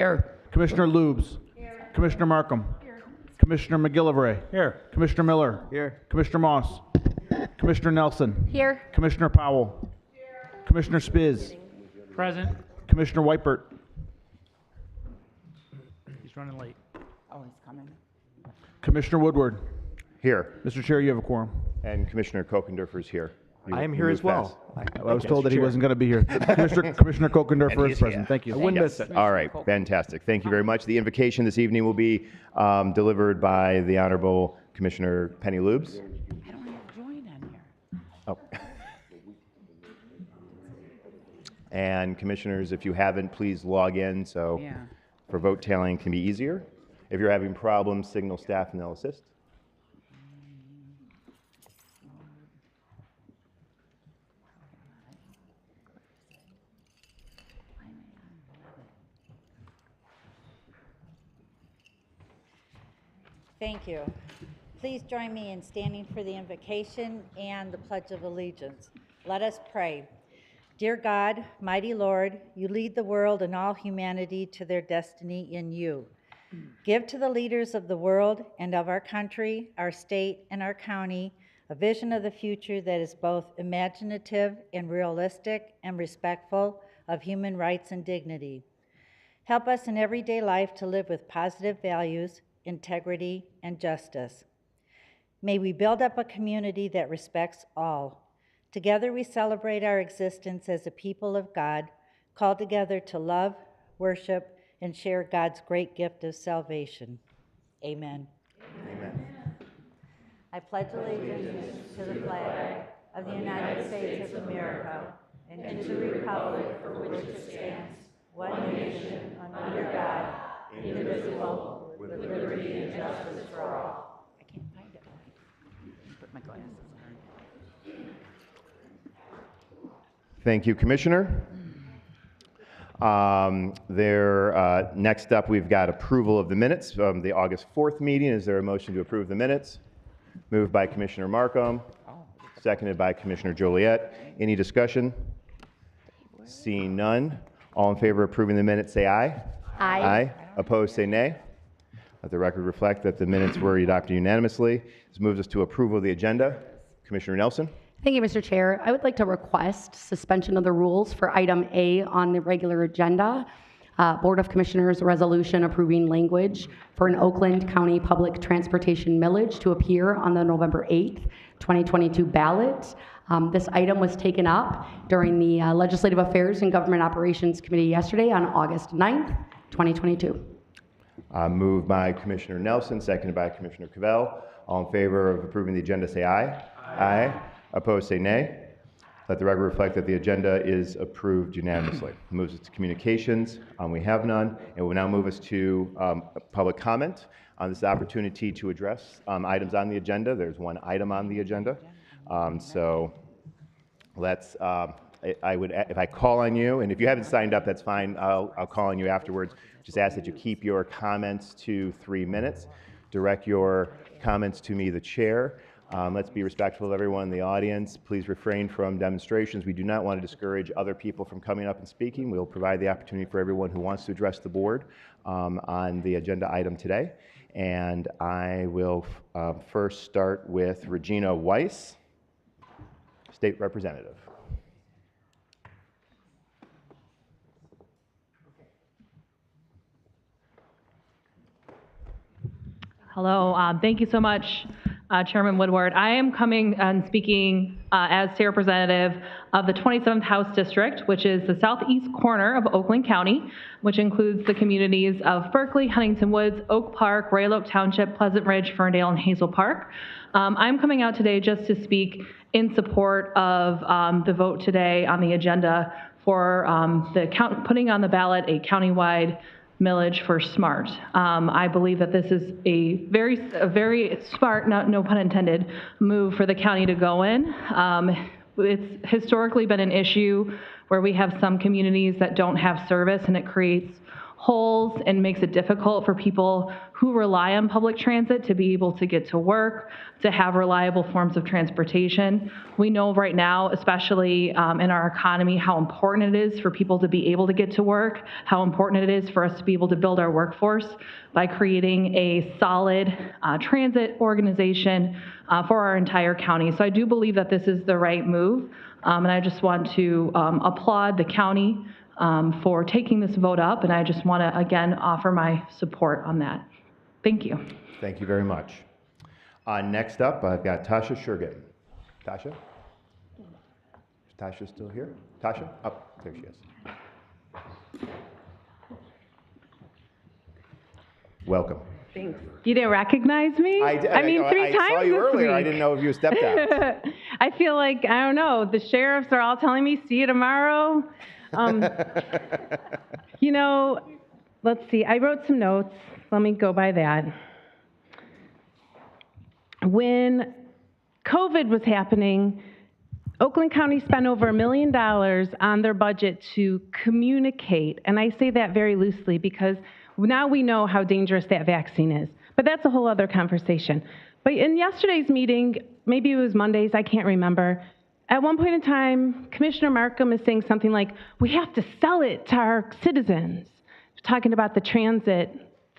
Here. Commissioner Lubes. Here. Commissioner Markham. Here. Commissioner McGillivray. Here. Commissioner Miller. Here. Commissioner Moss. Commissioner Nelson. Here. Commissioner Powell. Here. Commissioner Spiz. Present. Commissioner Weipert. He's running late. Oh, he's coming. Commissioner Woodward. Here. Mr. Chair, you have a quorum. And Commissioner Kokendorfer is here. I am here as well. I was told that he wasn't going to be here. Commissioner Kokendorfer is present. Thank you. I wouldn't miss it. All right, fantastic. Thank you very much. The invocation this evening will be delivered by the Honorable Commissioner Penny Lubes. I don't have join on here. Oh. And commissioners, if you haven't, please log in so for vote tallying can be easier. If you're having problems, signal staff and they'll assist. Thank you. Please join me in standing for the invocation and the Pledge of Allegiance. Let us pray. Dear God, mighty Lord, you lead the world and all humanity to their destiny in you. Give to the leaders of the world and of our country, our state, and our county a vision of the future that is both imaginative and realistic and respectful of human rights and dignity. Help us in everyday life to live with positive values, integrity, and justice. May we build up a community that respects all. Together we celebrate our existence as a people of God, called together to love, worship, and share God's great gift of salvation. Amen. Amen. I pledge allegiance to the flag of the United States of America and to the republic for which it stands, one nation, under God, indivisible, with liberty and justice for all. I can't find it. Put my glasses on. Thank you, Commissioner. Next up, we've got approval of the minutes from the August 4th meeting. Is there a motion to approve the minutes? Moved by Commissioner Markham, seconded by Commissioner Joliet. Any discussion? Seeing none. All in favor of approving the minutes, say aye. Aye. Aye. Opposed, say nay. Let the record reflect that the minutes were adopted unanimously. This moves us to approval of the agenda. Commissioner Nelson. Thank you, Mr. Chair. I would like to request suspension of the rules for item A on the regular agenda. Board of Commissioners resolution approving language for an Oakland County public transportation millage to appear on the November 8th, 2022 ballot. This item was taken up during the Legislative Affairs and Government Operations Committee yesterday on August 9th, 2022. Moved by Commissioner Nelson, seconded by Commissioner Cavell. All in favor of approving the agenda, say aye. Aye. Opposed, say nay. Let the record reflect that the agenda is approved unanimously. Moves us to communications. We have none. And we'll now move us to public comment on this opportunity to address items on the agenda. There's one item on the agenda. So let's, if I call on you, and if you haven't signed up, that's fine. I'll call on you afterwards. Just ask that you keep your comments to 3 minutes. Direct your comments to me, the chair. Let's be respectful of everyone in the audience. Please refrain from demonstrations. We do not want to discourage other people from coming up and speaking. We'll provide the opportunity for everyone who wants to address the board on the agenda item today. And I will first start with Regina Weiss, State Representative. Hello, thank you so much, Chairman Woodward. I am coming and speaking as State Representative of the 27th House District, which is the southeast corner of Oakland County, which includes the communities of Berkeley, Huntington Woods, Oak Park, Royal Oak Township, Pleasant Ridge, Ferndale, and Hazel Park. I'm coming out today just to speak in support of the vote today on the agenda for putting on the ballot a countywide millage for SMART. I believe that this is a very smart, no pun intended, move for the county to go in. It's historically been an issue where we have some communities that don't have service, and it creates holes and makes it difficult for people who rely on public transit to be able to get to work, to have reliable forms of transportation. We know right now, especially in our economy, how important it is for people to be able to get to work, how important it is for us to be able to build our workforce by creating a solid transit organization for our entire county. So I do believe that this is the right move, and I just want to applaud the county for taking this vote up, and I just want to, again, offer my support on that. Thank you. Thank you very much. Next up, I've got Tasha Shurgin. Tasha? Is Tasha still here? Tasha? Oh, there she is. Welcome. Thanks. You didn't recognize me? I did. I I saw you this earlier. week. I didn't know if you stepped out. I feel like, I don't know, the sheriffs are all telling me, see you tomorrow. You know, let's see, I wrote some notes. Let me go by that. When COVID was happening, Oakland County spent over $1 million on their budget to communicate, and I say that very loosely because now we know how dangerous that vaccine is, but that's a whole other conversation. But in yesterday's meeting, maybe it was Monday's, I can't remember, at one point in time, Commissioner Markham is saying something like, we have to sell it to our citizens, talking about the transit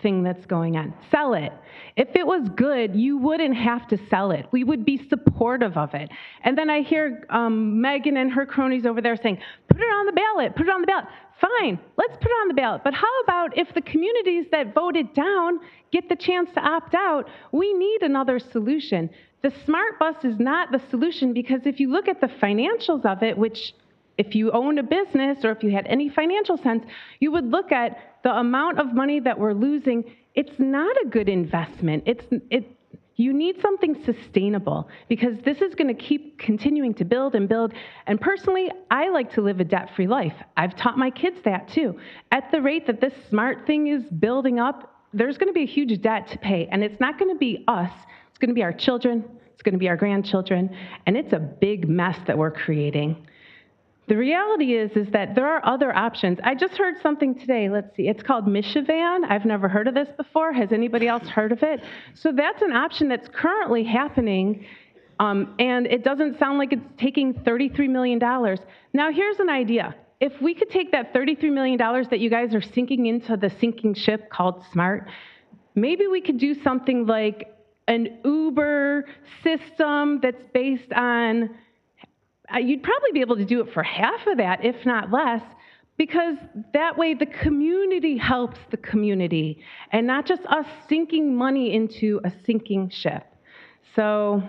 thing that's going on. Sell it. If it was good, you wouldn't have to sell it. We would be supportive of it. And then I hear Megan and her cronies over there saying, put it on the ballot, put it on the ballot. Fine, let's put it on the ballot. But how about if the communities that voted down get the chance to opt out? We need another solution. The smart bus is not the solution because if you look at the financials of it, which if you owned a business or if you had any financial sense, you would look at the amount of money that we're losing. It's not a good investment. You need something sustainable because this is going to keep continuing to build and build. And personally, I like to live a debt-free life. I've taught my kids that too. At the rate that this smart thing is building up, there's going to be a huge debt to pay. And it's not going to be us. It's going to be our children. It's going to be our grandchildren. And it's a big mess that we're creating. The reality is that there are other options. I just heard something today. Let's see. It's called Miscellaneous. I've never heard of this before. Has anybody else heard of it? So that's an option that's currently happening, and it doesn't sound like it's taking $33 million. Now, here's an idea. If we could take that $33 million that you guys are sinking into the sinking ship called SMART, maybe we could do something like an Uber system that's based on you'd probably be able to do it for half of that, if not less, because that way the community helps the community and not just us sinking money into a sinking ship. So,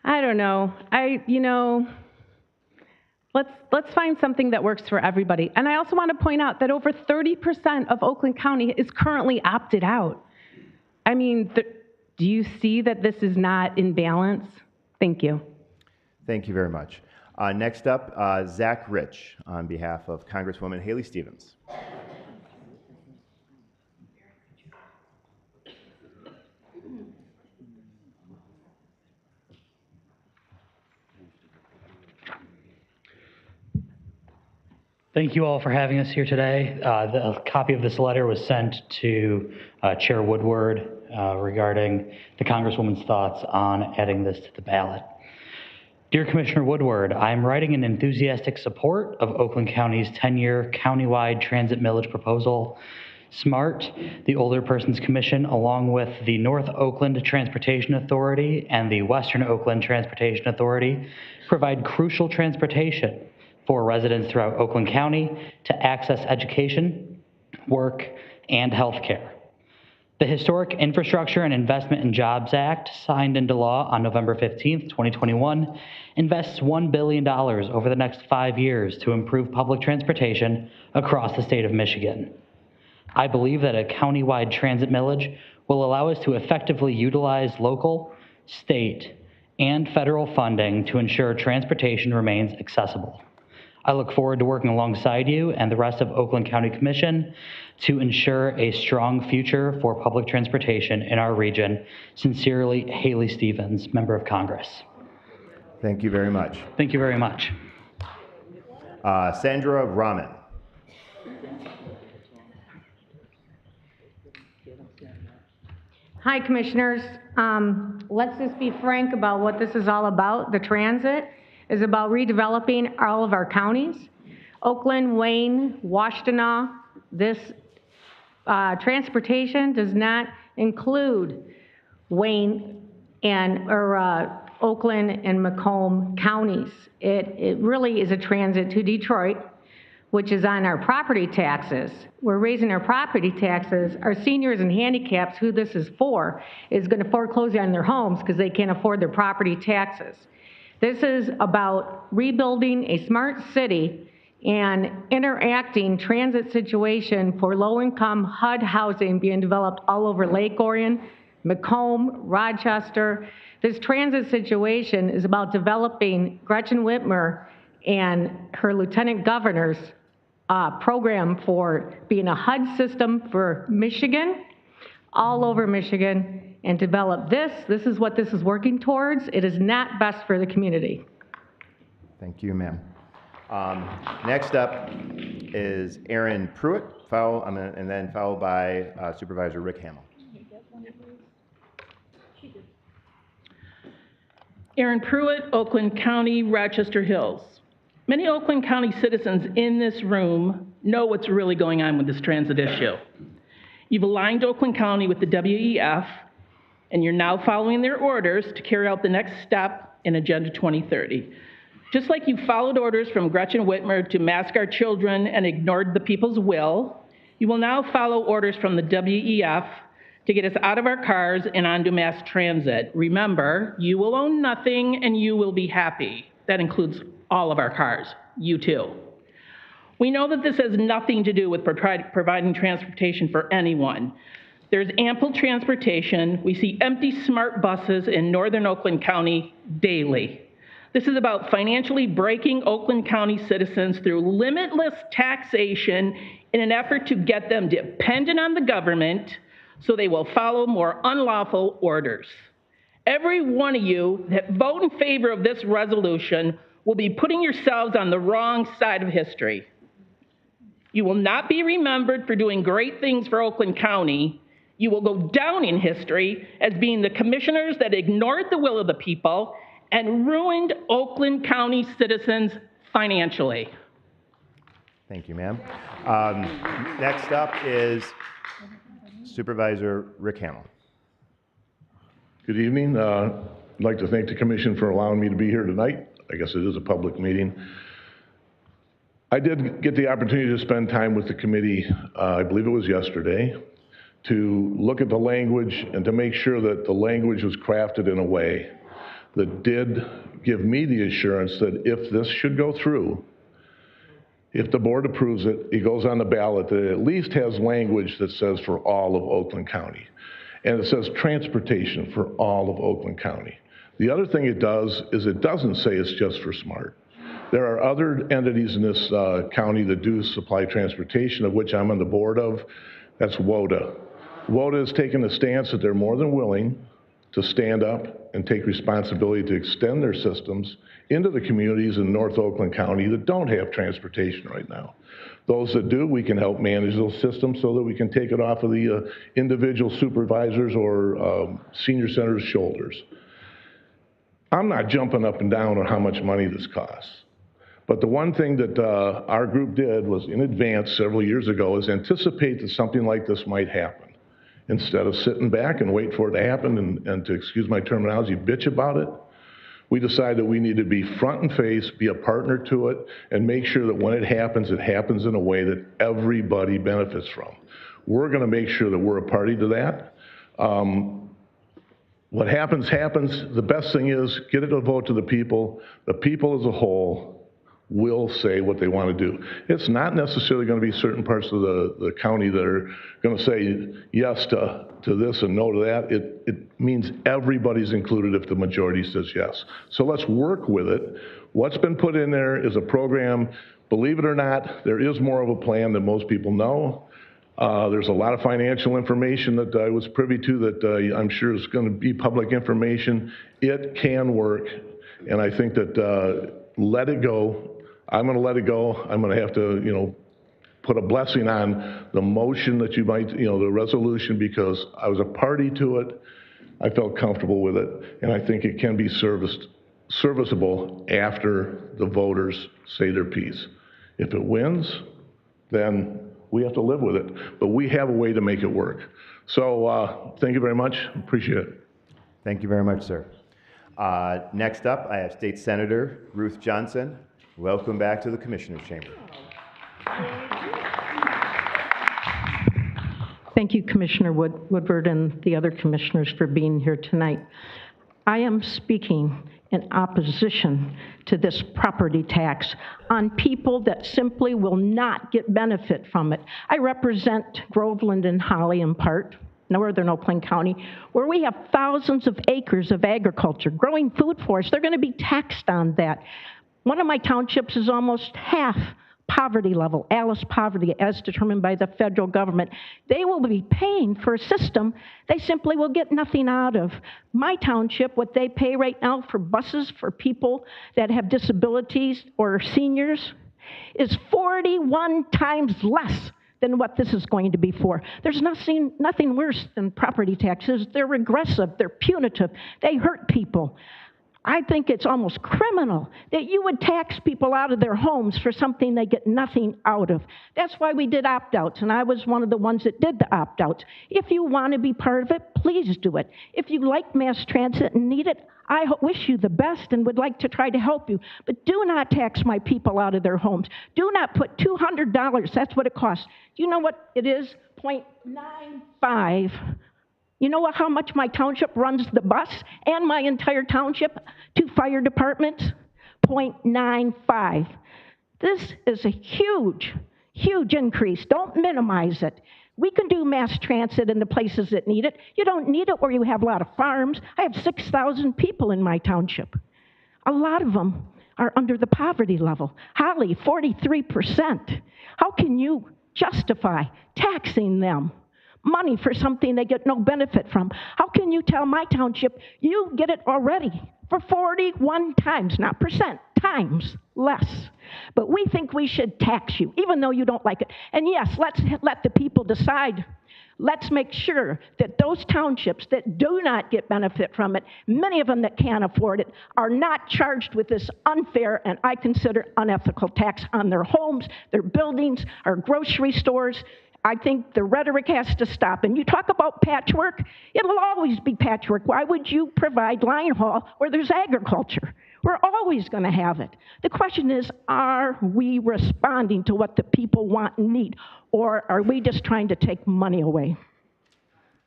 I don't know. Let's find something that works for everybody. And I also want to point out that over 30% of Oakland County is currently opted out. I mean, do you see that this is not in balance? Thank you. Thank you very much. Next up, Zach Rich on behalf of Congresswoman Haley Stevens. Thank you all for having us here today. A copy of this letter was sent to Chair Woodward regarding the Congresswoman's thoughts on adding this to the ballot. Dear Commissioner Woodward, I am writing in enthusiastic support of Oakland County's 10-year countywide transit millage proposal. SMART, the Older Persons Commission, along with the North Oakland Transportation Authority and the Western Oakland Transportation Authority, provide crucial transportation for residents throughout Oakland County to access education, work, and health care. The Historic Infrastructure and Investment in Jobs Act, signed into law on November 15th, 2021, invests $1 billion over the next 5 years to improve public transportation across the state of Michigan. I believe that a countywide transit millage will allow us to effectively utilize local, state, and federal funding to ensure transportation remains accessible. I look forward to working alongside you and the rest of Oakland County Commission to ensure a strong future for public transportation in our region. Sincerely, Haley Stevens, Member of Congress. Thank you very much. Thank you very much. Sandra Rahman. Hi, Commissioners. Let's just be frank about what this is all about. The transit is about redeveloping all of our counties. Oakland, Wayne, Washtenaw. This transportation does not include Wayne or Oakland and Macomb counties. It really is a transit to Detroit, which is on our property taxes. We're raising our property taxes. Our seniors and handicaps, who this is for, is going to foreclose on their homes because they can't afford their property taxes. This is about rebuilding a smart city and interacting transit situation for low-income HUD housing being developed all over Lake Orion, Macomb, Rochester. This transit situation is about developing Gretchen Whitmer and her lieutenant governor's program for being a HUD system for Michigan, all over Michigan, and develop this. This is what this is working towards. It is not best for the community. Thank you, ma'am. Next up is Aaron Pruitt, and then followed by Supervisor Rick Hamill. Aaron Pruitt, Oakland County, Rochester Hills. Many Oakland County citizens in this room know what's really going on with this transit issue. You've aligned Oakland County with the WEF, and you're now following their orders to carry out the next step in Agenda 2030. Just like you followed orders from Gretchen Whitmer to mask our children and ignored the people's will, you will now follow orders from the WEF to get us out of our cars and onto mass transit. Remember, you will own nothing and you will be happy. That includes all of our cars, you too. We know that this has nothing to do with providing transportation for anyone. There's ample transportation. We see empty smart buses in northern Oakland County daily. This is about financially breaking Oakland County citizens through limitless taxation in an effort to get them dependent on the government so they will follow more unlawful orders. Every one of you that vote in favor of this resolution will be putting yourselves on the wrong side of history. You will not be remembered for doing great things for Oakland County. You will go down in history as being the commissioners that ignored the will of the people and ruined Oakland County citizens financially. Thank you, ma'am. Next up is Supervisor Rick Hamill. Good evening. I'd like to thank the Commission for allowing me to be here tonight. I guess it is a public meeting. I did get the opportunity to spend time with the committee, I believe it was yesterday, to look at the language and to make sure that the language was crafted in a way that did give me the assurance that if this should go through, if the board approves it, it goes on the ballot, that it at least has language that says for all of Oakland County. And it says transportation for all of Oakland County. The other thing it does is it doesn't say it's just for SMART. There are other entities in this county that do supply transportation, of which I'm on the board of. That's WODA. WODA has taken a stance that they're more than willing to stand up and take responsibility to extend their systems into the communities in North Oakland County that don't have transportation right now. Those that do, we can help manage those systems so that we can take it off of the individual supervisors or senior centers' shoulders. I'm not jumping up and down on how much money this costs. But the one thing that our group did was in advance several years ago is anticipate that something like this might happen. Instead of sitting back and wait for it to happen and to excuse my terminology, bitch about it, we decided we need to be front and face, be a partner to it, and make sure that when it happens in a way that everybody benefits from. We're gonna make sure that we're a party to that. What happens, happens. The best thing is get it a vote to the people. The people as a whole will say what they want to do. It's not necessarily going to be certain parts of the county that are going to say yes to this and no to that. It means everybody's included if the majority says yes. So let's work with it. What's been put in there is a program. Believe it or not, there is more of a plan than most people know. There's a lot of financial information that I was privy to that I'm sure is going to be public information. It can work, and I think that let it go. I'm going to let it go. I'm going to have to, put a blessing on the motion that you might, the resolution, because I was a party to it. I felt comfortable with it, and I think it can be serviceable after the voters say their piece. If it wins, then we have to live with it, but we have a way to make it work. So thank you very much. Appreciate it. Thank you very much, sir. Next up, I have State Senator Ruth Johnson. Welcome back to the Commissioner's Chamber. Thank you, Commissioner Woodward and the other commissioners for being here tonight. I am speaking in opposition to this property tax on people that simply will not get benefit from it. I represent Groveland and Holly in part, northern Oakland County, where we have thousands of acres of agriculture, growing food for us. They're going to be taxed on that. One of my townships is almost half poverty level, Alice poverty, as determined by the federal government. They will be paying for a system they simply will get nothing out of. My township, what they pay right now for buses for people that have disabilities or seniors is 41 times less than what this is going to be for. There's nothing worse than property taxes. They're regressive, they're punitive, they hurt people. I think it's almost criminal that you would tax people out of their homes for something they get nothing out of. That's why we did opt-outs, and I was one of the ones that did the opt-outs. If you want to be part of it, please do it. If you like mass transit and need it, I wish you the best and would like to try to help you. But do not tax my people out of their homes. Do not put $200, that's what it costs. Do you know what it is? 0.95. You know how much my township runs the bus and my entire township to fire departments? 0.95. This is a huge, huge increase. Don't minimize it. We can do mass transit in the places that need it. You don't need it where you have a lot of farms. I have 6,000 people in my township. A lot of them are under the poverty level. Holly, 43%. How can you justify taxing them money for something they get no benefit from? How can you tell my township you get it already for 41 times, not percent, times less? But we think we should tax you, even though you don't like it. And yes, let's let the people decide. Let's make sure that those townships that do not get benefit from it, many of them that can't afford it, are not charged with this unfair and I consider unethical tax on their homes, their buildings, our grocery stores. I think the rhetoric has to stop. And you talk about patchwork, it'll always be patchwork. Why would you provide line haul where there's agriculture? We're always going to have it. The question is, are we responding to what the people want and need, or are we just trying to take money away?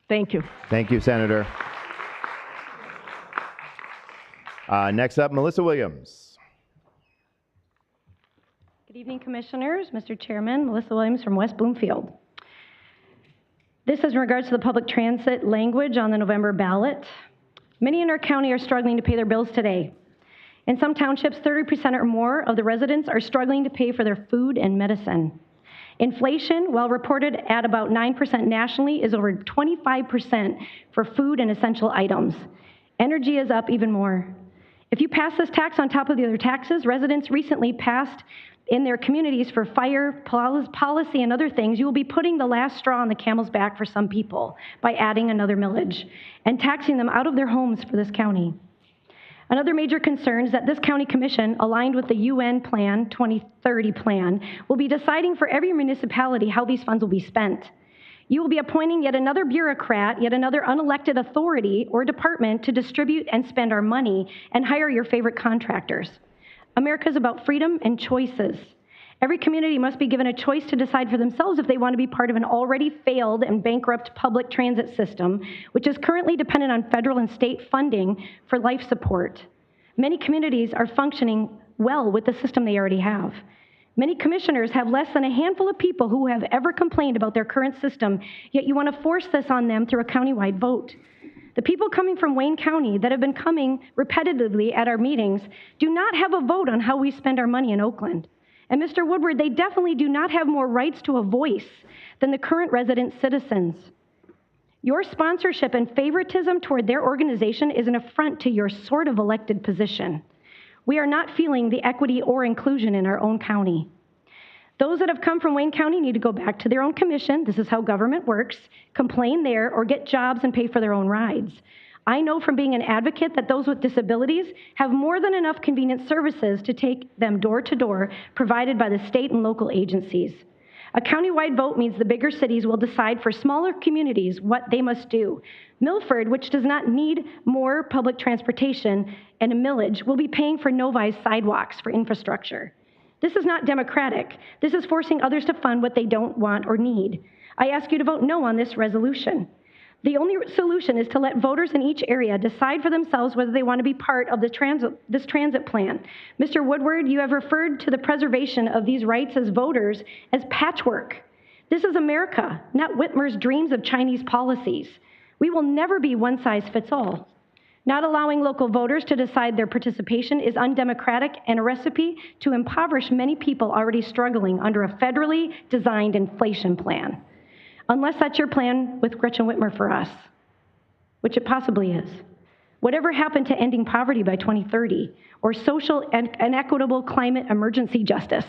Thank you. Thank you, Senator. Next up, Melissa Williams. Good evening, Commissioners. Mr. Chairman, Melissa Williams from West Bloomfield. This is in regards to the public transit language on the November ballot. Many in our county are struggling to pay their bills today. In some townships, 30% or more of the residents are struggling to pay for their food and medicine. Inflation, while reported at about 9% nationally, is over 25% for food and essential items. Energy is up even more. If you pass this tax on top of the other taxes residents recently passed in their communities for fire policy and other things, you will be putting the last straw on the camel's back for some people by adding another millage and taxing them out of their homes for this county. Another major concern is that this county commission, aligned with the UN Plan 2030 plan, will be deciding for every municipality how these funds will be spent. You will be appointing yet another bureaucrat, yet another unelected authority or department to distribute and spend our money and hire your favorite contractors. America is about freedom and choices. Every community must be given a choice to decide for themselves if they want to be part of an already failed and bankrupt public transit system, which is currently dependent on federal and state funding for life support. Many communities are functioning well with the system they already have. Many commissioners have less than a handful of people who have ever complained about their current system, yet you want to force this on them through a countywide vote. The people coming from Wayne County that have been coming repetitively at our meetings do not have a vote on how we spend our money in Oakland. And Mr. Woodward, they definitely do not have more rights to a voice than the current resident citizens. Your sponsorship and favoritism toward their organization is an affront to your sort of elected position. We are not feeling the equity or inclusion in our own county. Those that have come from Wayne County need to go back to their own commission. This is how government works. Complain there or get jobs and pay for their own rides. I know from being an advocate that those with disabilities have more than enough convenient services to take them door to door, provided by the state and local agencies. A countywide vote means the bigger cities will decide for smaller communities what they must do. Milford, which does not need more public transportation and a millage, will be paying for Novi's sidewalks for infrastructure. This is not democratic. This is forcing others to fund what they don't want or need. I ask you to vote no on this resolution. The only solution is to let voters in each area decide for themselves whether they want to be part of this transit plan. Mr. Woodward, you have referred to the preservation of these rights as voters as patchwork. This is America, not Whitmer's dreams of Chinese policies. We will never be one size fits all. Not allowing local voters to decide their participation is undemocratic and a recipe to impoverish many people already struggling under a federally designed inflation plan. Unless that's your plan with Gretchen Whitmer for us, which it possibly is. Whatever happened to ending poverty by 2030 or social and equitable climate emergency justice?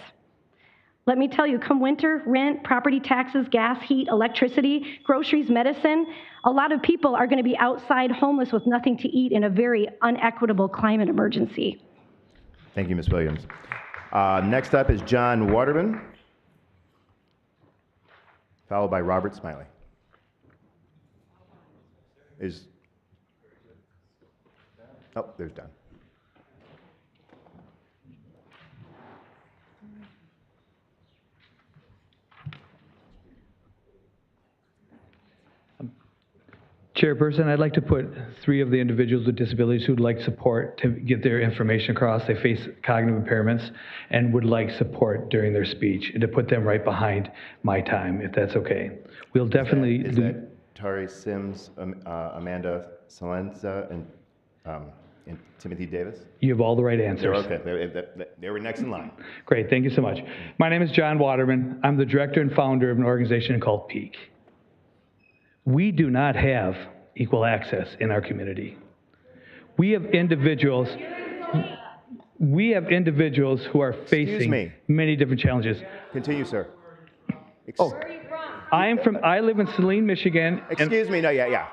Let me tell you, come winter, rent, property taxes, gas, heat, electricity, groceries, medicine, a lot of people are going to be outside homeless with nothing to eat in a very unequitable climate emergency. Thank you, Ms. Williams. Next up is John Waterman, followed by Robert Smiley. Oh, there's Don. Chairperson, I'd like to put 3 of the individuals with disabilities who'd like support to get their information across. They face cognitive impairments and would like support during their speech, and to put them right behind my time, if that's okay. We'll definitely... Is that Tari Sims, Amanda Salenza, and Timothy Davis? You have all the right answers. Okay, they were next in line. Great, thank you so much. My name is John Waterman. I'm the director and founder of an organization called PEAK. We do not have equal access in our community. We have individuals who are facing many different challenges. Continue, sir. I live in Saline, Michigan. Excuse me, no, yeah.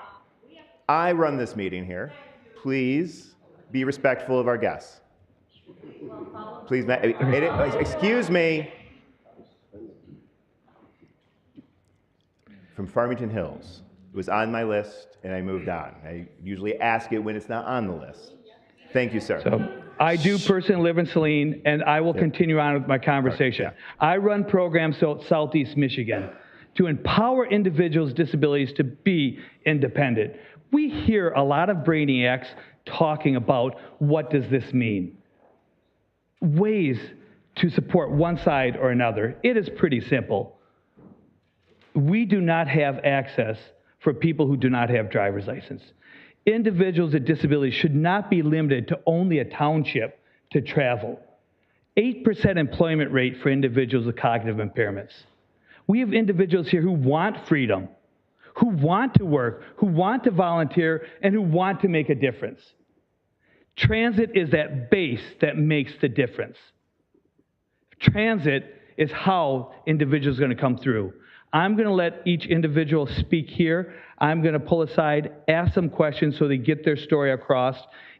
I run this meeting here. Please be respectful of our guests. Please, excuse me. From Farmington Hills. It was on my list, and I moved on. I usually ask it when it's not on the list. Thank you, sir. So I do personally live in Saline, and I will continue on with my conversation. I run programs throughout Southeast Michigan to empower individuals with disabilities to be independent. We hear a lot of brainiacs talking about what does this mean. Ways to support one side or another. It is pretty simple. We do not have access for people who do not have driver's license. Individuals with disabilities should not be limited to only a township to travel. 8% employment rate for individuals with cognitive impairments. We have individuals here who want freedom, who want to work, who want to volunteer, and who want to make a difference. Transit is that base that makes the difference. Transit is how individuals are going to come through. I'm going to let each individual speak here. I'm going to pull aside, ask some questions so they get their story across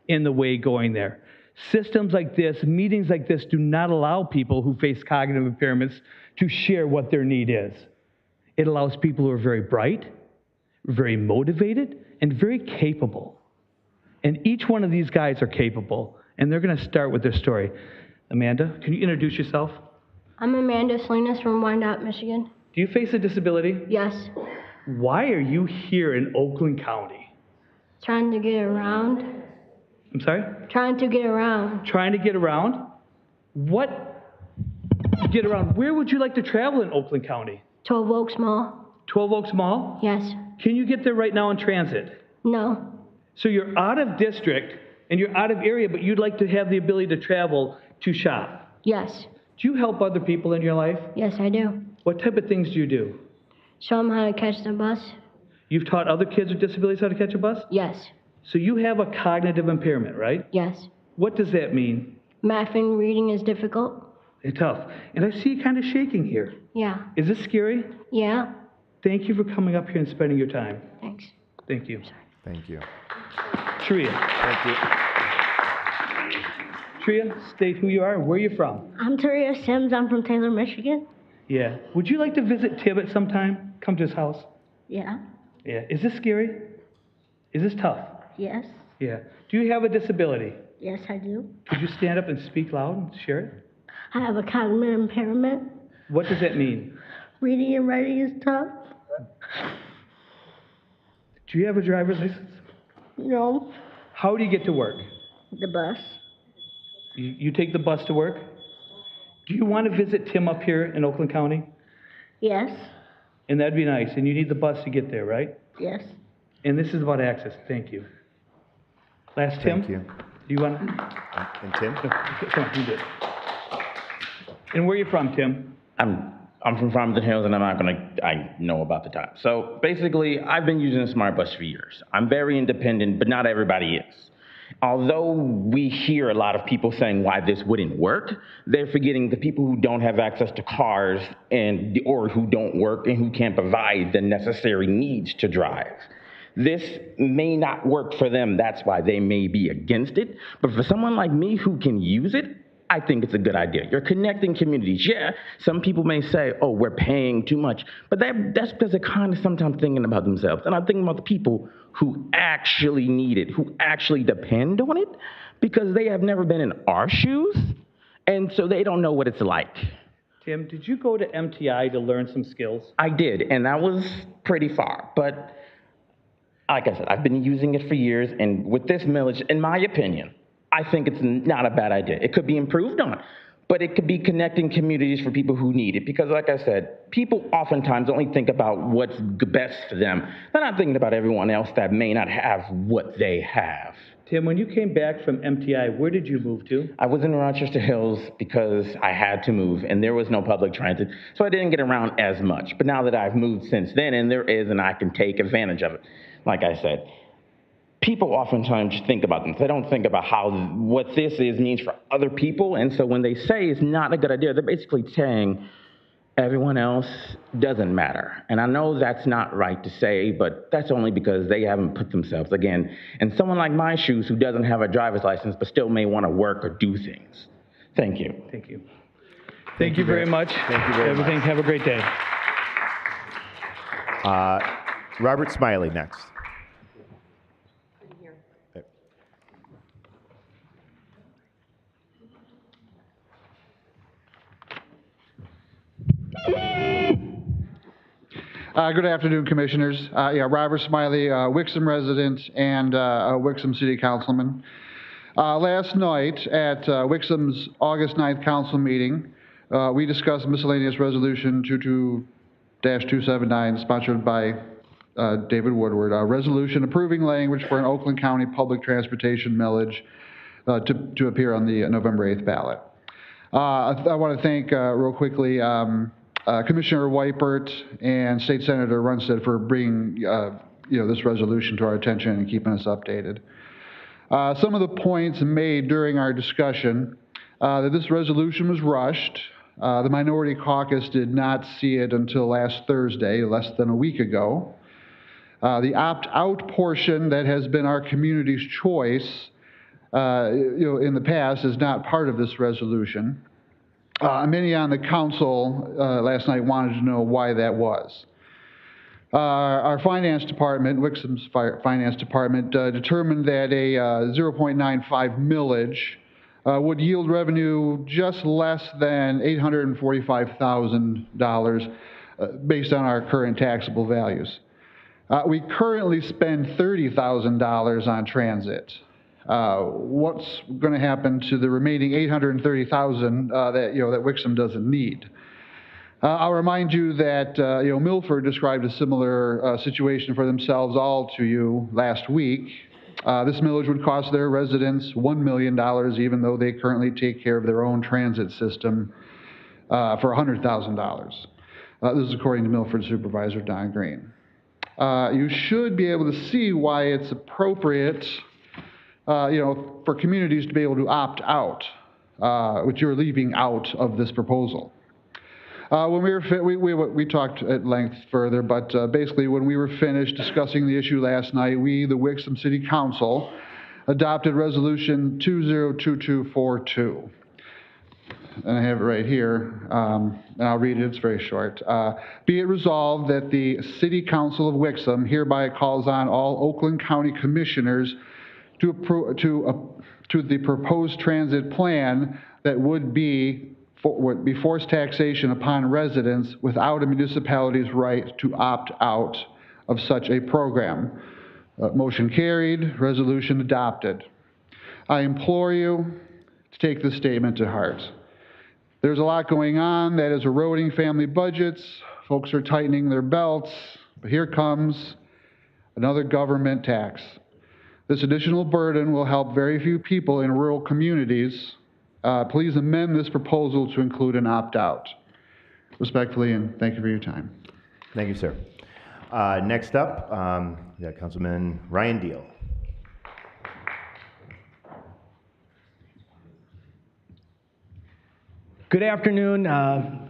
in the way going there. Systems like this, meetings like this, do not allow people who face cognitive impairments to share what their need is. It allows people who are very bright, very motivated, and very capable. And each one of these guys are capable, and they're going to start with their story. Amanda, can you introduce yourself? I'm Amanda Salinas from Wyandotte, Michigan. Do you face a disability? Yes. Why are you here in Oakland County? Trying to get around. I'm sorry? Trying to get around. Trying to get around? What? Get around? Where would you like to travel in Oakland County? 12 Oaks Mall. 12 Oaks Mall? Yes. Can you get there right now in transit? No. So you're out of district and you're out of area, but you'd like to have the ability to travel to shop? Yes. Do you help other people in your life? Yes, I do. What type of things do you do? Show them how to catch the bus. You've taught other kids with disabilities how to catch a bus? Yes. So you have a cognitive impairment, right? Yes. What does that mean? Math and reading is difficult. It's tough. And I see you kind of shaking here. Yeah. Is this scary? Yeah. Thank you for coming up here and spending your time. Thanks. Thank you. Thank you. Tria. Thank you. Tria, state who you are and where you're from. I'm Taria Sims. I'm from Taylor, Michigan. Yeah. Would you like to visit Tibbet sometime? Come to his house? Yeah. Yeah. Is this scary? Is this tough? Yes. Yeah. Do you have a disability? Yes, I do. Could you stand up and speak loud and share it? I have a cognitive impairment. What does that mean? Reading and writing is tough. Do you have a driver's license? No. How do you get to work? The bus. You take the bus to work? Do you want to visit Tim up here in Oakland County? Yes. And that'd be nice. And you need the bus to get there, right? Yes. And this is about access. Thank you. Last Tim? Thank you. Do you want to? And Tim? Come on, you do it. And where are you from, Tim? I'm from Farmington Hills, and I know about the time. So basically, I've been using a smart bus for years. I'm very independent, but not everybody is. Although we hear a lot of people saying why this wouldn't work, they're forgetting the people who don't have access to cars or who don't work and who can't provide the necessary needs to drive. This may not work for them. That's why they may be against it. But for someone like me who can use it, I think it's a good idea. You're connecting communities. Yeah, some people may say, oh, we're paying too much. But that's because they're kind of sometimes thinking about themselves. And I'm thinking about the people who actually need it, who actually depend on it, because they have never been in our shoes, and so they don't know what it's like. Tim, did you go to MTI to learn some skills? I did, and that was pretty far. But like I said, I've been using it for years, and with this millage, in my opinion, I think it's not a bad idea. It could be improved on, but it could be connecting communities for people who need it. Because like I said, people oftentimes only think about what's best for them. They're not thinking about everyone else that may not have what they have. Tim, when you came back from MTI, where did you move to? I was in Rochester Hills because I had to move, and there was no public transit, so I didn't get around as much. But now that I've moved since then, and there is, and I can take advantage of it, like I said, people oftentimes think about them. They don't think about what this means for other people. And so when they say it's not a good idea, they're basically saying everyone else doesn't matter. And I know that's not right to say, but that's only because they haven't put themselves, again, in someone like my shoes who doesn't have a driver's license but still may want to work or do things. Thank you. Thank you. Thank you very much. Thank you very much. Have a great day. Robert Smiley next. Good afternoon, Commissioners. Robert Smiley, Wixom resident and Wixom City Councilman. Last night at Wixom's August 9th council meeting, we discussed Miscellaneous Resolution 22-279, sponsored by David Woodward, a resolution approving language for an Oakland County public transportation millage to appear on the November 8th ballot. I want to thank real quickly Commissioner Weipert and State Senator Runstead for bringing this resolution to our attention and keeping us updated. Some of the points made during our discussion that this resolution was rushed. The Minority Caucus did not see it until last Thursday, less than a week ago. The opt-out portion that has been our community's choice in the past is not part of this resolution. Many on the council last night wanted to know why that was. Our finance department, Wixom's finance department, determined that a 0.95 millage would yield revenue just less than $845,000 based on our current taxable values. We currently spend $30,000 on transit. What's going to happen to the remaining $830,000 that Wixom doesn't need? I'll remind you that Milford described a similar situation for themselves all to you last week. This millage would cost their residents $1 million, even though they currently take care of their own transit system for $100,000. This is according to Milford Supervisor Don Green. You should be able to see why it's appropriate for communities to be able to opt out. which you're leaving out of this proposal. When we talked at length further, but basically when we were finished discussing the issue last night, we, the Wixom City Council, adopted Resolution 202242. And I have it right here, and I'll read it, it's very short. Be it resolved that the City Council of Wixom hereby calls on all Oakland County Commissioners to the proposed transit plan that would be forced taxation upon residents without a municipality's right to opt out of such a program. Motion carried, resolution adopted. I implore you to take this statement to heart. There's a lot going on that is eroding family budgets. Folks are tightening their belts, but here comes another government tax. This additional burden will help very few people in rural communities. Please amend this proposal to include an opt-out. Respectfully, and thank you for your time. Thank you, sir. Next up, we got Councilman Ryan Deal. Good afternoon,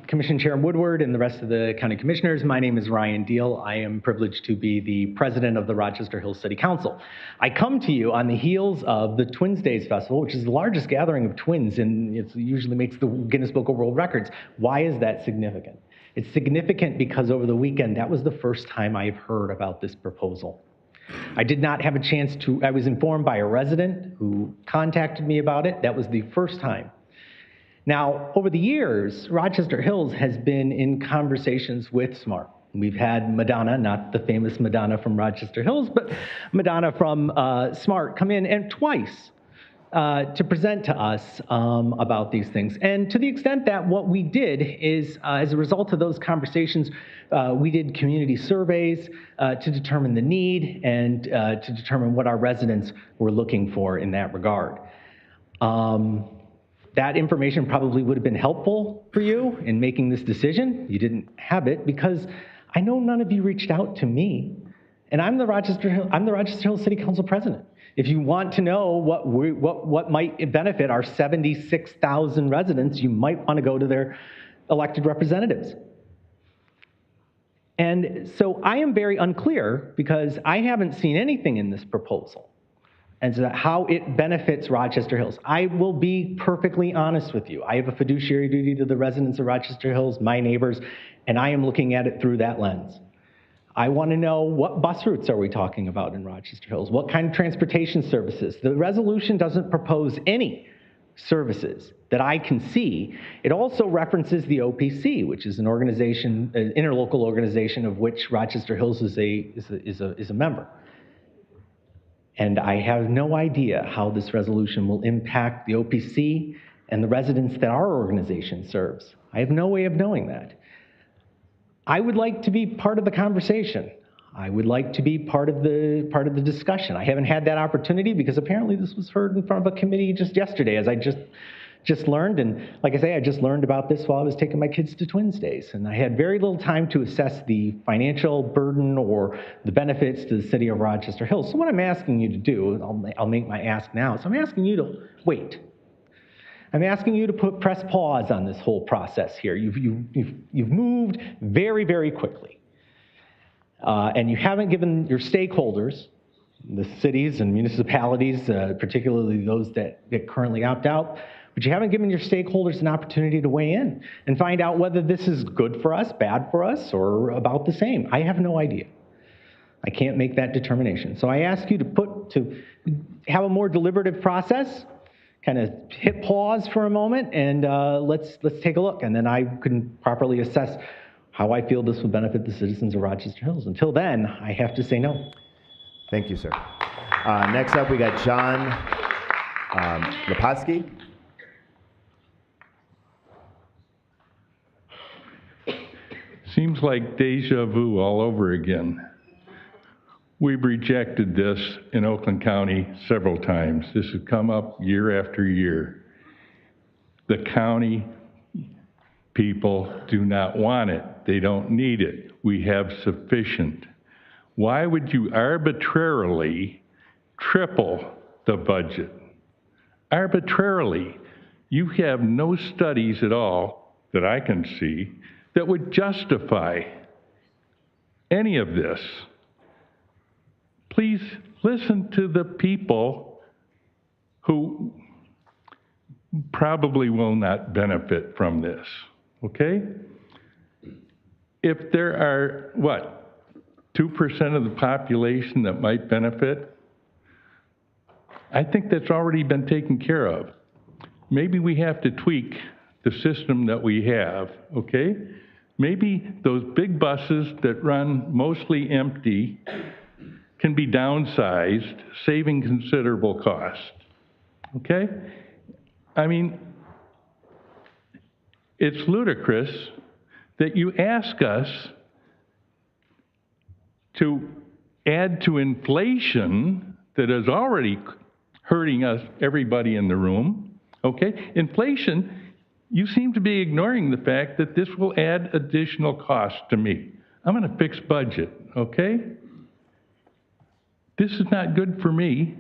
Commission Chair Woodward and the rest of the county commissioners. My name is Ryan Deal. I am privileged to be the president of the Rochester Hills City Council. I come to you on the heels of the Twins Days Festival, which is the largest gathering of twins, and it usually makes the Guinness Book of World Records. Why is that significant? It's significant because over the weekend, that was the first time I've heard about this proposal. I did not have a chance to, I was informed by a resident who contacted me about it. That was the first time. Now, over the years, Rochester Hills has been in conversations with SMART. We've had Madonna, not the famous Madonna from Rochester Hills, but Madonna from SMART come in and twice to present to us about these things. And to the extent that what we did is, as a result of those conversations, we did community surveys to determine the need and to determine what our residents were looking for in that regard. That information probably would have been helpful for you in making this decision. You didn't have it because I know none of you reached out to me, and I'm the Rochester Hills City Council president. If you want to know what might benefit our 76,000 residents, you might want to go to their elected representatives. And so I am very unclear because I haven't seen anything in this proposal and so how it benefits Rochester Hills. I will be perfectly honest with you. I have a fiduciary duty to the residents of Rochester Hills, my neighbors, and I am looking at it through that lens. I want to know what bus routes are we talking about in Rochester Hills? What kind of transportation services? The resolution doesn't propose any services that I can see. It also references the OPC, which is an organization, an interlocal organization of which Rochester Hills is a member. And I have no idea how this resolution will impact the OPC and the residents that our organization serves. I have no way of knowing that. I would like to be part of the conversation. I would like to be part of the discussion. I haven't had that opportunity because apparently this was heard in front of a committee just yesterday, as I just learned. And like I say, I just learned about this while I was taking my kids to Twins Days. And I had very little time to assess the financial burden or the benefits to the city of Rochester Hills. So what I'm asking you to do, I'll make my ask now. So I'm asking you to wait. I'm asking you to press pause on this whole process here. You've moved very, very quickly. And you haven't given your stakeholders, the cities and municipalities, particularly those that currently opt out, but you haven't given your stakeholders an opportunity to weigh in and find out whether this is good for us, bad for us, or about the same. I have no idea. I can't make that determination. So I ask you to have a more deliberative process, kind of hit pause for a moment, and let's take a look, and then I can properly assess how I feel this will benefit the citizens of Rochester Hills. Until then, I have to say no. Thank you, sir. Next up, we got John Leposki. Seems like deja vu all over again. We've rejected this in Oakland County several times. This has come up year after year. The county people do not want it. They don't need it. We have sufficient. Why would you arbitrarily triple the budget? Arbitrarily. You have no studies at all that I can see that would justify any of this. Please listen to the people who probably will not benefit from this, okay? If there are, 2% of the population that might benefit, I think that's already been taken care of. Maybe we have to tweak the system that we have, okay? Maybe those big buses that run mostly empty can be downsized, saving considerable cost, okay? I mean, it's ludicrous that you ask us to add to inflation that is already hurting us, everybody in the room, okay? Inflation, you seem to be ignoring the fact that this will add additional cost to me. I'm on a fixed budget, okay? This is not good for me,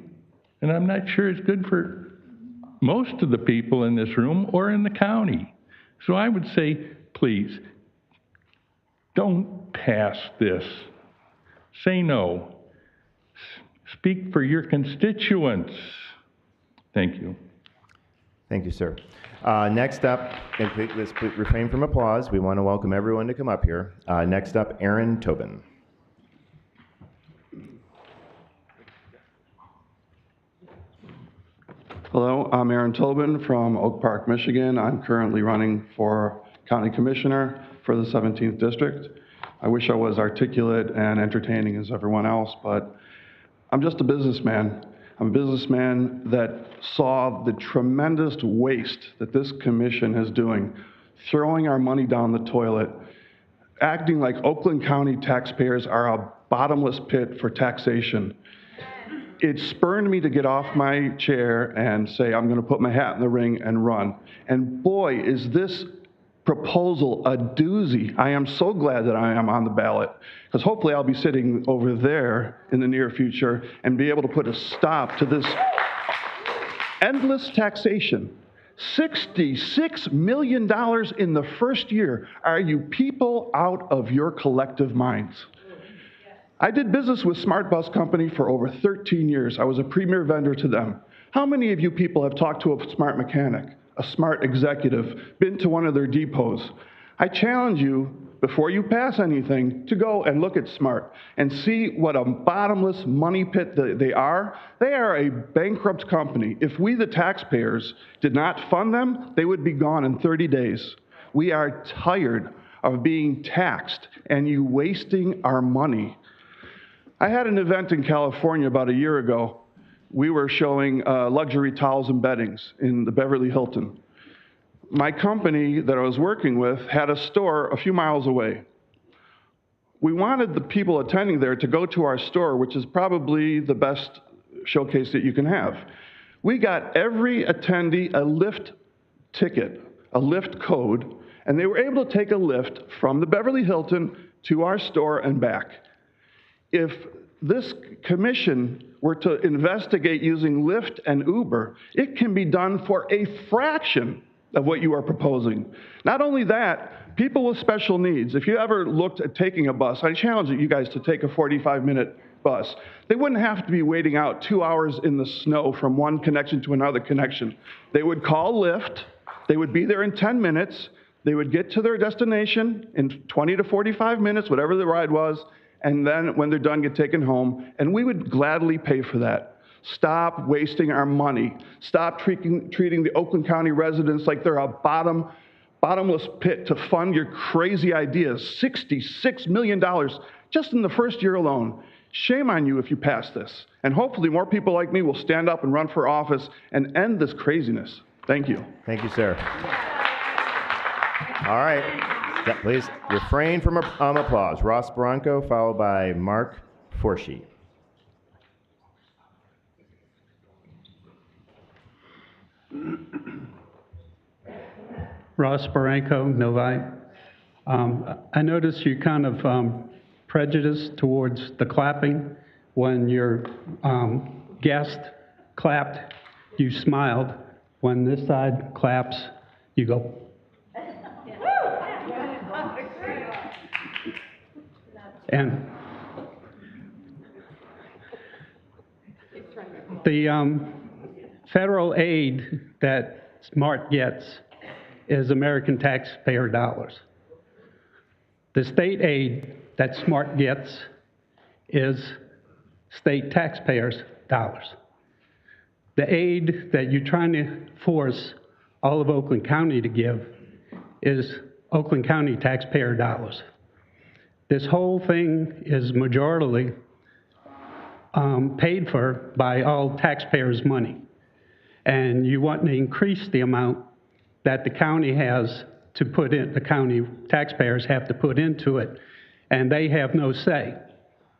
and I'm not sure it's good for most of the people in this room or in the county. So I would say, please, don't pass this. Say no. Speak for your constituents. Thank you. Thank you, sir. Next up, and let's refrain from applause. We want to welcome everyone to come up here. Next up, Aaron Tobin. Hello, I'm Aaron Tobin from Oak Park, Michigan. I'm currently running for County Commissioner for the 17th District. I wish I was articulate and entertaining as everyone else, but I'm just a businessman. I'm a businessman that saw the tremendous waste that this commission is doing, throwing our money down the toilet, acting like Oakland County taxpayers are a bottomless pit for taxation. It spurned me to get off my chair and say, I'm gonna put my hat in the ring and run. And boy, is this proposal a doozy. I am so glad that I am on the ballot, because hopefully I'll be sitting over there in the near future and be able to put a stop to this endless taxation. $66 million in the first year. Are you people out of your collective minds? I did business with Smart Bus Company for over 13 years. I was a premier vendor to them. How many of you people have talked to a smart mechanic, a smart executive, been to one of their depots? I challenge you, before you pass anything, to go and look at Smart and see what a bottomless money pit they are. They are a bankrupt company. If we, the taxpayers, did not fund them, they would be gone in 30 days. We are tired of being taxed and you wasting our money. I had an event in California about a year ago. We were showing luxury towels and beddings in the Beverly Hilton. My company that I was working with had a store a few miles away. We wanted the people attending there to go to our store, which is probably the best showcase that you can have. We got every attendee a lift ticket, a lift code, and they were able to take a lift from the Beverly Hilton to our store and back. If this commission were to investigate using Lyft and Uber, it can be done for a fraction of what you are proposing. Not only that, people with special needs, if you ever looked at taking a bus, I challenge you guys to take a 45-minute bus. They wouldn't have to be waiting out 2 hours in the snow from one connection to another connection. They would call Lyft, they would be there in 10 minutes, they would get to their destination in 20 to 45 minutes, whatever the ride was, and then when they're done, get taken home, and we would gladly pay for that. Stop wasting our money. Stop treating the Oakland County residents like they're a bottomless pit to fund your crazy ideas. $66 million just in the first year alone. Shame on you if you pass this. And hopefully more people like me will stand up and run for office and end this craziness. Thank you. Thank you, sir. All right. Yeah, please refrain from applause. Ross Bronco, followed by Mark Forshee. Ross Barranco, Novi. I noticed you kind of prejudiced towards the clapping. When your guest clapped, you smiled. When this side claps, you go. And the federal aid that SMART gets is American taxpayer dollars. The state aid that SMART gets is state taxpayers' dollars. The aid that you're trying to force all of Oakland County to give is Oakland County taxpayer dollars. This whole thing is majorly paid for by all taxpayers' money. And you want to increase the amount that the county has to put in, the county taxpayers have to put into it, and they have no say.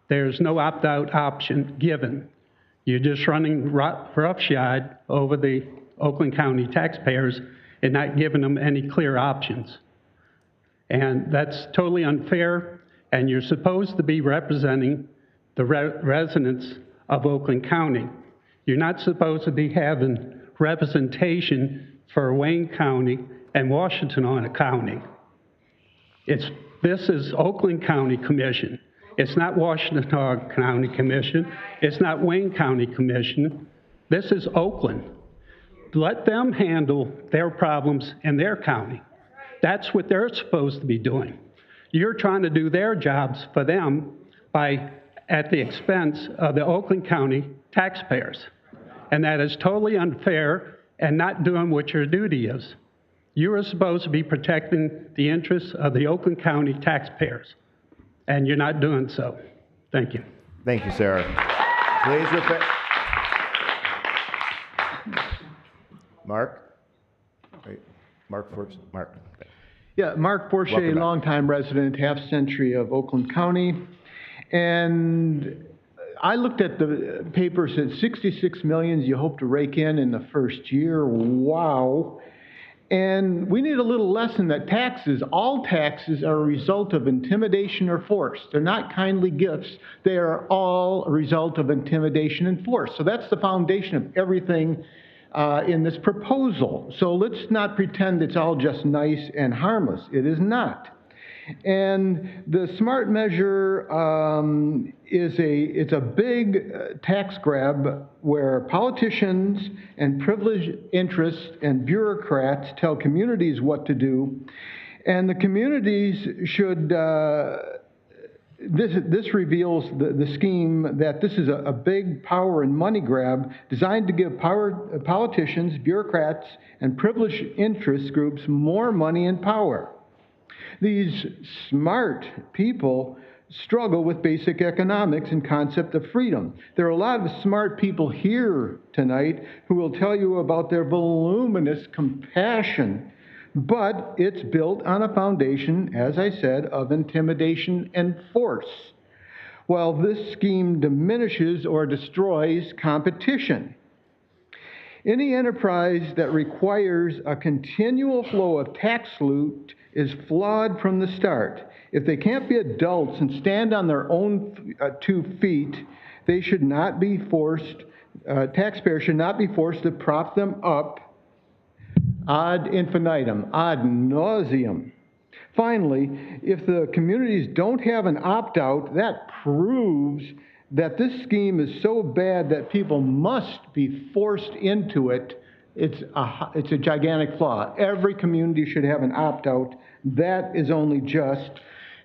There's no opt-out option given. You're just running roughshod over the Oakland County taxpayers and not giving them any clear options. And that's totally unfair, and you're supposed to be representing the residents of Oakland County. You're not supposed to be having representation for Wayne County and Washington County. This is Oakland County Commission. It's not Washington County Commission. It's not Wayne County Commission. This is Oakland. Let them handle their problems in their county. That's what they're supposed to be doing. You're trying to do their jobs for them at the expense of the Oakland County taxpayers. And that is totally unfair and not doing what your duty is. You are supposed to be protecting the interests of the Oakland County taxpayers, and you're not doing so. Thank you. Thank you, Sarah. Please repeat. Mark? Wait, Mark first. Mark. Yeah, Mark Borche, longtime resident, half century of Oakland County. And I looked at the paper, said 66 million you hope to rake in the first year. Wow. And we need a little lesson that all taxes are a result of intimidation or force. They're not kindly gifts. They are all a result of intimidation and force. So that's the foundation of everything in this proposal. So let's not pretend it's all just nice and harmless. It is not. And the SMART measure it's a big tax grab where politicians and privileged interests and bureaucrats tell communities what to do, and the communities should. This reveals the scheme that this is a big power and money grab designed to give politicians, bureaucrats, and privileged interest groups more money and power. These smart people struggle with basic economics and concept of freedom. There are a lot of smart people here tonight who will tell you about their voluminous compassion, but it's built on a foundation, as I said, of intimidation and force, while this scheme diminishes or destroys competition. Any enterprise that requires a continual flow of tax loot is flawed from the start. If they can't be adults and stand on their own 2 feet, they should not be forced, taxpayers should not be forced to prop them up ad infinitum, ad nauseum. Finally, if the communities don't have an opt-out, that proves that this scheme is so bad that people must be forced into it. It's a gigantic flaw. Every community should have an opt-out. That is only just.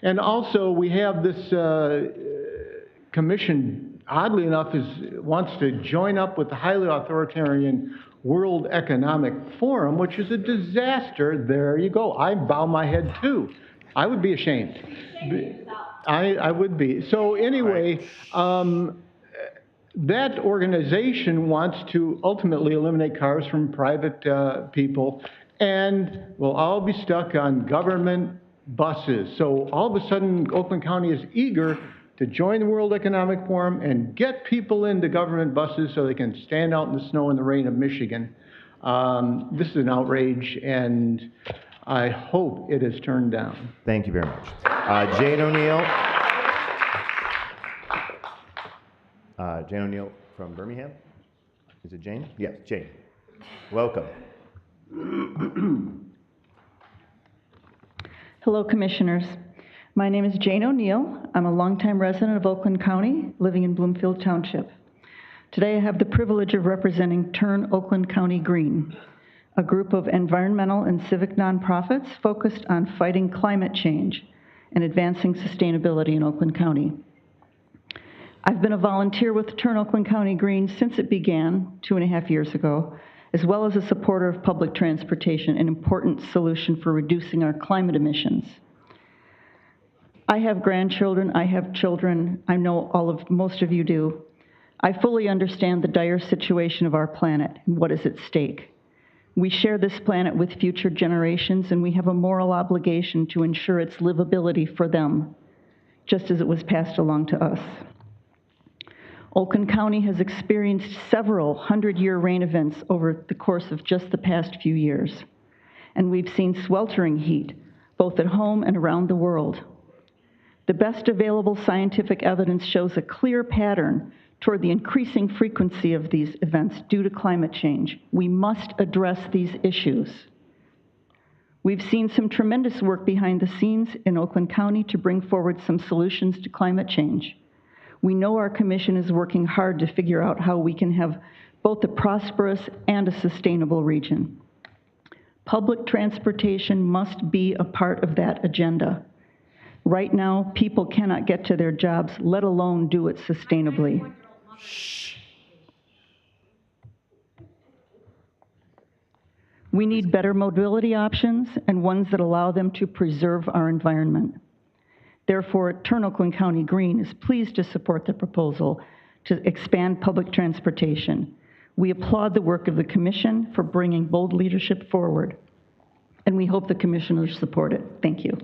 And also, we have this commission, oddly enough, wants to join up with the highly authoritarian World Economic Forum, which is a disaster. There you go. I bow my head too. I would be ashamed. I would be. So anyway, that organization wants to ultimately eliminate cars from private people, and we'll all be stuck on government buses. So all of a sudden, Oakland County is eager to join the World Economic Forum and get people into government buses so they can stand out in the snow and the rain of Michigan. This is an outrage, and I hope it is turned down. Thank you very much. Jane O'Neill. Jane O'Neill from Birmingham. Is it Jane? Yes, Jane. Welcome. Hello, Commissioners. My name is Jane O'Neill. I'm a longtime resident of Oakland County, living in Bloomfield Township. Today, I have the privilege of representing Turn Oakland County Green, a group of environmental and civic nonprofits focused on fighting climate change and advancing sustainability in Oakland County. I've been a volunteer with Turn Oakland County Green since it began 2.5 years ago, as well as a supporter of public transportation, an important solution for reducing our climate emissions. I have grandchildren, I have children, I know most of you do. I fully understand the dire situation of our planet and what is at stake. We share this planet with future generations, and we have a moral obligation to ensure its livability for them, just as it was passed along to us. Oakland County has experienced several 100-year rain events over the course of just the past few years, and we've seen sweltering heat, both at home and around the world. The best available scientific evidence shows a clear pattern toward the increasing frequency of these events due to climate change. We must address these issues. We've seen some tremendous work behind the scenes in Oakland County to bring forward some solutions to climate change. We know our commission is working hard to figure out how we can have both a prosperous and a sustainable region. Public transportation must be a part of that agenda. Right now, people cannot get to their jobs, let alone do it sustainably. We need better mobility options and ones that allow them to preserve our environment. Therefore, Turn Oakland County Green is pleased to support the proposal to expand public transportation. We applaud the work of the Commission for bringing bold leadership forward, and we hope the Commissioners support it. Thank you.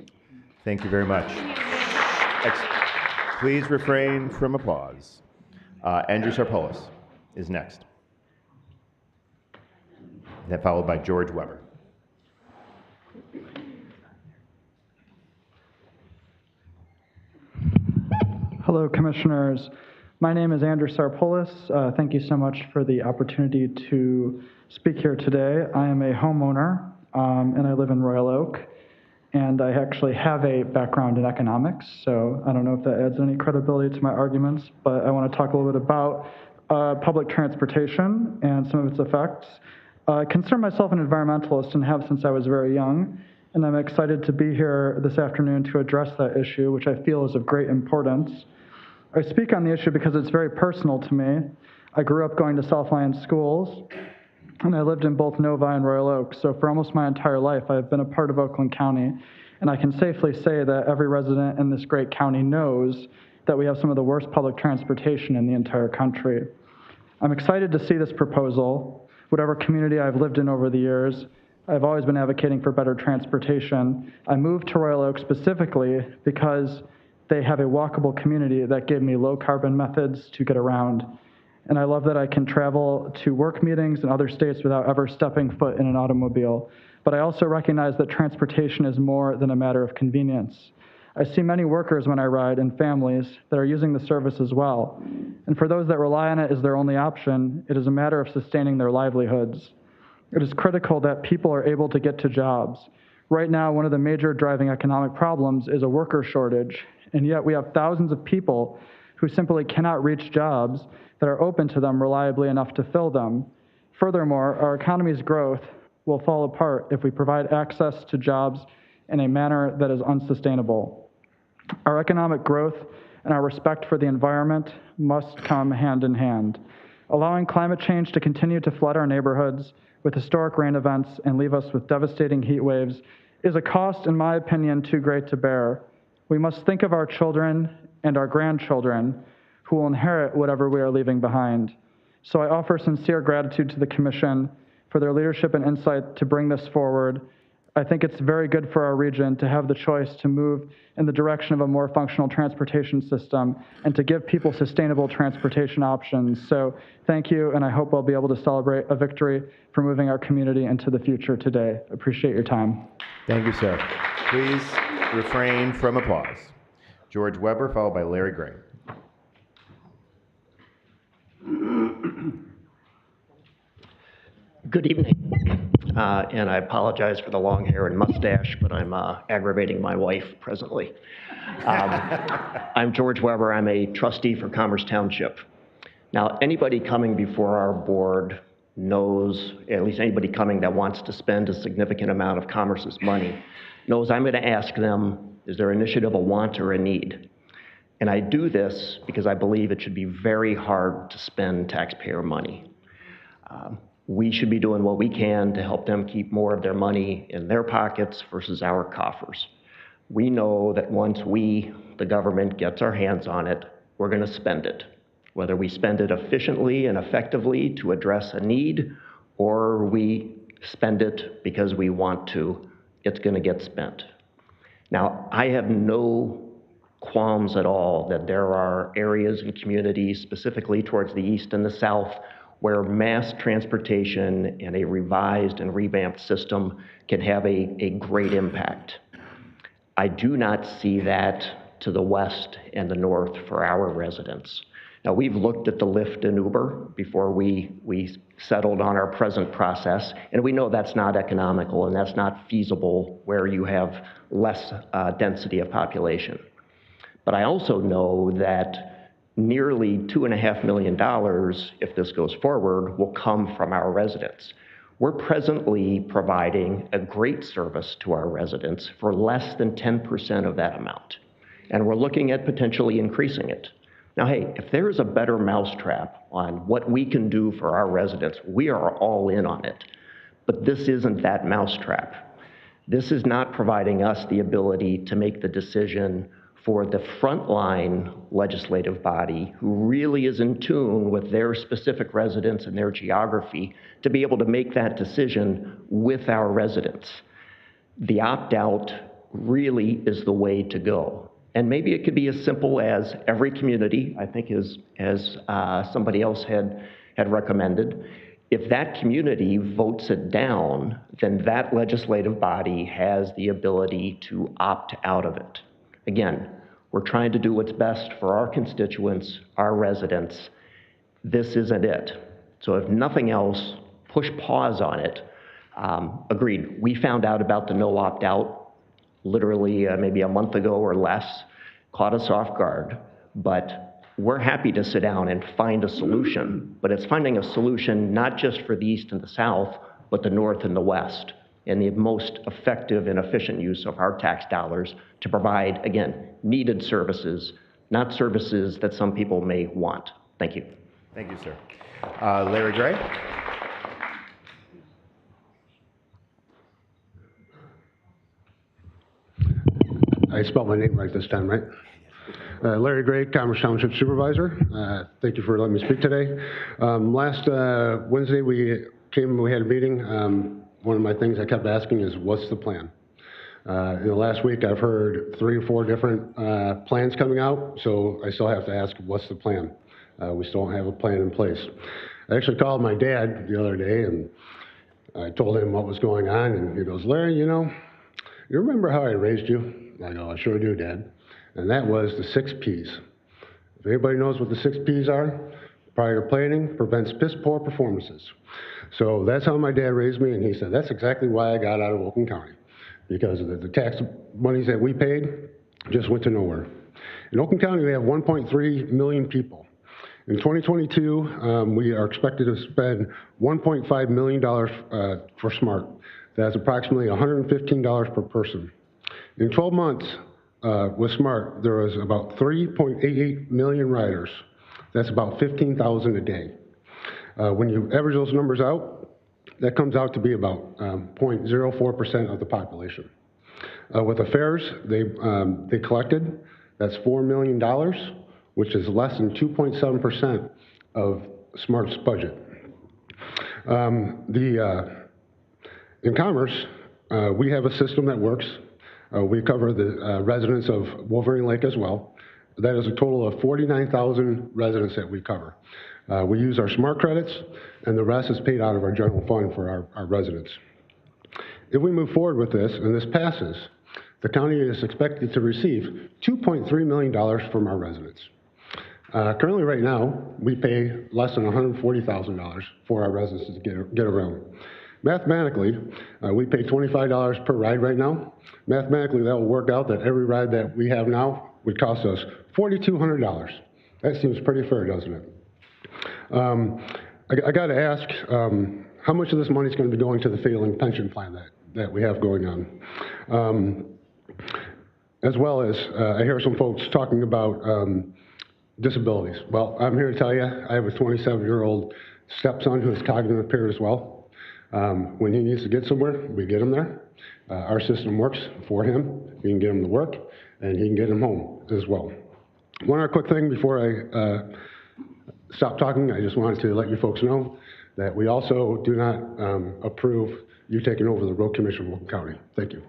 Thank you very much. Please refrain from applause. Andrew Sarpolis is next. Then followed by George Weber. Hello, Commissioners. My name is Andrew Sarpolis. Thank you so much for the opportunity to speak here today. I am a homeowner, and I live in Royal Oak, and I actually have a background in economics, so I don't know if that adds any credibility to my arguments, but I want to talk a little bit about public transportation and some of its effects. I consider myself an environmentalist and have since I was very young, and I'm excited to be here this afternoon to address that issue, which I feel is of great importance. I speak on the issue because it's very personal to me. I grew up going to South Lyon schools, and I lived in both Novi and Royal Oak, so for almost my entire life, I've been a part of Oakland County, and I can safely say that every resident in this great county knows that we have some of the worst public transportation in the entire country. I'm excited to see this proposal. Whatever community I've lived in over the years, I've always been advocating for better transportation. I moved to Royal Oak specifically because they have a walkable community that gave me low carbon methods to get around. And I love that I can travel to work meetings in other states without ever stepping foot in an automobile. But I also recognize that transportation is more than a matter of convenience. I see many workers when I ride and families that are using the service as well. And for those that rely on it as their only option, it is a matter of sustaining their livelihoods. It is critical that people are able to get to jobs. Right now, one of the major driving economic problems is a worker shortage, and yet we have thousands of people who simply cannot reach jobs that are open to them reliably enough to fill them. Furthermore, our economy's growth will fall apart if we provide access to jobs in a manner that is unsustainable. Our economic growth and our respect for the environment must come hand in hand. Allowing climate change to continue to flood our neighborhoods with historic rain events and leave us with devastating heat waves is a cost, in my opinion, too great to bear. We must think of our children and our grandchildren who will inherit whatever we are leaving behind. So I offer sincere gratitude to the Commission for their leadership and insight to bring this forward. I think it's very good for our region to have the choice to move in the direction of a more functional transportation system and to give people sustainable transportation options. So thank you, and I hope I'll be able to celebrate a victory for moving our community into the future today. Appreciate your time. Thank you, sir. Please refrain from applause. George Weber, followed by Larry Gray. Good evening. and I apologize for the long hair and mustache, but I'm aggravating my wife presently. I'm George Weber. I'm a trustee for Commerce Township. Now, anybody coming before our board knows, at least anybody coming that wants to spend a significant amount of Commerce's money, knows I'm going to ask them, is their initiative a want or a need? And I do this because I believe it should be very hard to spend taxpayer money. We should be doing what we can to help them keep more of their money in their pockets versus our coffers. We know that once we, the government, gets our hands on it, we're going to spend it. Whether we spend it efficiently and effectively to address a need, or we spend it because we want to, it's going to get spent. Now, I have no qualms at all that there are areas and communities, specifically towards the east and the south, where mass transportation and a revised and revamped system can have a great impact. I do not see that to the west and the north for our residents. Now, we've looked at the Lyft and Uber before we settled on our present process, and we know that's not economical and that's not feasible where you have less density of population. But I also know that nearly $2.5 million, if this goes forward, will come from our residents. We're presently providing a great service to our residents for less than 10% of that amount, and we're looking at potentially increasing it. Now, hey, if there is a better mousetrap on what we can do for our residents, we are all in on it. But this isn't that mousetrap. This is not providing us the ability to make the decision for the frontline legislative body who really is in tune with their specific residents and their geography to be able to make that decision with our residents. The opt-out really is the way to go. And maybe it could be as simple as every community, I think as somebody else had recommended, if that community votes it down, then that legislative body has the ability to opt out of it. Again, we're trying to do what's best for our constituents, our residents. This isn't it. So if nothing else, push pause on it. Agreed, we found out about the no opt-out literally maybe a month ago or less, caught us off guard, but we're happy to sit down and find a solution. But it's finding a solution not just for the east and the south, but the north and the west, and the most effective and efficient use of our tax dollars to provide, again, needed services, not services that some people may want. Thank you. Thank you, sir. Larry Gray? I spelled my name right this time, right? Larry Gray, Commerce Township Supervisor. Thank you for letting me speak today. Last Wednesday we had a meeting. One of my things I kept asking is, what's the plan? In the last week I've heard 3 or 4 different plans coming out, so I still have to ask, what's the plan? We still don't have a plan in place. I actually called my dad the other day and I told him what was going on, and he goes, Larry, you remember how I raised you? I go, I sure do, Dad. And that was the 6 Ps. If anybody knows what the 6 Ps are, prior planning prevents piss-poor performances. So that's how my dad raised me, and he said, that's exactly why I got out of Oakland County, because of the tax monies that we paid just went to nowhere. In Oakland County, we have 1.3 million people. In 2022, we are expected to spend $1.5 million for SMART. That's approximately $115 per person. In 12 months with SMART, there was about 3.88 million riders. That's about 15,000 a day. When you average those numbers out, that comes out to be about 0.04% of the population. With the fares they collected, that's $4 million, which is less than 2.7% of SMART's budget. In Commerce, we have a system that works. We cover the residents of Wolverine Lake as well. That is a total of 49,000 residents that we cover. We use our SMART credits, and the rest is paid out of our general fund for our residents. If we move forward with this, and this passes, the county is expected to receive $2.3 million from our residents. Currently, right now, we pay less than $140,000 for our residents to get around. Mathematically, we pay $25 per ride right now. Mathematically, that will work out that every ride that we have now would cost us $4,200. That seems pretty fair, doesn't it? I got to ask, how much of this money is going to be going to the failing pension plan that we have going on? As well as, I hear some folks talking about disabilities. Well, I'm here to tell you, I have a 27-year-old stepson who is cognitively impaired as well. When he needs to get somewhere, we get him there. Our system works for him. We can get him to work, and he can get him home as well. One other quick thing before I stop talking, I just wanted to let you folks know that we also do not approve you taking over the road commission of Oakland County. Thank you.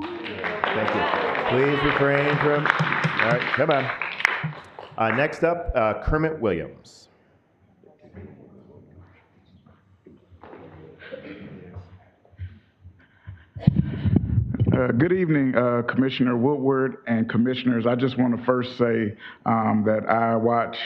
Thank you. Please refrain from, all right, come on. Next up, Kermit Williams. Good evening, Commissioner Woodward and Commissioners. I just want to first say that I watch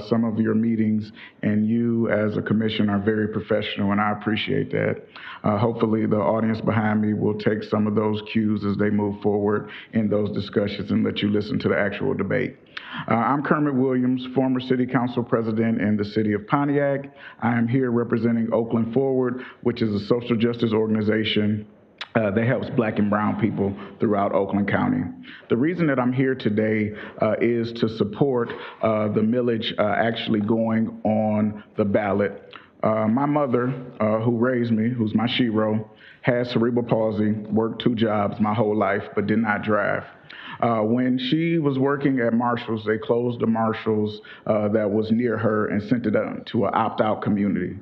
some of your meetings, and you as a commissioner are very professional, and I appreciate that. Hopefully the audience behind me will take some of those cues as they move forward in those discussions and let you listen to the actual debate. I'm Kermit Williams, former City Council President in the City of Pontiac. I am here representing Oakland Forward, which is a social justice organization that helps Black and brown people throughout Oakland County. The reason that I'm here today is to support the millage actually going on the ballot. My mother, who raised me, who's my shero, has cerebral palsy, worked 2 jobs my whole life, but did not drive. When she was working at Marshall's, they closed the Marshall's that was near her and sent it to an opt-out community.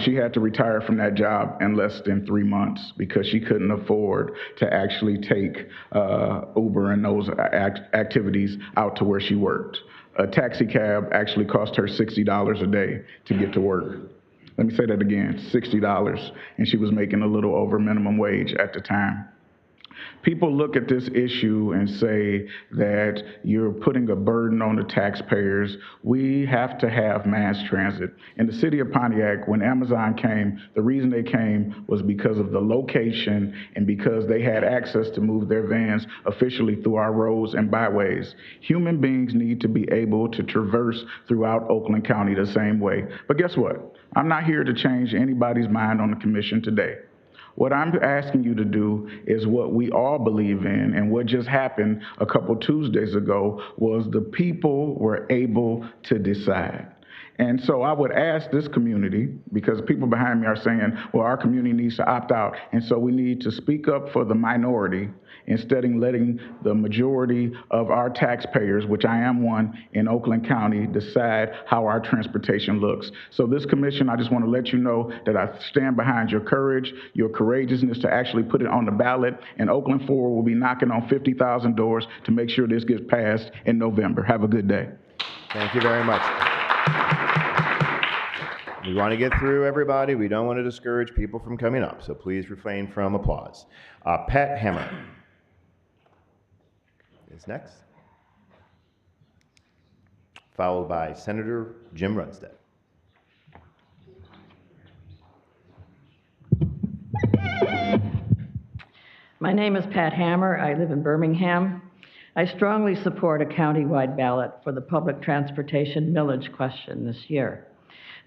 She had to retire from that job in less than 3 months because she couldn't afford to actually take Uber and those activities out to where she worked. A taxi cab actually cost her $60 a day to get to work. Let me say that again, $60, and she was making a little over minimum wage at the time. People look at this issue and say that you're putting a burden on the taxpayers. We have to have mass transit. In the city of Pontiac, when Amazon came, the reason they came was because of the location and because they had access to move their vans officially through our roads and byways. Human beings need to be able to traverse throughout Oakland County the same way. But guess what? I'm not here to change anybody's mind on the commission today. What I'm asking you to do is what we all believe in, and what just happened a couple Tuesdays ago was the people were able to decide. And so I would ask this community, because people behind me are saying, well, our community needs to opt out, and so we need to speak up for the minority instead of letting the majority of our taxpayers, which I am one in Oakland County, decide how our transportation looks. So this commission, I just want to let you know that I stand behind your courage, your courageousness to actually put it on the ballot, and Oakland Forward will be knocking on 50,000 doors to make sure this gets passed in November. Have a good day. Thank you very much. We want to get through everybody. We don't want to discourage people from coming up, so please refrain from applause. Pat Hamill is next, followed by Senator Jim Runstead. My name is Pat Hammer. I live in Birmingham. I strongly support a countywide ballot for the public transportation millage question this year.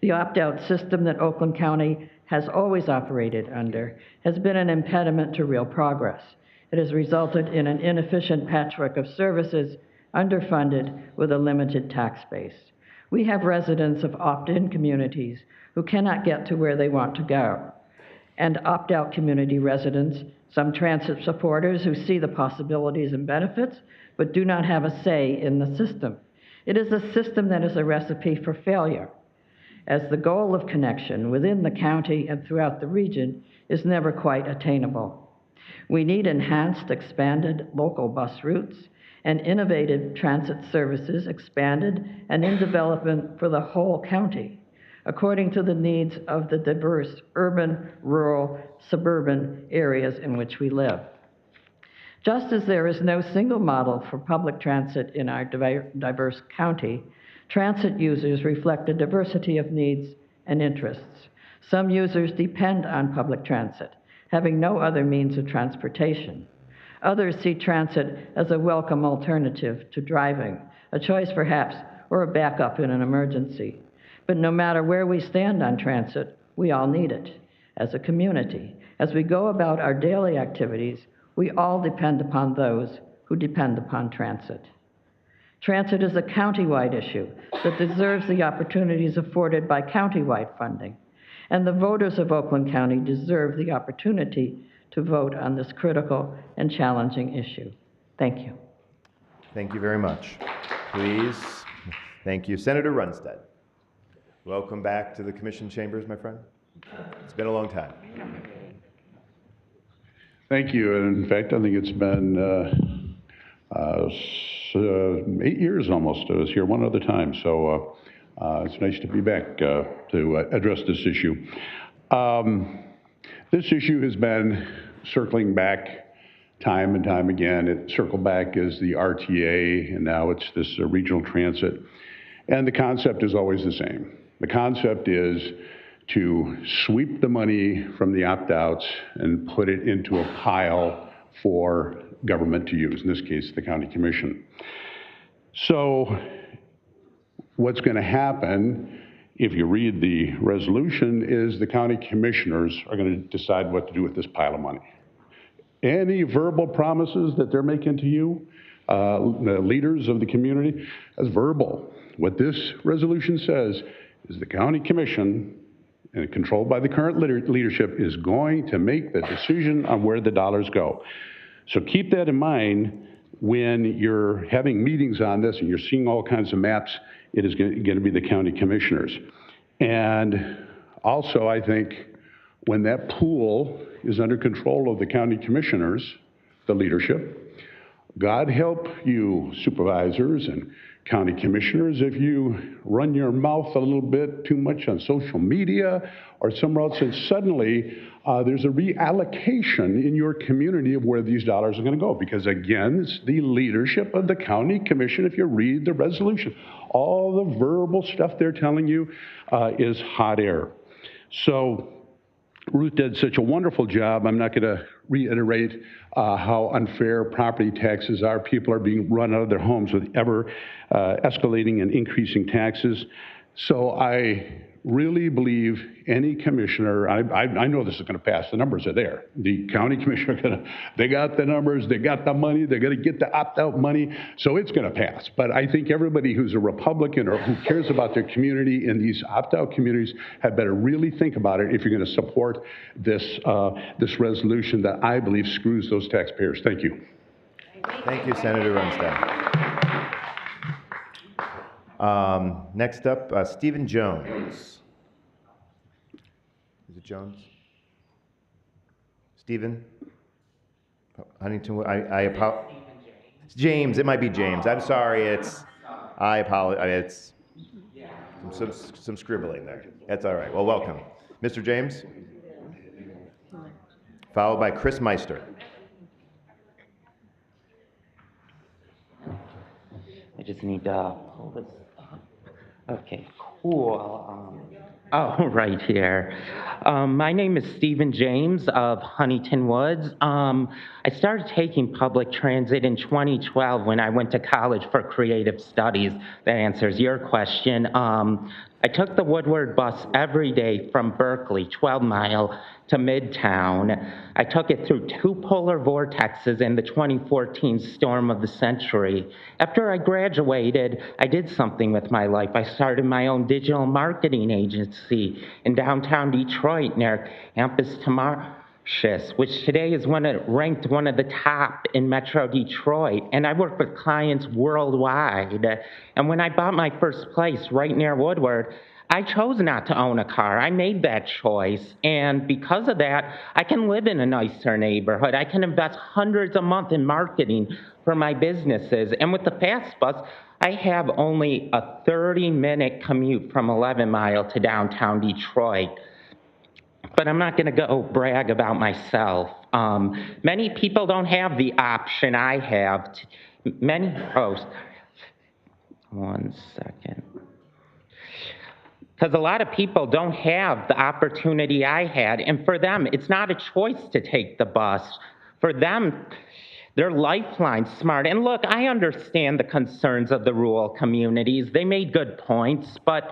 The opt-out system that Oakland County has always operated under has been an impediment to real progress. It has resulted in an inefficient patchwork of services, underfunded with a limited tax base. We have residents of opt-in communities who cannot get to where they want to go, and opt-out community residents, some transit supporters who see the possibilities and benefits, but do not have a say in the system. It is a system that is a recipe for failure, as the goal of connection within the county and throughout the region is never quite attainable. We need enhanced, expanded local bus routes and innovative transit services expanded and in development for the whole county, according to the needs of the diverse urban, rural, suburban areas in which we live. Just as there is no single model for public transit in our diverse county, transit users reflect a diversity of needs and interests. Some users depend on public transit, having no other means of transportation. Others see transit as a welcome alternative to driving, a choice perhaps, or a backup in an emergency. But no matter where we stand on transit, we all need it. As a community, as we go about our daily activities, we all depend upon those who depend upon transit. Transit is a countywide issue that deserves the opportunities afforded by countywide funding, and the voters of Oakland County deserve the opportunity to vote on this critical and challenging issue. Thank you. Thank you very much. Please. Thank you. Senator Runstead. Welcome back to the Commission chambers, my friend. It's been a long time. Thank you. And in fact, I think it's been 8 years almost. I was here one other time. So it's nice to be back to address this issue. This issue has been circling back time and time again. It circled back as the RTA, and now it's this regional transit. And the concept is always the same. The concept is to sweep the money from the opt-outs and put it into a pile for government to use, in this case, the county commission. So what's going to happen, if you read the resolution, is the county commissioners are going to decide what to do with this pile of money. Any verbal promises that they're making to you, the leaders of the community, that's verbal. What this resolution says is the county commission, and controlled by the current leadership, is going to make the decision on where the dollars go. So keep that in mind when you're having meetings on this and you're seeing all kinds of maps. It is going to be the county commissioners. And also, I think when that pool is under control of the county commissioners, the leadership, God help you, supervisors and county commissioners, if you run your mouth a little bit too much on social media or somewhere else, and suddenly there's a reallocation in your community of where these dollars are going to go. Because again, it's the leadership of the county commission. If you read the resolution, all the verbal stuff they're telling you is hot air. So Ruth did such a wonderful job. I'm not going to reiterate how unfair property taxes are. People are being run out of their homes with ever escalating and increasing taxes. So I really believe any commissioner, I know this is going to pass. The numbers are there. The county commissioner, they got the numbers, they got the money, they're going to get the opt-out money, so it's going to pass. But I think everybody who's a Republican or who cares about their community in these opt-out communities had better really think about it if you're going to support this, this resolution that I believe screws those taxpayers. Thank you. Thank you, Senator Runstead. Next up, Stephen Jones. Is it Jones? Stephen? Huntington, I apologize. James, it might be James. I'm sorry, I apologize. It's some scribbling there. That's all right. Well, welcome. Mr. James? Followed by Chris Meister. I just need to pull this up. Okay, cool. Oh, right here. My name is Stephen James of Huntington Woods. I started taking public transit in 2012 when I went to college for creative studies. That answers your question. I took the Woodward bus every day from Berkeley, 12 Mile, to Midtown. I took it through 2 polar vortexes in the 2014 storm of the century. After I graduated, I did something with my life. I started my own digital marketing agency in downtown Detroit near Campus Tamartius, which today is ranked one of the top in Metro Detroit. And I work with clients worldwide. And when I bought my first place right near Woodward, I chose not to own a car. I made that choice. And because of that, I can live in a nicer neighborhood. I can invest hundreds a month in marketing for my businesses. And with the Fast Bus, I have only a 30-minute commute from 11 Mile to downtown Detroit. But I'm not going to go brag about myself. Many people don't have the option I have. One second. because a lot of people don't have the opportunity I had, and for them, it's not a choice to take the bus. For them, their lifeline's smart. And look, I understand the concerns of the rural communities. They made good points, but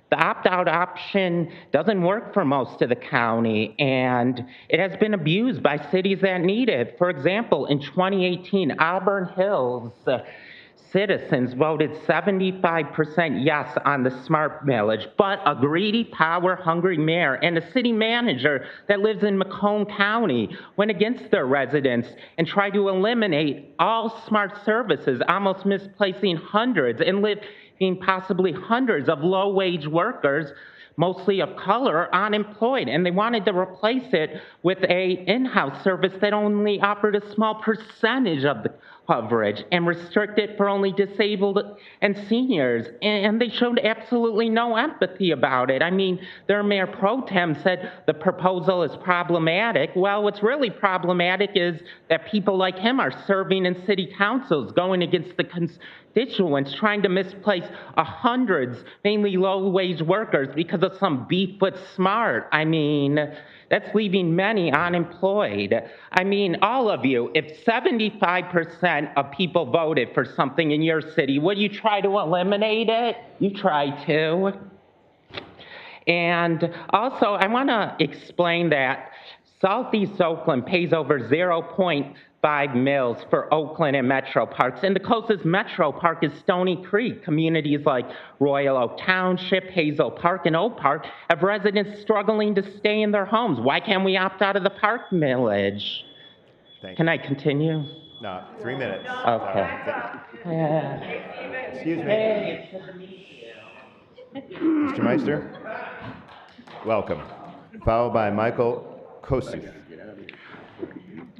the opt-out option doesn't work for most of the county, and it has been abused by cities that need it. For example, in 2018, Auburn Hills citizens voted 75% yes on the smart millage, but a greedy, power-hungry mayor and a city manager that lives in Macomb County went against their residents and tried to eliminate all smart services, almost misplacing hundreds and leaving possibly hundreds of low-wage workers, mostly of color, unemployed. And they wanted to replace it with a in-house service that only offered a small percentage of the coverage and restrict it for only disabled and seniors. And they showed absolutely no empathy about it. I mean, their mayor pro tem said the proposal is problematic. Well, what's really problematic is that people like him are serving in city councils, going against the constituents, trying to misplace hundreds, mainly low-wage workers because of some beef with smart. I mean, that's leaving many unemployed. I mean, all of you, if 75% of people voted for something in your city, would you try to eliminate it? You try to. And also, I want to explain that Southeast Oakland pays over 0.5 mils for Oakland and Metro Parks, and the closest Metro Park is Stony Creek. Communities like Royal Oak Township, Hazel Park, and Oak Park have residents struggling to stay in their homes. Why can't we opt out of the park millage? Can I continue? No, 3 minutes. Okay. Excuse me. Mr. Meister, welcome. Followed by Michael Kasouth.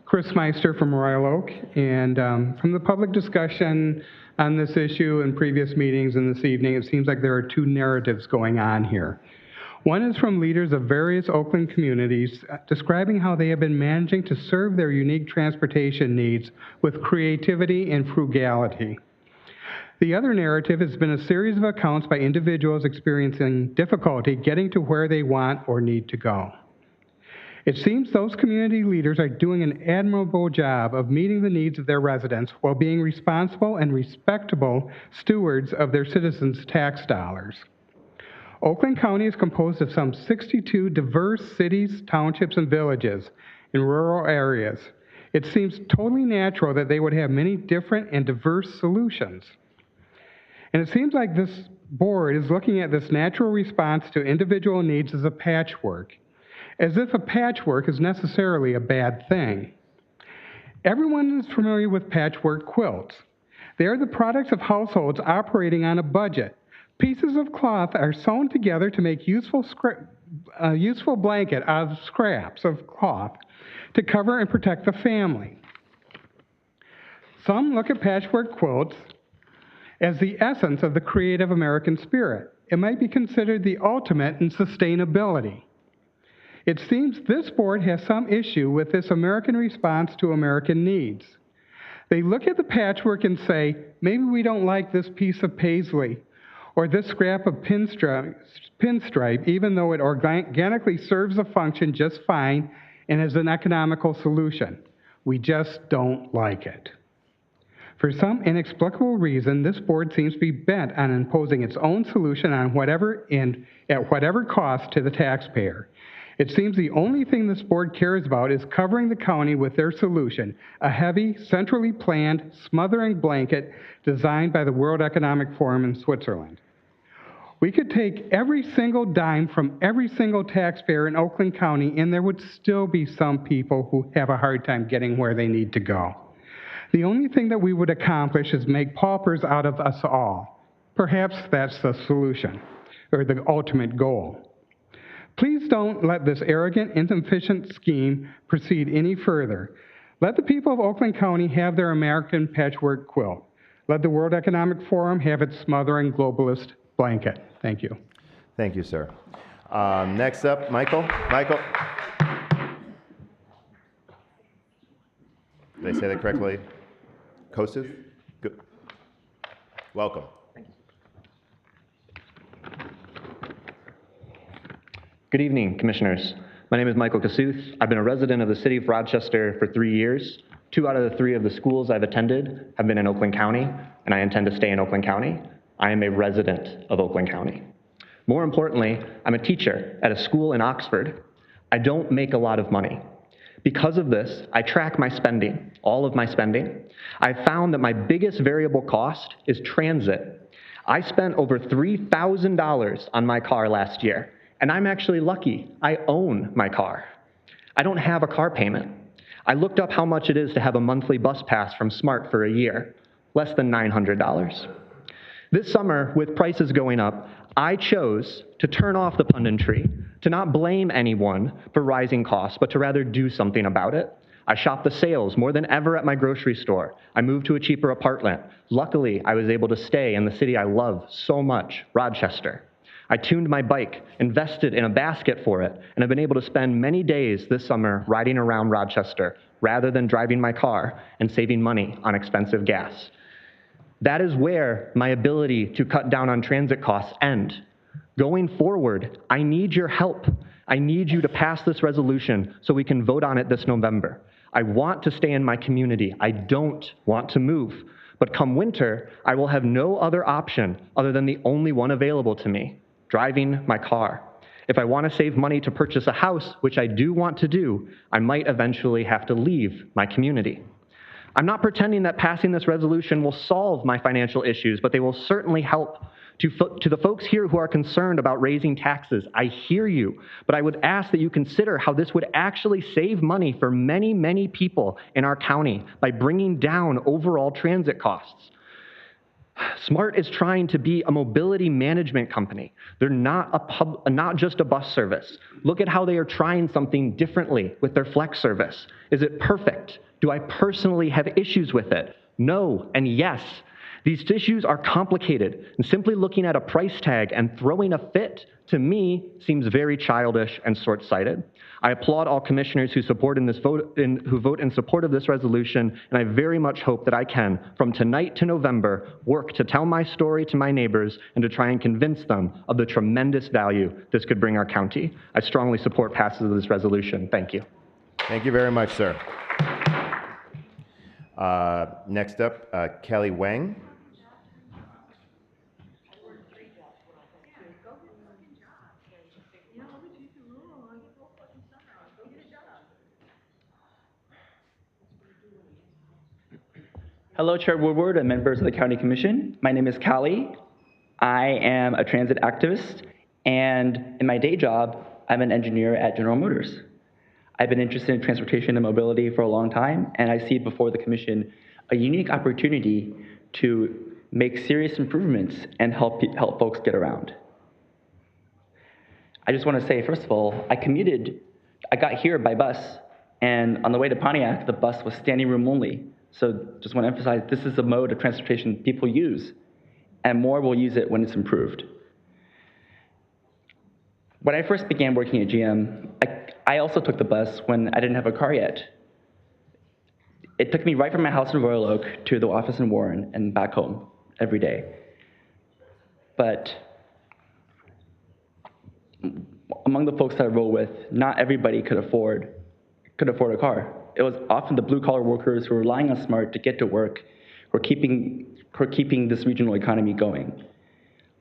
Chris Meister from Royal Oak, and from the public discussion on this issue in previous meetings and this evening, it seems like there are two narratives going on here. One is from leaders of various Oakland communities describing how they have been managing to serve their unique transportation needs with creativity and frugality. The other narrative has been a series of accounts by individuals experiencing difficulty getting to where they want or need to go. It seems those community leaders are doing an admirable job of meeting the needs of their residents while being responsible and respectable stewards of their citizens' tax dollars. Oakland County is composed of some 62 diverse cities, townships, and villages in rural areas. It seems totally natural that they would have many different and diverse solutions. And it seems like this board is looking at this natural response to individual needs as a patchwork, as if a patchwork is necessarily a bad thing. Everyone is familiar with patchwork quilts. They are the products of households operating on a budget. Pieces of cloth are sewn together to make useful blanket out of scraps of cloth to cover and protect the family. Some look at patchwork quilts as the essence of the creative American spirit. It might be considered the ultimate in sustainability. It seems this board has some issue with this American response to American needs. They look at the patchwork and say, maybe we don't like this piece of paisley or this scrap of pinstripe, even though it organically serves a function just fine and is an economical solution. We just don't like it. For some inexplicable reason, this board seems to be bent on imposing its own solution on whatever and at whatever cost to the taxpayer. It seems the only thing this board cares about is covering the county with their solution, a heavy, centrally planned, smothering blanket designed by the World Economic Forum in Switzerland. We could take every single dime from every single taxpayer in Oakland County, and there would still be some people who have a hard time getting where they need to go. The only thing that we would accomplish is make paupers out of us all. Perhaps that's the solution, or the ultimate goal. Please don't let this arrogant, inefficient scheme proceed any further. Let the people of Oakland County have their American patchwork quilt. Let the World Economic Forum have its smothering globalist blanket. Thank you. Thank you, sir. Next up, Michael. Michael. Did I say that correctly? Kasouth? Good. Welcome. Good evening, Commissioners. My name is Michael Kasouth. I've been a resident of the city of Rochester for 3 years. 2 out of the 3 of the schools I've attended have been in Oakland County, and I intend to stay in Oakland County. I am a resident of Oakland County. More importantly, I'm a teacher at a school in Oxford. I don't make a lot of money. Because of this, I track my spending, all of my spending. I found that my biggest variable cost is transit. I spent over $3,000 on my car last year, and I'm actually lucky. I own my car. I don't have a car payment. I looked up how much it is to have a monthly bus pass from Smart for a year, less than $900. This summer, with prices going up, I chose to turn off the punditry, to not blame anyone for rising costs, but to rather do something about it. I shop the sales more than ever at my grocery store. I moved to a cheaper apartment. Luckily, I was able to stay in the city I love so much, Rochester. I tuned my bike, invested in a basket for it, and have been able to spend many days this summer riding around Rochester rather than driving my car and saving money on expensive gas. That is where my ability to cut down on transit costs end. Going forward, I need your help. I need you to pass this resolution so we can vote on it this November. I want to stay in my community. I don't want to move. But come winter, I will have no other option other than the only one available to me, driving my car. If I want to save money to purchase a house, which I do want to do, I might eventually have to leave my community. I'm not pretending that passing this resolution will solve my financial issues, but they will certainly help. To the folks here who are concerned about raising taxes, I hear you, but I would ask that you consider how this would actually save money for many, many people in our county by bringing down overall transit costs. Smart is trying to be a mobility management company. They're not just a bus service. Look at how they are trying something differently with their flex service. Is it perfect? Do I personally have issues with it? No and yes. These issues are complicated, and simply looking at a price tag and throwing a fit, to me, seems very childish and short-sighted. I applaud all commissioners who vote in support of this resolution, and I very much hope that I can, from tonight to November, work to tell my story to my neighbors and to try and convince them of the tremendous value this could bring our county. I strongly support passage of this resolution. Thank you. Thank you very much, sir. Next up, Kelly Wang. Hello, Chair Woodward and members of the County Commission. My name is Callie. I am a transit activist, and in my day job, I'm an engineer at General Motors. I've been interested in transportation and mobility for a long time, and I see before the Commission a unique opportunity to make serious improvements and help folks get around. I just want to say, first of all, I got here by bus, and on the way to Pontiac, the bus was standing room only. So just want to emphasize, this is a mode of transportation people use, and more will use it when it's improved. When I first began working at GM, I also took the bus when I didn't have a car yet. It took me right from my house in Royal Oak to the office in Warren and back home every day. But among the folks that I rode with, not everybody could afford a car. It was often the blue-collar workers who were relying on Smart to get to work who are keeping this regional economy going.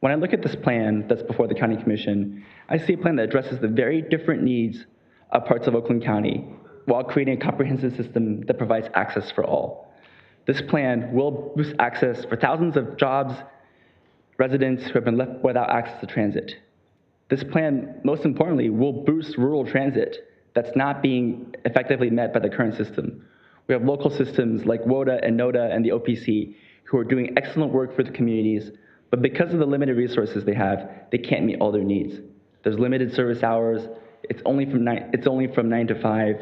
When I look at this plan that's before the County Commission, I see a plan that addresses the very different needs of parts of Oakland County while creating a comprehensive system that provides access for all. This plan will boost access for thousands of jobs, residents who have been left without access to transit. This plan, most importantly, will boost rural transit that's not being effectively met by the current system. We have local systems like WODA and NODA and the OPC who are doing excellent work for the communities, but because of the limited resources they have, they can't meet all their needs. There's limited service hours. It's only from 9 to 5.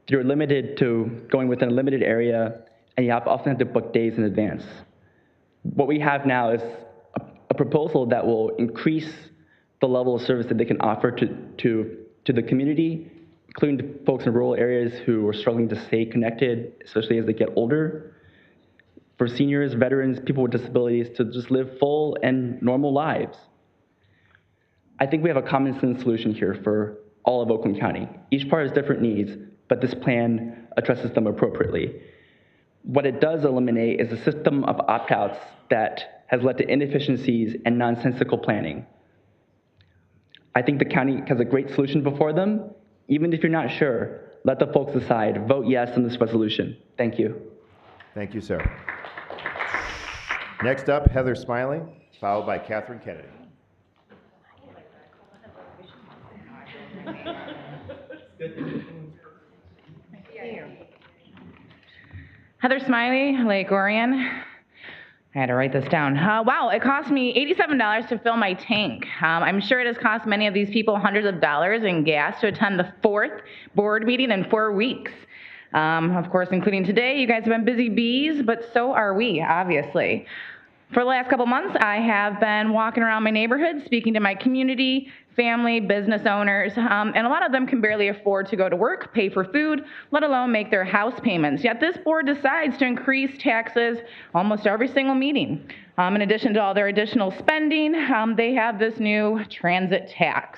You're limited to going within a limited area, and you often have to book days in advance. What we have now is a proposal that will increase the level of service that they can offer to the community, including the folks in rural areas who are struggling to stay connected, especially as they get older. For seniors, veterans, people with disabilities to just live full and normal lives. I think we have a common sense solution here for all of Oakland County. Each part has different needs, but this plan addresses them appropriately. What it does eliminate is a system of opt-outs that has led to inefficiencies and nonsensical planning. I think the county has a great solution before them. Even if you're not sure, let the folks decide. Vote yes on this resolution. Thank you. Thank you, sir. Next up, Heather Smiley, followed by Catherine Kennedy. Heather Smiley, Lake Orion. I had to write this down. Wow, it cost me $87 to fill my tank. I'm sure it has cost many of these people hundreds of dollars in gas to attend the 4th board meeting in 4 weeks. Of course, including today, you guys have been busy bees, but so are we, obviously. For the last couple months, I have been walking around my neighborhood, speaking to my community, family, business owners, and a lot of them can barely afford to go to work, pay for food, let alone make their house payments. Yet this board decides to increase taxes almost every single meeting. In addition to all their additional spending, they have this new transit tax.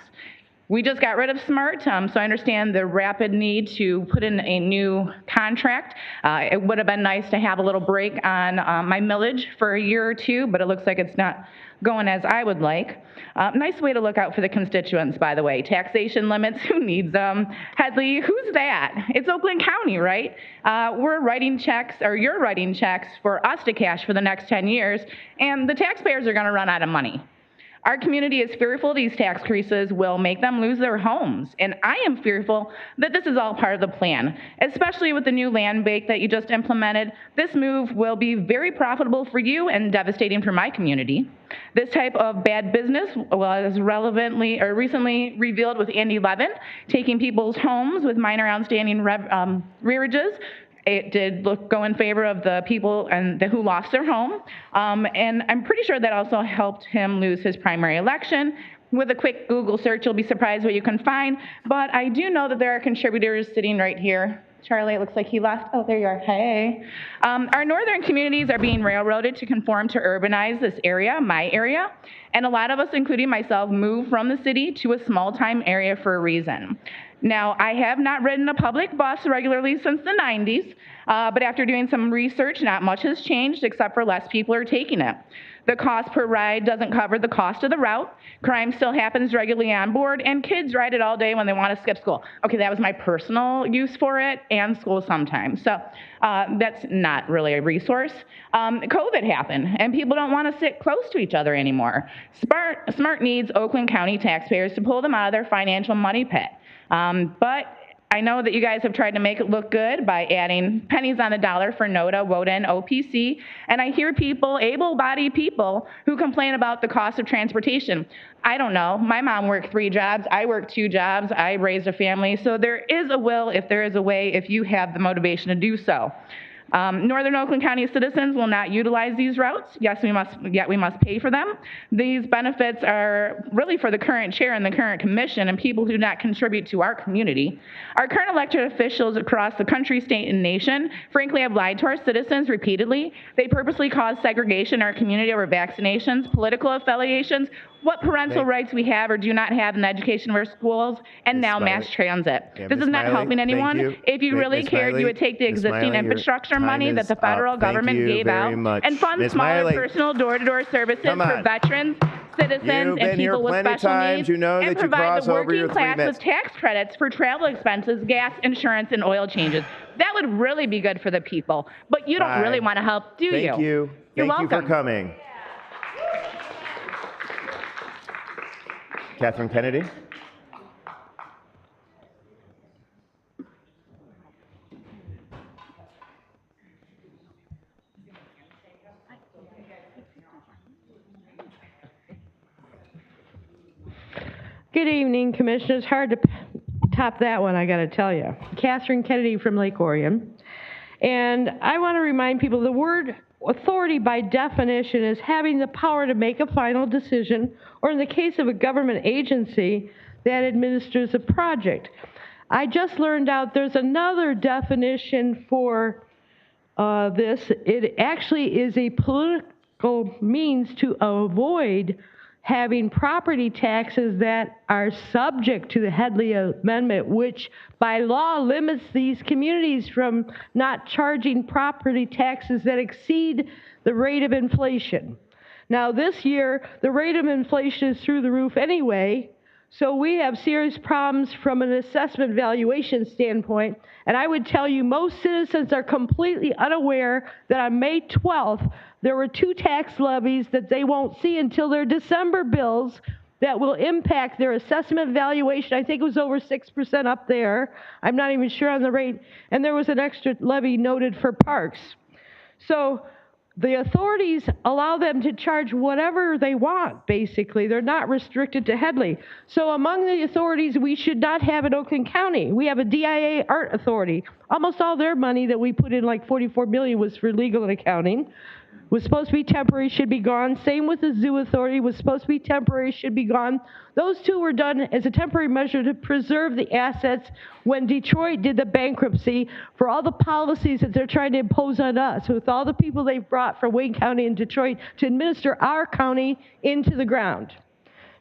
We just got rid of SMART, so I understand the rapid need to put in a new contract. It would have been nice to have a little break on my millage for a year or two, but it looks like it's not going as I would like. Nice way to look out for the constituents, by the way. Taxation limits, who needs them? Headley, who's that? It's Oakland County, right? We're writing checks, or you're writing checks for us to cash for the next 10 years, and the taxpayers are gonna run out of money. Our community is fearful these tax increases will make them lose their homes, and I am fearful that this is all part of the plan, especially with the new land bank that you just implemented. This move will be very profitable for you and devastating for my community. This type of bad business was recently revealed with Andy Levin, taking people's homes with minor outstanding rearages. It did go in favor of the people who lost their home, and I'm pretty sure that also helped him lose his primary election. With a quick Google search, you'll be surprised what you can find, but I do know that there are contributors sitting right here. Charlie, it looks like he left. Oh, there you are. Hey. Our northern communities are being railroaded to conform to urbanize this area, my area, and a lot of us, including myself, moved from the city to a small-time area for a reason. Now, I have not ridden a public bus regularly since the 90s, but after doing some research, not much has changed except for less people are taking it. The cost per ride doesn't cover the cost of the route. Crime still happens regularly on board, and kids ride it all day when they want to skip school. Okay, that was my personal use for it, and school sometimes. So that's not really a resource. COVID happened, and people don't want to sit close to each other anymore. SMART needs Oakland County taxpayers to pull them out of their financial money pit. But I know that you guys have tried to make it look good by adding pennies on the dollar for NOTA, WOTA, and OPC. And I hear people, able-bodied people, who complain about the cost of transportation. I don't know. My mom worked 3 jobs. I worked 2 jobs. I raised a family. So there is a will if there is a way, if you have the motivation to do so. Northern Oakland County citizens will not utilize these routes. Yes, yet we must pay for them. These benefits are really for the current chair and the current commission and people who do not contribute to our community. Our current elected officials across the country, state, and nation, frankly, have lied to our citizens repeatedly. They purposely cause segregation in our community over vaccinations, political affiliations, what parental rights we have or do not have in the education of our schools, and now mass transit. This is not helping anyone. If you really cared, you would take the existing infrastructure money that the federal government gave out and fund smaller personal door-to-door services for veterans, citizens, and people with special needs, and provide the working class with tax credits for travel expenses, gas, insurance, and oil changes. That would really be good for the people. But you don't really want to help, do you? Thank you. You're welcome. Thank you for coming. Catherine Kennedy. Good evening, Commissioners. Hard to top that one, I got to tell you. Catherine Kennedy from Lake Orion. And I want to remind people the word authority by definition is having the power to make a final decision, or in the case of a government agency, that administers a project. I just learned out there's another definition for this. It actually is a political means to avoid having property taxes that are subject to the Headley Amendment, which by law limits these communities from not charging property taxes that exceed the rate of inflation. Now this year, the rate of inflation is through the roof anyway, so we have serious problems from an assessment valuation standpoint. And I would tell you most citizens are completely unaware that on May 12th, there were 2 tax levies that they won't see until their December bills that will impact their assessment valuation. I think it was over 6% up there. I'm not even sure on the rate. And there was an extra levy noted for parks. So the authorities allow them to charge whatever they want, basically. They're not restricted to Headley. So among the authorities we should not have in Oakland County, we have a DIA art authority. Almost all their money that we put in, like $44 million, was for legal and accounting. Was supposed to be temporary, should be gone. Same with the zoo authority, was supposed to be temporary, should be gone. Those 2 were done as a temporary measure to preserve the assets when Detroit did the bankruptcy for all the policies that they're trying to impose on us, with all the people they've brought from Wayne County and Detroit to administer our county into the ground.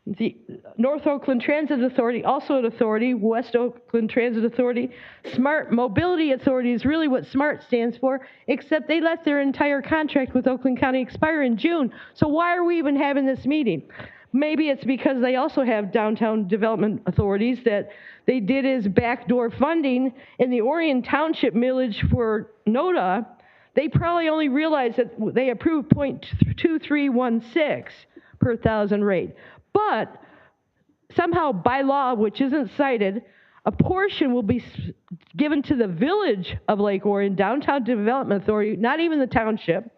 The North Oakland Transit Authority, also an authority, West Oakland Transit Authority. Smart Mobility Authority is really what SMART stands for, except they let their entire contract with Oakland County expire in June. So why are we even having this meeting? Maybe it's because they also have downtown development authorities that they did as backdoor funding in the Orion Township millage for NODA. They probably only realized that they approved 0.2316 per thousand rate. But somehow by law, which isn't cited, a portion will be given to the village of Lake Orion, Downtown Development Authority, not even the township,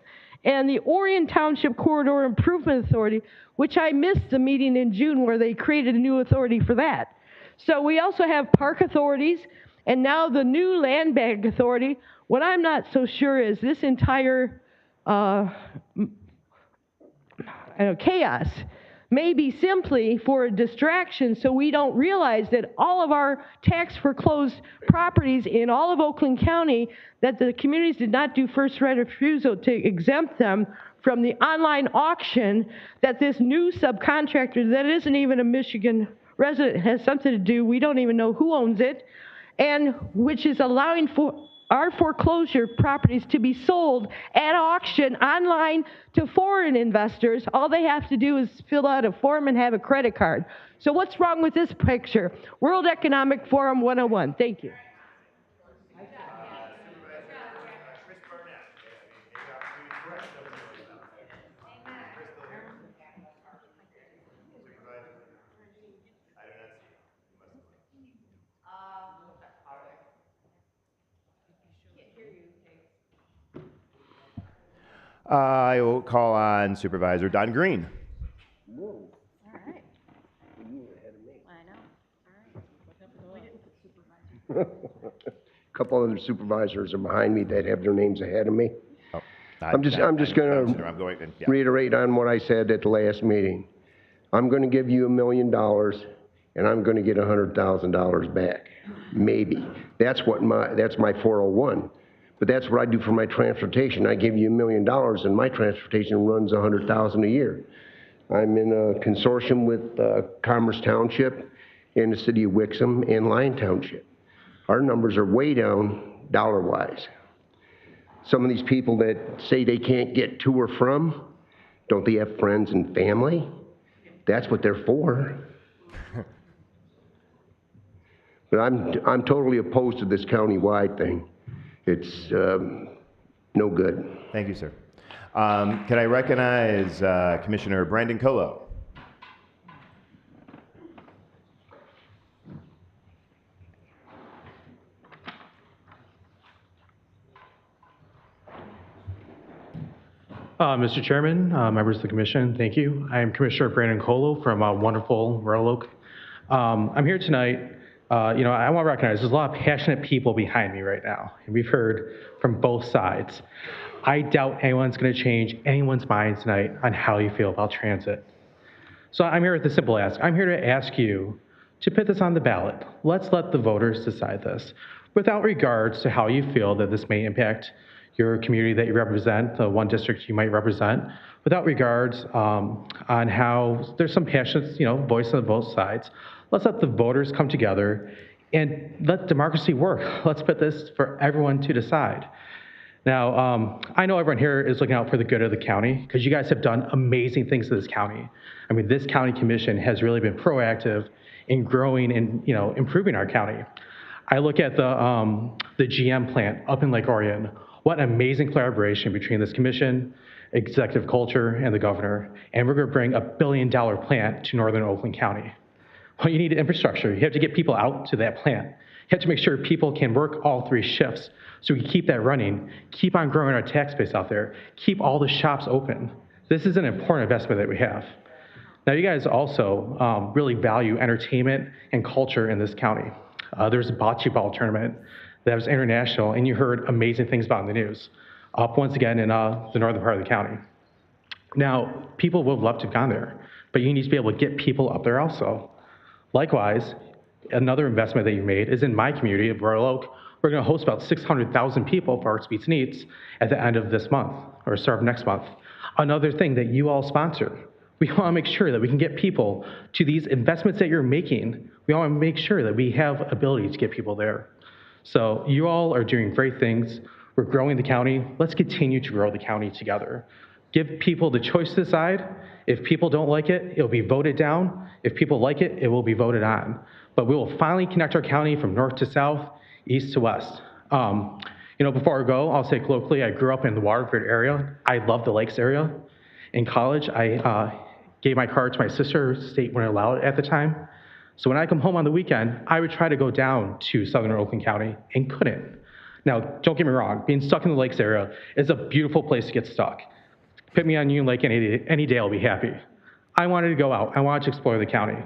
and the Orion Township Corridor Improvement Authority, which I missed the meeting in June where they created a new authority for that. So we also have park authorities, and now the new land bank authority. What I'm not so sure is this entire chaos may be simply for a distraction, so we don't realize that all of our tax foreclosed properties in all of Oakland County, that the communities did not do first right of refusal to exempt them from the online auction, that this new subcontractor that isn't even a Michigan resident has something to do, we don't even know who owns it, and which is allowing for our foreclosure properties to be sold at auction online to foreign investors. All they have to do is fill out a form and have a credit card. So what's wrong with this picture? World Economic Forum 101. Thank you. I will call on Supervisor Don Green. A couple other supervisors are behind me that have their names ahead of me. I'm just going to reiterate on what I said at the last meeting. I'm going to give you $1 million, and I'm going to get $100,000 back, maybe. That's my 401. But that's what I do for my transportation. I give you $1 million, and my transportation runs $100,000 a year. I'm in a consortium with Commerce Township and the city of Wixom and Lyon Township. Our numbers are way down dollar-wise. Some of these people that say they can't get to or from, don't they have friends and family? That's what they're for. But I'm totally opposed to this county-wide thing. It's no good. Thank you, sir. Can I recognize Commissioner Brandon Colo? Mr. Chairman, members of the Commission, thank you. I am Commissioner Brandon Colo from wonderful Royal Oak. I'm here tonight. I want to recognize there's a lot of passionate people behind me right now, and we've heard from both sides. I doubt anyone's going to change anyone's mind tonight on how you feel about transit. So I'm here with a simple ask. I'm here to ask you to put this on the ballot. Let's let the voters decide this, without regards to how you feel that this may impact your community that you represent, the one district you might represent. without regards on how there's some passionate, voice on both sides. Let's let the voters come together and let democracy work. Let's put this for everyone to decide. Now, I know everyone here is looking out for the good of the county because you guys have done amazing things to this county. I mean, this county commission has really been proactive in growing and improving our county. I look at the GM plant up in Lake Orion. What an amazing collaboration between this commission, executive culture, and the governor. And we're going to bring $1 billion plant to northern Oakland County. Well, you need infrastructure. You have to get people out to that plant. You have to make sure people can work all 3 shifts so we can keep that running, keep on growing our tax base out there, keep all the shops open. This is an important investment that we have. Now, you guys also really value entertainment and culture in this county. There's a bocce ball tournament that was international, and you heard amazing things about in the news, up once again in the northern part of the county. Now, people would love to have gone there, but you need to be able to get people up there also. Likewise, another investment that you made is in my community of Royal Oak. We're going to host about 600,000 people for Arts Beats and Eats at the end of this month, or start of next month. Another thing that you all sponsor. We want to make sure that we can get people to these investments that you're making. We want to make sure that we have ability to get people there. So you all are doing great things. We're growing the county. Let's continue to grow the county together. Give people the choice to decide. If people don't like it, it'll be voted down. If people like it, it will be voted on. But we will finally connect our county from north to south, east to west. Before I go, I'll say colloquially, I grew up in the Waterford area. I love the Lakes area. In college, I gave my car to my sister, state when allowed it at the time. So when I come home on the weekend, I would try to go down to southern Oakland County and couldn't. Now, don't get me wrong, being stuck in the Lakes area is a beautiful place to get stuck. Put me on Union Lake any day, I'll be happy. I wanted to go out. I wanted to explore the county.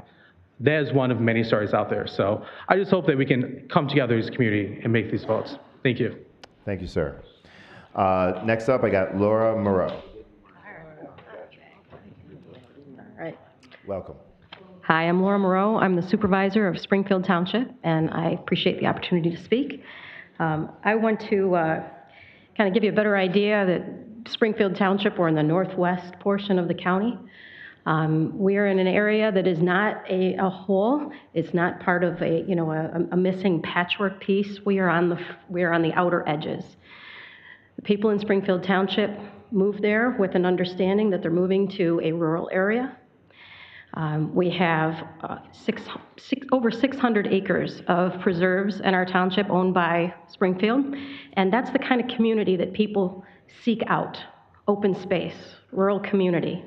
That is one of many stories out there. So I just hope that we can come together as a community and make these votes. Thank you. Thank you, sir. Next up, I got Laura Moreau. All right. Welcome. Hi, I'm Laura Moreau. I'm the supervisor of Springfield Township, and I appreciate the opportunity to speak. I want to kind of give you a better idea that Springfield Township, we're in the northwest portion of the county. We are in an area that is not a whole. It's not part of a missing patchwork piece. We are on the outer edges. The people in Springfield Township moved there with an understanding that they're moving to a rural area. We have over 600 acres of preserves in our township owned by Springfield, and that's the kind of community that people seek out, open space, rural community.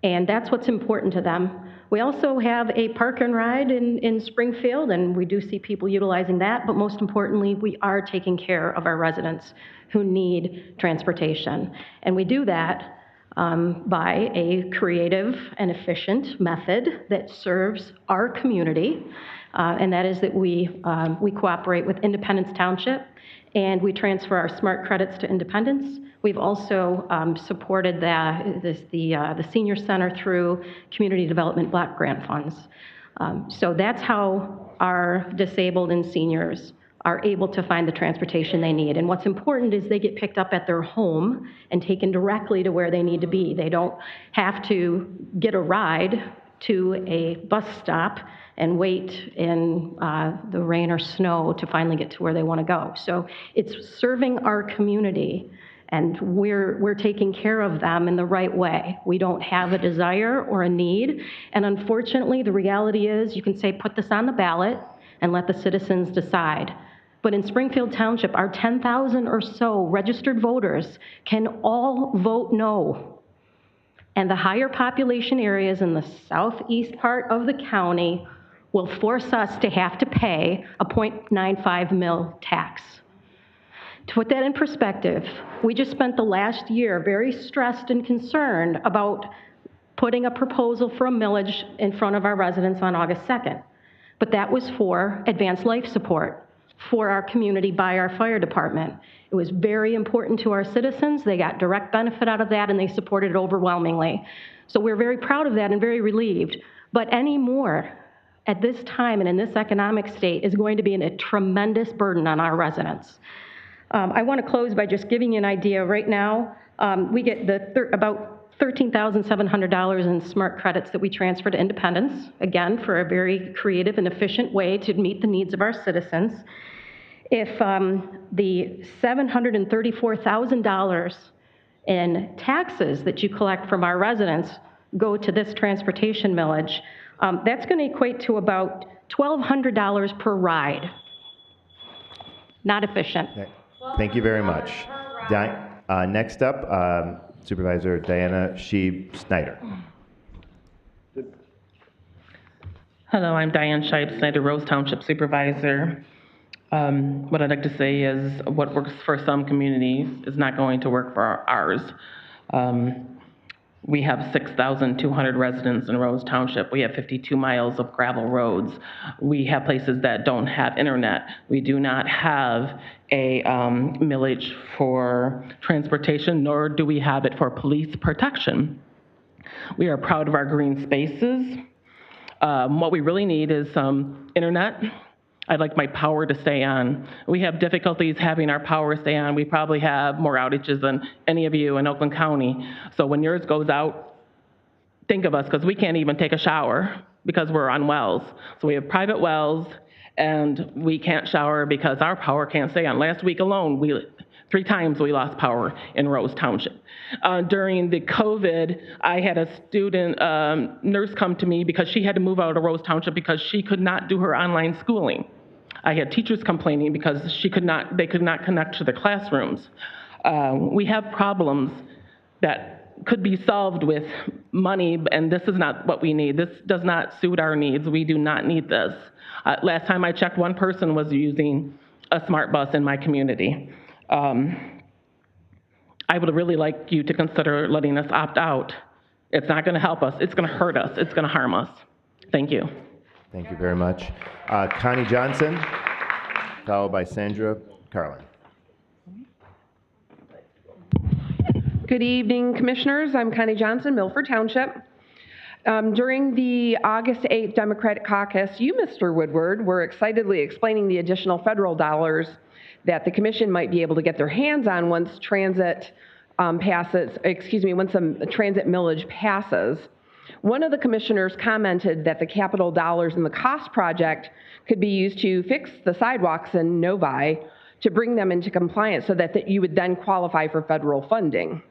And that's what's important to them. We also have a park and ride in Springfield, and we do see people utilizing that, but most importantly, we are taking care of our residents who need transportation. And we do that by a creative and efficient method that serves our community, and that is that we cooperate with Independence Township, and we transfer our smart credits to Independence. We've also supported the senior center through community development block grant funds. So that's how our disabled and seniors are able to find the transportation they need. And what's important is they get picked up at their home and taken directly to where they need to be. They don't have to get a ride to a bus stop and wait in the rain or snow to finally get to where they want to go. So it's serving our community, and we're taking care of them in the right way. We don't have a desire or a need, and unfortunately, the reality is you can say, put this on the ballot and let the citizens decide. But in Springfield Township, our 10,000 or so registered voters can all vote no. And the higher population areas in the southeast part of the county will force us to have to pay a 0.95 mil tax. To put that in perspective, we just spent the last year very stressed and concerned about putting a proposal for a millage in front of our residents on August 2nd. But that was for advanced life support for our community by our fire department. It was very important to our citizens. They got direct benefit out of that, and they supported it overwhelmingly. So we're very proud of that and very relieved. But any more at this time and in this economic state is going to be a tremendous burden on our residents. I want to close by just giving you an idea. Right now, we get about $13,700 in smart credits that we transfer to Independence, again, for a very creative and efficient way to meet the needs of our citizens. If the $734,000 in taxes that you collect from our residents go to this transportation millage, that's going to equate to about $1,200 per ride. Not efficient. Thank you very much. Next up, Supervisor Diana Sheeb-Snyder. Hello, I'm Diane Scheib-Snyder, Rose Township Supervisor. What I'd like to say is what works for some communities is not going to work for ours. We have 6,200 residents in Rose Township. We have 52 miles of gravel roads. We have places that don't have internet. We do not have a millage for transportation, nor do we have it for police protection. We are proud of our green spaces. What we really need is some internet. I'd like my power to stay on. We have difficulties having our power stay on. We probably have more outages than any of you in Oakland County. So when yours goes out, think of us, because we can't even take a shower because we're on wells. So we have private wells, and we can't shower because our power can't stay on. Last week alone, 3 times we lost power in Rose Township. During the COVID, I had a student nurse come to me because she had to move out of Rose Township because she could not do her online schooling. I had teachers complaining because they could not connect to the classrooms. We have problems that could be solved with money, and this is not what we need. This does not suit our needs. We do not need this. Last time I checked, 1 person was using a smart bus in my community. I would really like you to consider letting us opt out. It's not going to help us. It's going to hurt us. It's going to harm us. Thank you. Thank you very much. Connie Johnson, followed by Sandra Carlin. Good evening, Commissioners. I'm Connie Johnson, Milford Township. During the August 8th Democratic Caucus, you, Mr. Woodward, were excitedly explaining the additional federal dollars that the Commission might be able to get their hands on once once a transit millage passes. One of the commissioners commented that the capital dollars in the cost project could be used to fix the sidewalks in Novi to bring them into compliance so that you would then qualify for federal funding.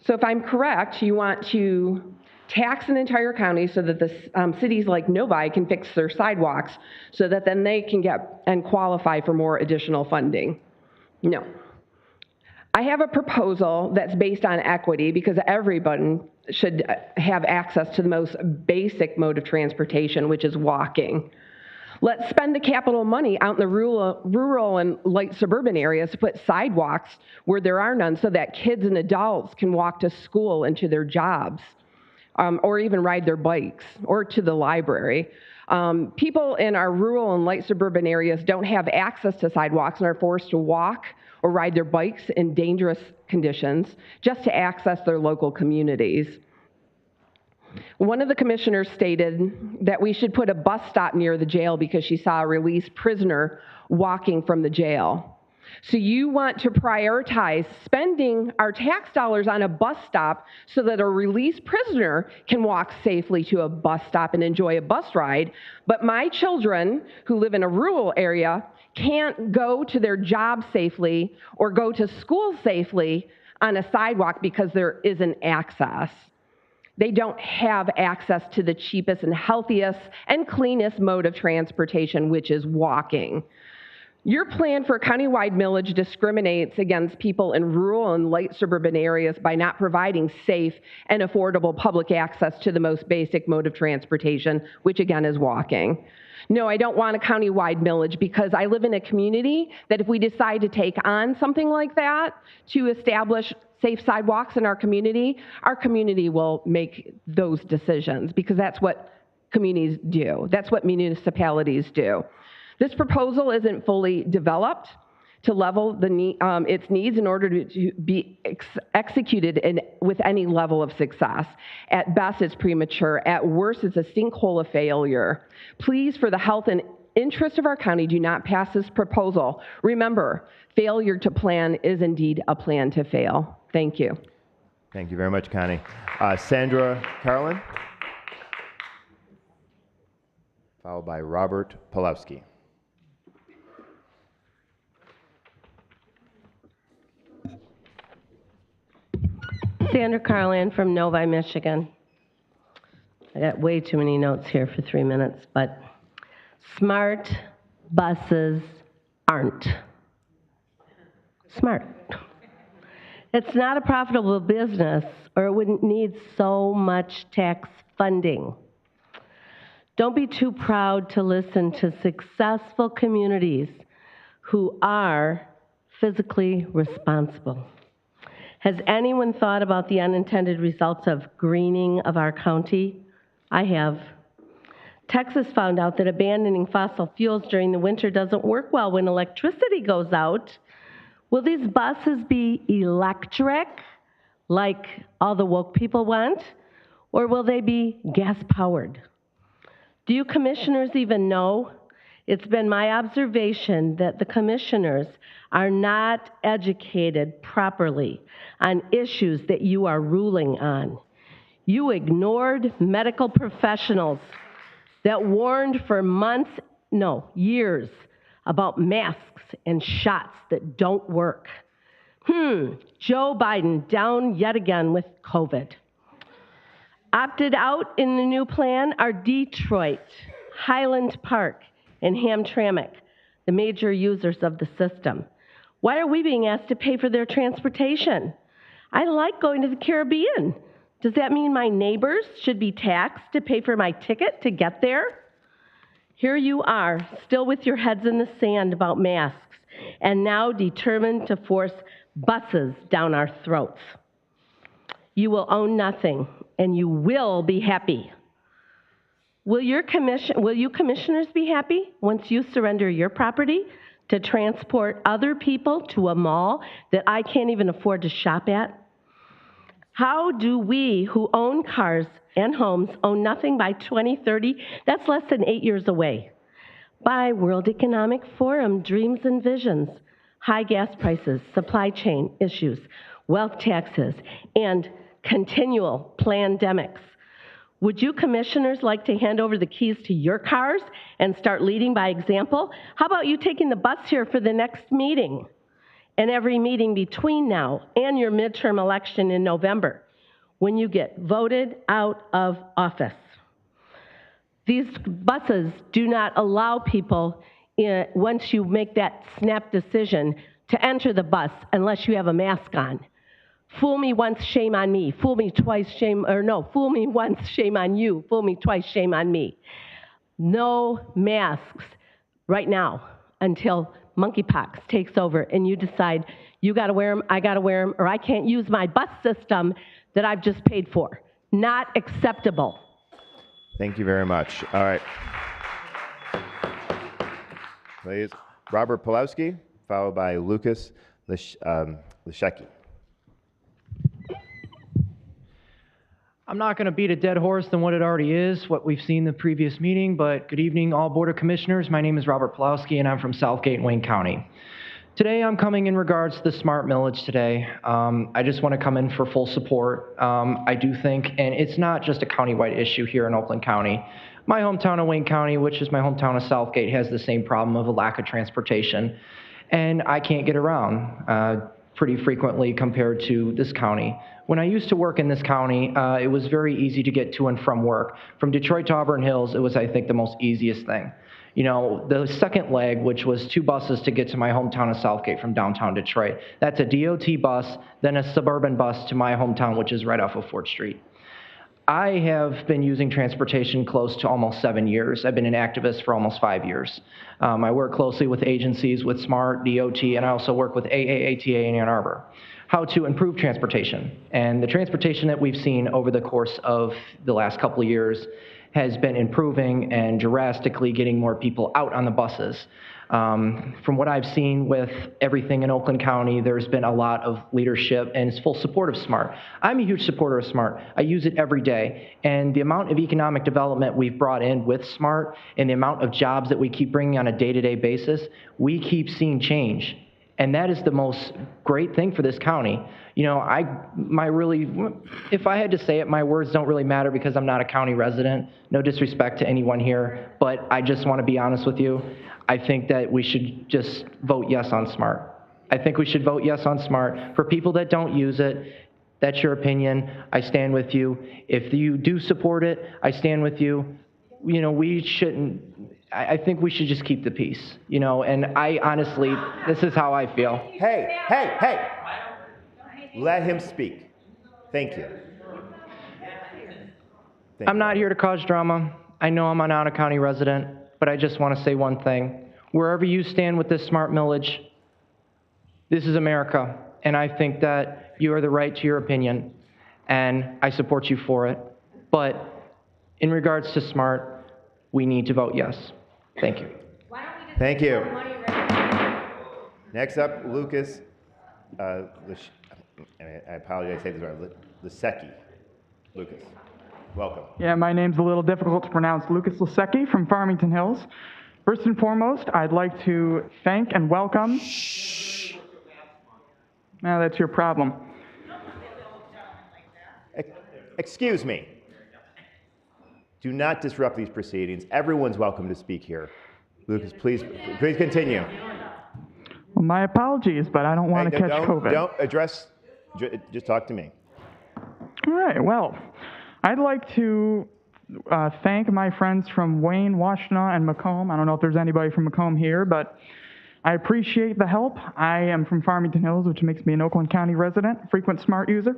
So if I'm correct, you want to tax an entire county so that the cities like Novi can fix their sidewalks so that then they can get and qualify for more additional funding. No. I have a proposal that's based on equity because everyone should have access to the most basic mode of transportation, which is walking. Let's spend the capital money out in the rural and light suburban areas to put sidewalks where there are none so that kids and adults can walk to school and to their jobs. Or even ride their bikes, or to the library. People in our rural and light suburban areas don't have access to sidewalks and are forced to walk or ride their bikes in dangerous conditions just to access their local communities. One of the commissioners stated that we should put a bus stop near the jail because she saw a released prisoner walking from the jail. So you want to prioritize spending our tax dollars on a bus stop so that a released prisoner can walk safely to a bus stop and enjoy a bus ride, but my children who live in a rural area can't go to their job safely or go to school safely on a sidewalk because there isn't access. They don't have access to the cheapest and healthiest and cleanest mode of transportation, which is walking. Your plan for a countywide millage discriminates against people in rural and light suburban areas by not providing safe and affordable public access to the most basic mode of transportation, which again is walking. No, I don't want a countywide millage because I live in a community that if we decide to take on something like that to establish safe sidewalks in our community will make those decisions because that's what communities do. That's what municipalities do. This proposal isn't fully developed to level its needs in order to be executed with any level of success. At best, it's premature. At worst, it's a sinkhole of failure. Please, for the health and interest of our county, do not pass this proposal. Remember, failure to plan is indeed a plan to fail. Thank you. Thank you very much, Connie. Sandra Carlin, followed by Robert Pawlowski. Sandra Carlin from Novi, Michigan. I got way too many notes here for 3 minutes, but smart buses aren't smart. It's not a profitable business, or it wouldn't need so much tax funding. Don't be too proud to listen to successful communities who are fiscally responsible. Has anyone thought about the unintended results of greening of our county? I have. Texas found out that abandoning fossil fuels during the winter doesn't work well when electricity goes out. Will these buses be electric, like all the woke people want, or will they be gas-powered? Do you commissioners even know? It's been my observation that the commissioners are not educated properly on issues that you are ruling on. You ignored medical professionals that warned for months, no, years, about masks and shots that don't work. Joe Biden down yet again with COVID. Opted out in the new plan are Detroit, Highland Park, and Hamtramck, the major users of the system. Why are we being asked to pay for their transportation? I like going to the Caribbean. Does that mean my neighbors should be taxed to pay for my ticket to get there? Here you are, still with your heads in the sand about masks, and now determined to force buses down our throats. You will own nothing, and you will be happy. Will you commissioners be happy once you surrender your property to transport other people to a mall that I can't even afford to shop at? How do we who own cars and homes own nothing by 2030? That's less than 8 years away. By World Economic Forum dreams and visions, high gas prices, supply chain issues, wealth taxes, and continual pandemics. Would you commissioners like to hand over the keys to your cars and start leading by example? How about you taking the bus here for the next meeting and every meeting between now and your midterm election in November when you get voted out of office? These buses do not allow people, once you make that snap decision, to enter the bus unless you have a mask on. Fool me once, shame on me. Fool me twice, fool me once, shame on you. Fool me twice, shame on me. No masks right now until monkeypox takes over and you decide you gotta wear them, I gotta wear them, or I can't use my bus system that I've just paid for. Not acceptable. Thank you very much. All right. Please, Robert Pawlowski, followed by Lucas Leszecki. I'm not going to beat a dead horse than what it already is, what we've seen in the previous meeting, but good evening, all Board of Commissioners. My name is Robert Pawlowski, and I'm from Southgate and Wayne County. Today, I'm coming in regards to the smart millage today. I just want to come in for full support. I do think, and it's not just a countywide issue here in Oakland County. My hometown of Wayne County, which is my hometown of Southgate, has the same problem of a lack of transportation, and I can't get around pretty frequently compared to this county. When I used to work in this county, it was very easy to get to and from work. From Detroit to Auburn Hills, it was, I think, the most easiest thing. You know, the second leg, which was 2 buses to get to my hometown of Southgate from downtown Detroit, that's a DOT bus, then a suburban bus to my hometown, which is right off of 4th Street. I have been using transportation close to almost 7 years. I've been an activist for almost 5 years. I work closely with agencies, with SMART, DOT, and I also work with AAATA in Ann Arbor, how to improve transportation. And the transportation that we've seen over the course of the last couple of years has been improving and drastically getting more people out on the buses. From what I've seen with everything in Oakland County, there's been a lot of leadership and it's full support of SMART. I'm a huge supporter of SMART. I use it every day. And the amount of economic development we've brought in with SMART and the amount of jobs that we keep bringing on a day-to-day basis, we keep seeing change. And that is the most great thing for this county. You know, if I had to say it, my words don't really matter because I'm not a county resident. No disrespect to anyone here, but I just want to be honest with you. I think that we should just vote yes on SMART. I think we should vote yes on SMART. For people that don't use it, that's your opinion. I stand with you. If you do support it, I stand with you. You know, I think we should just keep the peace, you know, and I honestly, this is how I feel. Hey. Let him speak. Thank you. I'm not here to cause drama. I know I'm an out-of-county resident, but I just want to say one thing. Wherever you stand with this SMART millage, this is America, and I think that you are the right to your opinion, and I support you for it. But in regards to SMART, we need to vote yes. Thank you. Thank you. Next up, Lucas, I apologize, I say this wrong, Lisecki. Lucas, welcome. Yeah, my name's a little difficult to pronounce. Lucas Lisecki from Farmington Hills. First and foremost, I'd like to thank and welcome. Now that's your problem. Excuse me. Do not disrupt these proceedings. Everyone's welcome to speak here. Lucas, please continue. Well, my apologies, but I don't want to catch COVID. Don't address, just talk to me. All right, well, I'd like to thank my friends from Wayne, Washtenaw, and Macomb. I don't know if there's anybody from Macomb here, but I appreciate the help. I am from Farmington Hills, which makes me an Oakland County resident, frequent SMART user.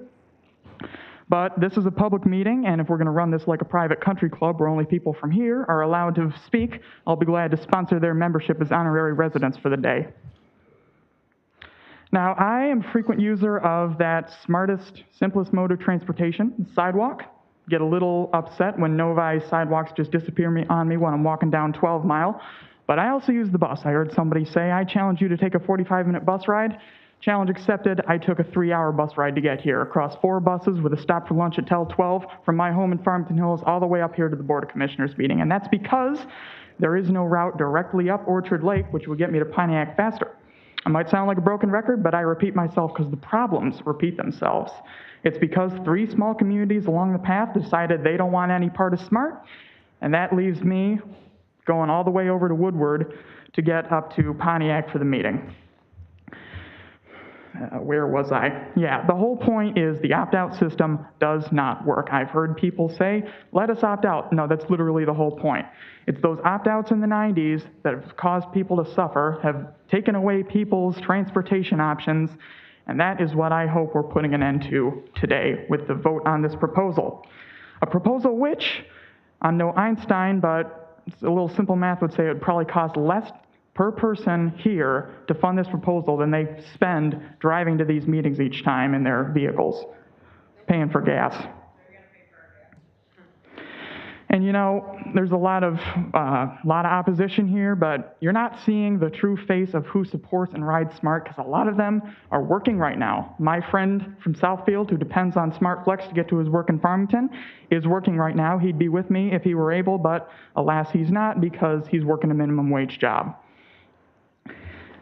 But this is a public meeting, and if we're going to run this like a private country club where only people from here are allowed to speak, I'll be glad to sponsor their membership as honorary residents for the day. Now, I am a frequent user of that smartest, simplest mode of transportation, the sidewalk. Get a little upset when Novi sidewalks just disappear on me when I'm walking down 12 Mile. But I also use the bus. I heard somebody say, I challenge you to take a 45-minute bus ride. Challenge accepted. I took a 3-hour bus ride to get here, across 4 buses with a stop for lunch at 12 from my home in Farmington Hills all the way up here to the Board of Commissioners meeting. And that's because there is no route directly up Orchard Lake, which would get me to Pontiac faster. I might sound like a broken record, but I repeat myself because the problems repeat themselves. It's because 3 small communities along the path decided they don't want any part of SMART, and that leaves me going all the way over to Woodward to get up to Pontiac for the meeting. Where was I? Yeah, the whole point is the opt-out system does not work. I've heard people say, let us opt out. No, that's literally the whole point. It's those opt-outs in the 90s that have caused people to suffer, have taken away people's transportation options, and that is what I hope we're putting an end to today with the vote on this proposal. A proposal which, I'm no Einstein, but it's a little simple math would say it would probably cost less per person here to fund this proposal than they spend driving to these meetings each time in their vehicles, paying for gas. And you know, there's a lot of opposition here, but you're not seeing the true face of who supports and rides SMART, because a lot of them are working right now. My friend from Southfield, who depends on Smart Flex to get to his work in Farmington, is working right now. He'd be with me if he were able, but alas, he's not, because he's working a minimum wage job.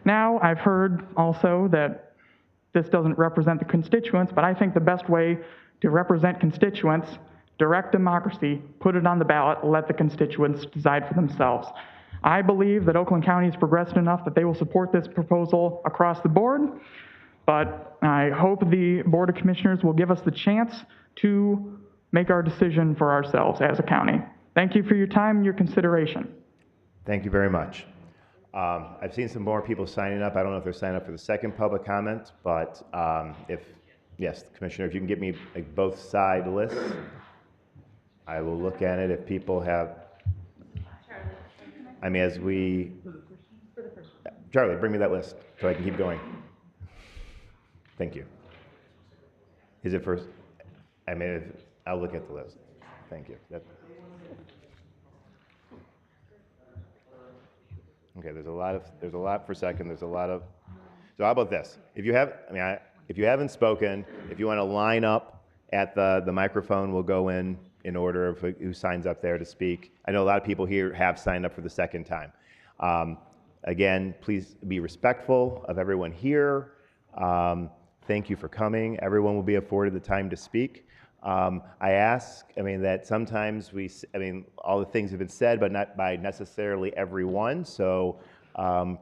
Now, I've heard also that this doesn't represent the constituents, but I think the best way to represent constituents, direct democracy, put it on the ballot, let the constituents decide for themselves. I believe that Oakland County has progressed enough that they will support this proposal across the board, but I hope the Board of Commissioners will give us the chance to make our decision for ourselves as a county. Thank you for your time and your consideration. Thank you very much. I've seen some more people signing up. I don't know if they're signing up for the second public comment, but yes, Commissioner, if you can get me both side lists, I will look at it. If people have, I mean, Charlie, bring me that list so I can keep going. Thank you. Is it first? I mean, I'll look at the list. Thank you. Okay, there's a lot for second. There's a lot of. So how about this? If you haven't spoken, if you want to line up at the microphone, we'll go in order of who signs up there to speak. I know a lot of people here have signed up for the second time. Again, please be respectful of everyone here. Thank you for coming. Everyone will be afforded the time to speak. I ask, that sometimes all the things have been said, but not by necessarily everyone. So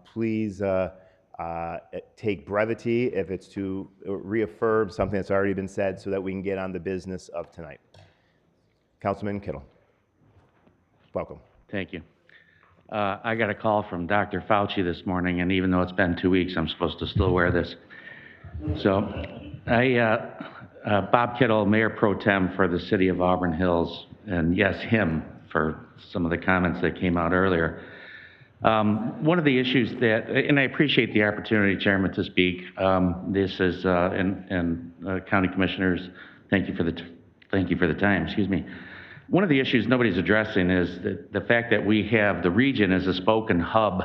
please take brevity if it's to reaffirm something that's already been said so that we can get on the business of tonight. Councilman Kittle, welcome. Thank you. I got a call from Dr. Fauci this morning, and even though it's been 2 weeks, I'm supposed to still wear this. So Bob Kittle, Mayor Pro Tem for the city of Auburn Hills, and yes, him for some of the comments that came out earlier. One of the issues that, and I appreciate the opportunity, Chairman, to speak. This is, and County Commissioners, thank you for the time, excuse me. One of the issues nobody's addressing is the fact that we have the region as a spoken hub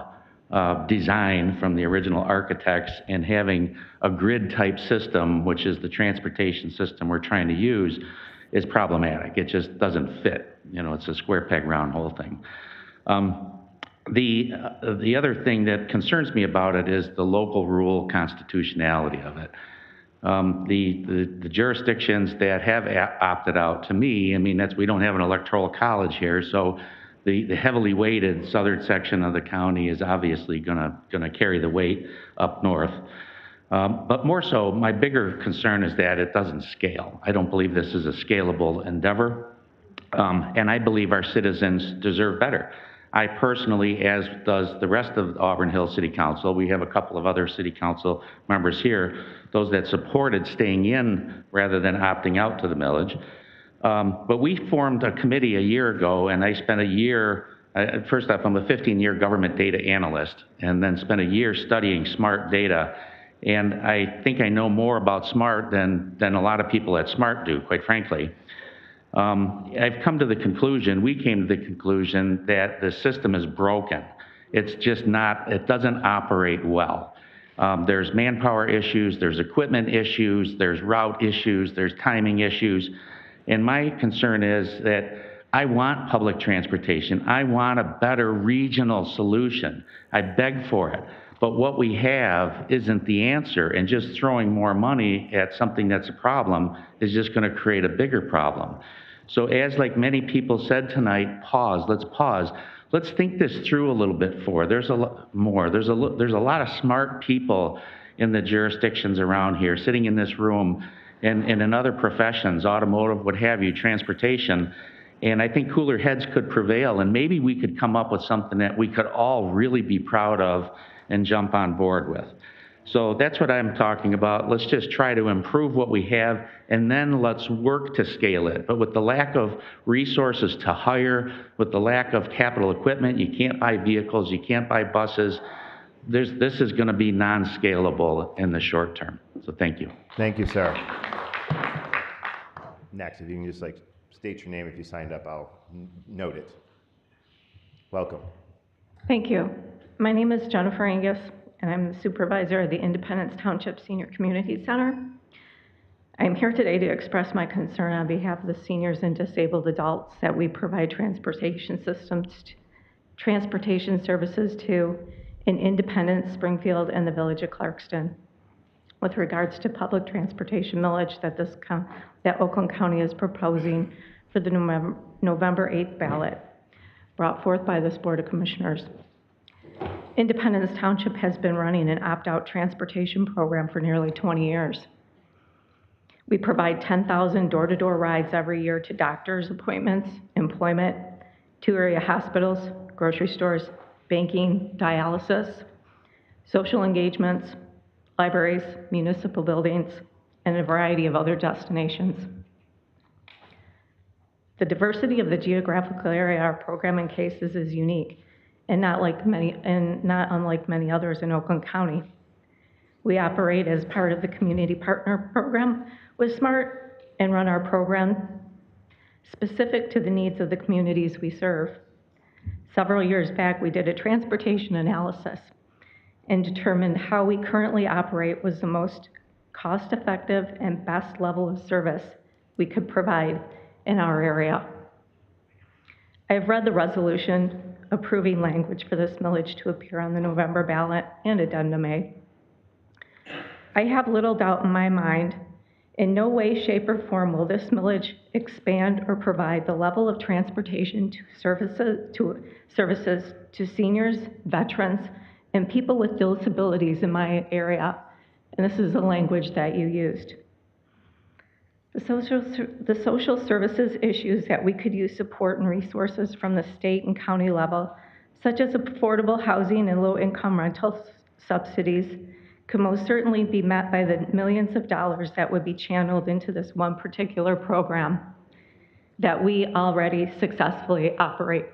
design from the original architects, and having a grid type system, which is the transportation system we're trying to use, is problematic. It just doesn't fit. It's a square peg round hole thing. The other thing that concerns me about it is the local rule constitutionality of it. The jurisdictions that have opted out, to me, we don't have an electoral college here, so the heavily weighted southern section of the county is obviously gonna carry the weight up north. But more so, my bigger concern is that it doesn't scale. I don't believe this is a scalable endeavor, and I believe our citizens deserve better. I personally, as does the rest of Auburn Hills City Council, we have a couple of other city council members here, those that supported staying in rather than opting out to the millage. But we formed a committee a year ago, and I spent a year, first off, I'm a 15-year government data analyst, and then spent a year studying SMART data. And I think I know more about SMART than a lot of people at SMART do, quite frankly. I've come to the conclusion, we came to the conclusion that the system is broken. It's just not, it doesn't operate well. There's manpower issues, there's equipment issues, there's route issues, there's timing issues. And my concern is that I want public transportation. I want a better regional solution. I beg for it. But what we have isn't the answer, and just throwing more money at something that's a problem is just going to create a bigger problem. So as like many people said tonight, pause, let's pause. Let's think this through a little bit more. There's a lot of smart people in the jurisdictions around here, sitting in this room, and in other professions, automotive, what have you, transportation. And I think cooler heads could prevail, and maybe we could come up with something that we could all really be proud of and jump on board with. So that's what I'm talking about. Let's just try to improve what we have, and then let's work to scale it. But with the lack of resources to hire, with the lack of capital equipment, you can't buy vehicles, you can't buy buses. This is gonna be non-scalable in the short term. So thank you. Thank you, sir. Next, if you can just state your name if you signed up, I'll note it. Welcome. Thank you. My name is Jennifer Angus, and I'm the supervisor of the Independence Township Senior Community Center. I'm here today to express my concern on behalf of the seniors and disabled adults that we provide transportation services to in Independence, Springfield, and the Village of Clarkston, with regards to public transportation millage that Oakland County is proposing for the November 8th ballot, brought forth by this Board of Commissioners. Independence Township has been running an opt-out transportation program for nearly 20 years. We provide 10,000 door-to-door rides every year to doctor's appointments, employment, 2 area hospitals, grocery stores, banking, dialysis, social engagements, libraries, municipal buildings, and a variety of other destinations. The diversity of the geographical area our program encases is unique, and not unlike many others in Oakland County. We operate as part of the Community Partner Program with SMART and run our program specific to the needs of the communities we serve. Several years back, we did a transportation analysis and determined how we currently operate was the most cost-effective and best level of service we could provide in our area. I've read the resolution approving language for this millage to appear on the November ballot and addendum A. I have little doubt in my mind, in no way, shape, or form will this millage expand or provide the level of transportation services to seniors, veterans, and people with disabilities in my area. And this is the language that you used. The social services issues that we could use support and resources from the state and county level, such as affordable housing and low-income rental subsidies, could most certainly be met by the millions of dollars that would be channeled into this one particular program that we already successfully operate.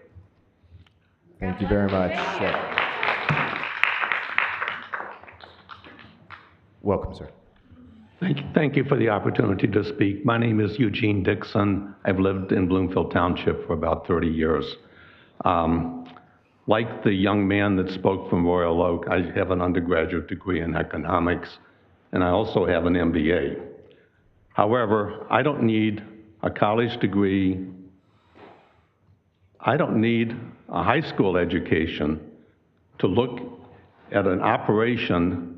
Thank you very much. Welcome, sir. Thank you for the opportunity to speak. My name is Eugene Dixon. I've lived in Bloomfield Township for about 30 years. Like the young man that spoke from Royal Oak, I have an undergraduate degree in economics, and I also have an MBA. However, I don't need a college degree. I don't need a high school education to look at an operation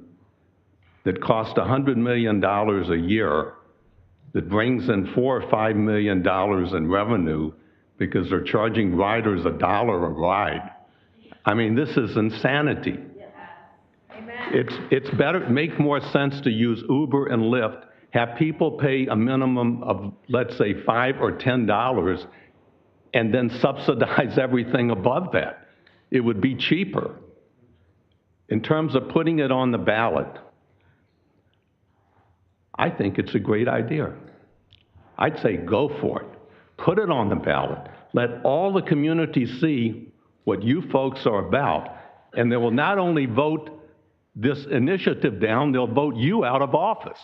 that costs $100 million a year, that brings in $4 or $5 million in revenue because they're charging riders $1 a ride. I mean, this is insanity. It's better, make more sense to use Uber and Lyft, have people pay a minimum of, let's say, $5 or $10, and then subsidize everything above that. It would be cheaper. In terms of putting it on the ballot, I think it's a great idea. I'd say go for it. Put it on the ballot. Let all the community see what you folks are about, and they will not only vote this initiative down, they'll vote you out of office.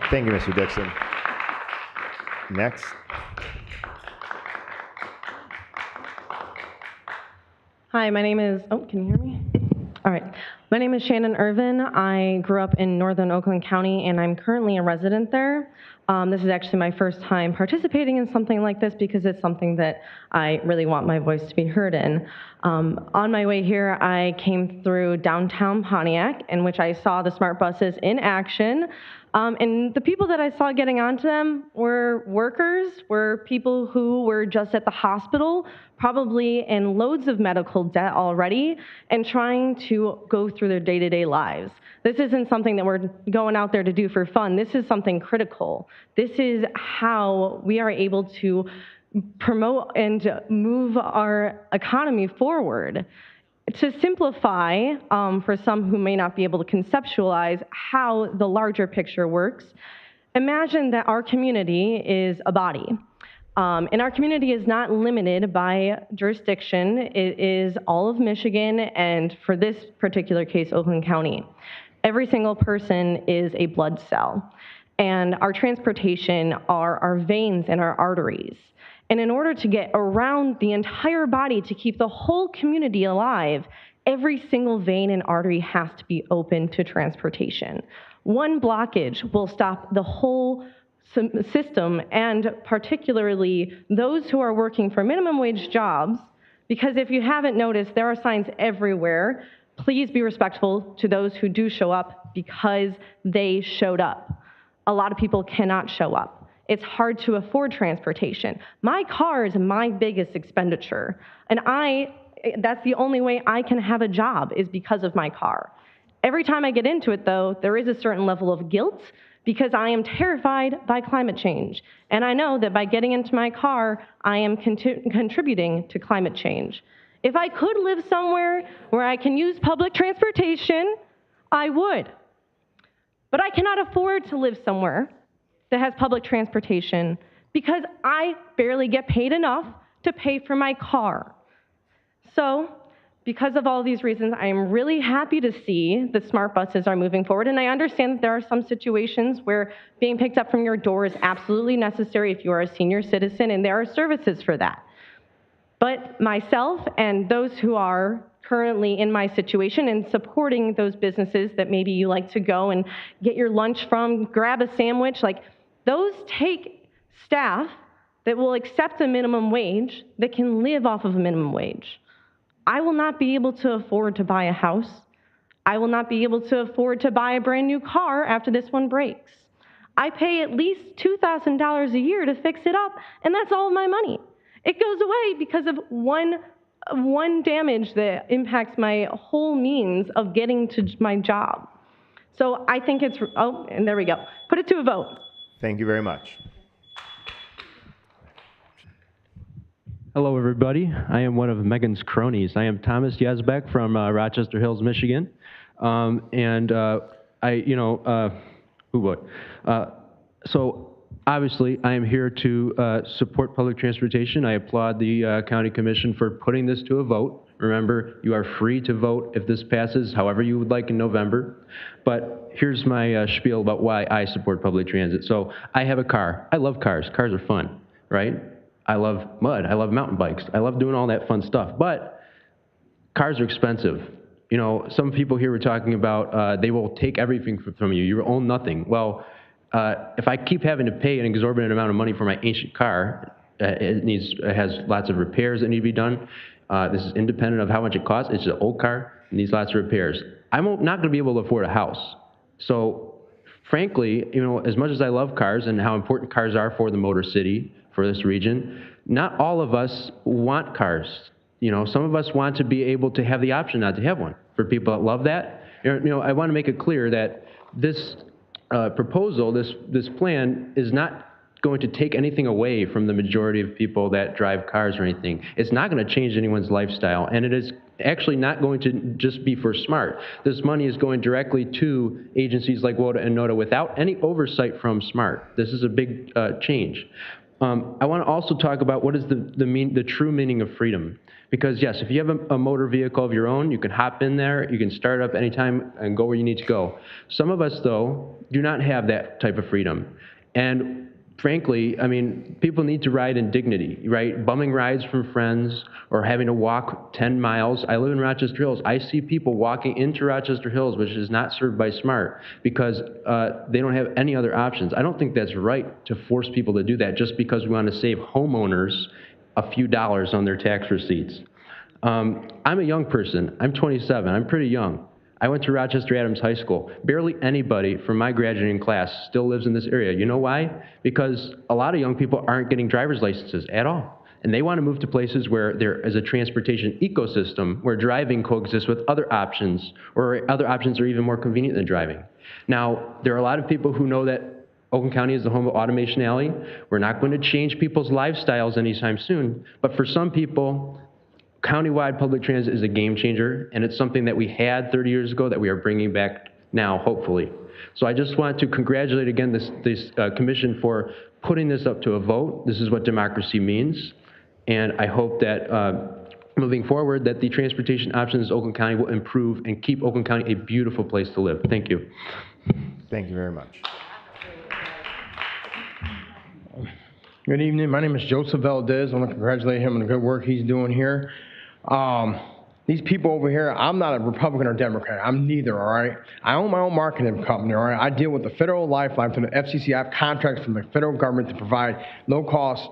Thank you, Mr. Dixon. Next. Hi, my name is, can you hear me? All right. My name is Shannon Irvin. I grew up in northern Oakland County, and I'm currently a resident there. This is actually my first time participating in something like this because it's something that I really want my voice to be heard in. On my way here, I came through downtown Pontiac, in which I saw the smart buses in action. And the people that I saw getting onto them were workers, were people who were just at the hospital, probably in loads of medical debt already, and trying to go through their day-to-day lives. This isn't something that we're going out there to do for fun. This is something critical. This is how we are able to promote and move our economy forward. To simplify, for some who may not be able to conceptualize how the larger picture works, imagine that our community is a body. And our community is not limited by jurisdiction. It is all of Michigan, and for this particular case, Oakland County. Every single person is a blood cell. And our transportation are our veins and our arteries. And in order to get around the entire body to keep the whole community alive, every single vein and artery has to be open to transportation. One blockage will stop the whole system, and particularly those who are working for minimum wage jobs, because if you haven't noticed, there are signs everywhere. Please be respectful to those who do show up because they showed up. A lot of people cannot show up. It's hard to afford transportation. My car is my biggest expenditure, and that's the only way I can have a job is because of my car. Every time I get into it, though, there is a certain level of guilt because I am terrified by climate change. And I know that by getting into my car, I am contributing to climate change. If I could live somewhere where I can use public transportation, I would. But I cannot afford to live somewhere that has public transportation because I barely get paid enough to pay for my car. So, because of all these reasons, I am really happy to see the smart buses are moving forward, and I understand that there are some situations where being picked up from your door is absolutely necessary if you are a senior citizen, and there are services for that. But myself and those who are currently in my situation and supporting those businesses that maybe you like to go and get your lunch from, grab a sandwich, like those take staff that will accept a minimum wage, that can live off of a minimum wage. I will not be able to afford to buy a house. I will not be able to afford to buy a brand new car after this one breaks. I pay at least $2,000 a year to fix it up, and that's all of my money. It goes away because of one damage that impacts my whole means of getting to my job. So I think it's, oh, and there we go. Put it to a vote. Thank you very much. Hello, everybody. I am one of Megan's cronies. I am Thomas Yazbek from Rochester Hills, Michigan. So obviously, I am here to support public transportation. I applaud the County Commission for putting this to a vote. Remember, you are free to vote if this passes however you would like in November. But here's my spiel about why I support public transit. So I have a car. I love cars. Cars are fun, right? I love mud. I love mountain bikes. I love doing all that fun stuff. But cars are expensive. You know, some people here were talking about they will take everything from you. You own nothing. Well, if I keep having to pay an exorbitant amount of money for my ancient car, it has lots of repairs that need to be done. This is independent of how much it costs. It's an old car, it needs lots of repairs. I'm not going to be able to afford a house. So, frankly, you know, as much as I love cars and how important cars are for the Motor City, for this region, not all of us want cars. You know, some of us want to be able to have the option not to have one. For people that love that, you know, I want to make it clear that this proposal, this plan, is not going to take anything away from the majority of people that drive cars or anything. It's not going to change anyone's lifestyle, and it is actually not going to just be for SMART. This money is going directly to agencies like WODA and NODA without any oversight from SMART. This is a big change. I want to also talk about what is the true meaning of freedom. Because yes, if you have a motor vehicle of your own, you can hop in there, you can start up anytime and go where you need to go. Some of us, though, do not have that type of freedom. And frankly, I mean, people need to ride in dignity, right? Bumming rides from friends or having to walk 10 miles. I live in Rochester Hills. I see people walking into Rochester Hills, which is not served by SMART, because they don't have any other options. I don't think that's right to force people to do that just because we want to save homeowners a few dollars on their tax receipts. I'm a young person. I'm 27. I'm pretty young. I went to Rochester Adams High School. Barely anybody from my graduating class still lives in this area. You know why? Because a lot of young people aren't getting driver's licenses at all. And they want to move to places where there is a transportation ecosystem where driving coexists with other options, or other options are even more convenient than driving. Now, there are a lot of people who know that Oakland County is the home of Automation Alley. We're not going to change people's lifestyles anytime soon, but for some people, countywide public transit is a game changer, and it's something that we had 30 years ago that we are bringing back now, hopefully. So I just want to congratulate again this commission for putting this up to a vote. This is what democracy means, and I hope that moving forward that the transportation options in Oakland County will improve and keep Oakland County a beautiful place to live. Thank you. Thank you very much. Good evening. My name is Joseph Valdez. I want to congratulate him on the good work he's doing here. These people over here, I'm not a Republican or Democrat. I'm neither, all right? I own my own marketing company, all right? I deal with the federal lifeline from the FCC. I have contracts from the federal government to provide low-cost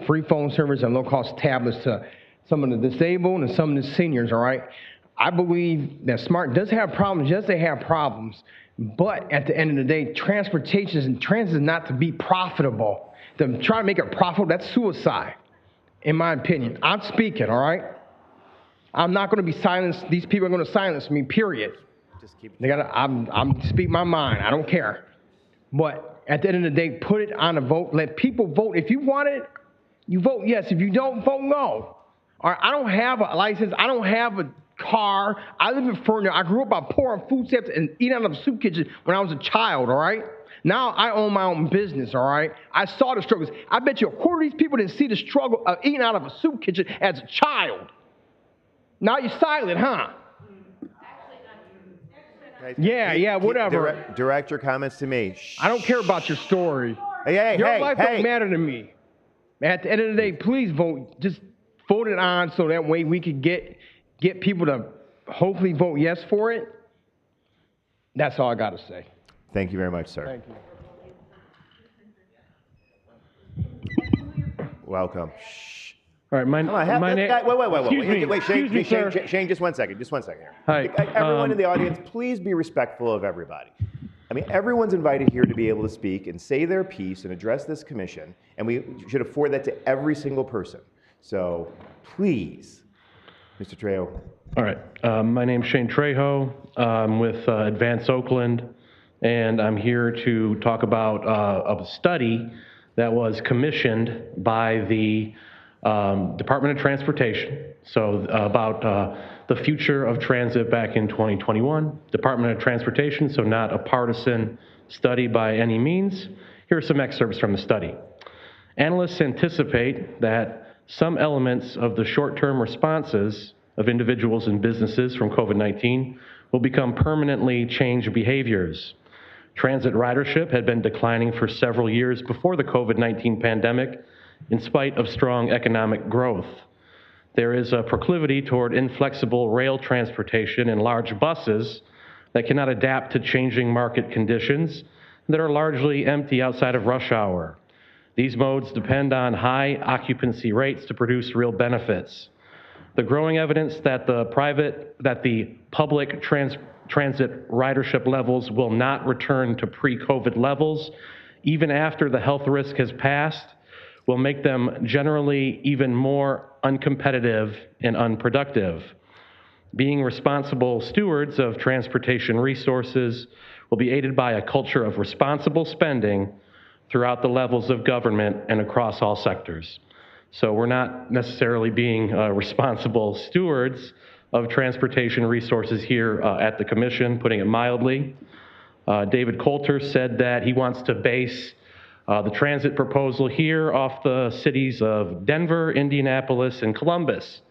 free phone service and low-cost tablets to some of the disabled and some of the seniors, all right? I believe that SMART does have problems. Yes, they have problems. But at the end of the day, transit is not to be profitable. To try to make it profitable, that's suicide, in my opinion. I'm speaking, all right? I'm not going to be silenced. These people are going to silence me, period. I'm speaking my mind. I don't care. But at the end of the day, put it on a vote. Let people vote. If you want it, you vote yes. If you don't, vote no. All right? I don't have a license. I don't have a car. I live in Ferndale. I grew up by pouring food stamps and eating out of a soup kitchen when I was a child, all right? Now I own my own business, all right? I saw the struggles. I bet you a quarter of these people didn't see the struggle of eating out of a soup kitchen as a child. Now you're silent, huh? Yeah, whatever. Direct your comments to me. I don't care about your story. Your life don't matter to me. At the end of the day, please vote. Just vote it on so that way we can get people to hopefully vote yes for it. That's all I got to say. Thank you very much, sir. Thank you. welcome. Shh. All right, my name. Wait, Shane, just one second here. Hi. Everyone in the audience, please be respectful of everybody. I mean, everyone's invited here to be able to speak and say their piece and address this commission, and we should afford that to every single person. So please, Mr. Trejo. All right, my name's Shane Trejo. I'm with Advance Oakland, and I'm here to talk about a study that was commissioned by the Department of Transportation. So about the future of transit back in 2021. Department of Transportation, so not a partisan study by any means. Here are some excerpts from the study. Analysts anticipate that some elements of the short-term responses of individuals and businesses from COVID-19 will become permanently changed behaviors. Transit ridership had been declining for several years before the COVID-19 pandemic, in spite of strong economic growth. There is a proclivity toward inflexible rail transportation and large buses that cannot adapt to changing market conditions that are largely empty outside of rush hour. These modes depend on high occupancy rates to produce real benefits. The growing evidence that the public transit ridership levels will not return to pre-COVID levels, even after the health risk has passed, will make them generally even more uncompetitive and unproductive. Being responsible stewards of transportation resources will be aided by a culture of responsible spending throughout the levels of government and across all sectors. So we're not necessarily being responsible stewards of transportation resources here at the commission, putting it mildly. David Coulter said that he wants to base the transit proposal here off the cities of Denver, Indianapolis, and Columbus.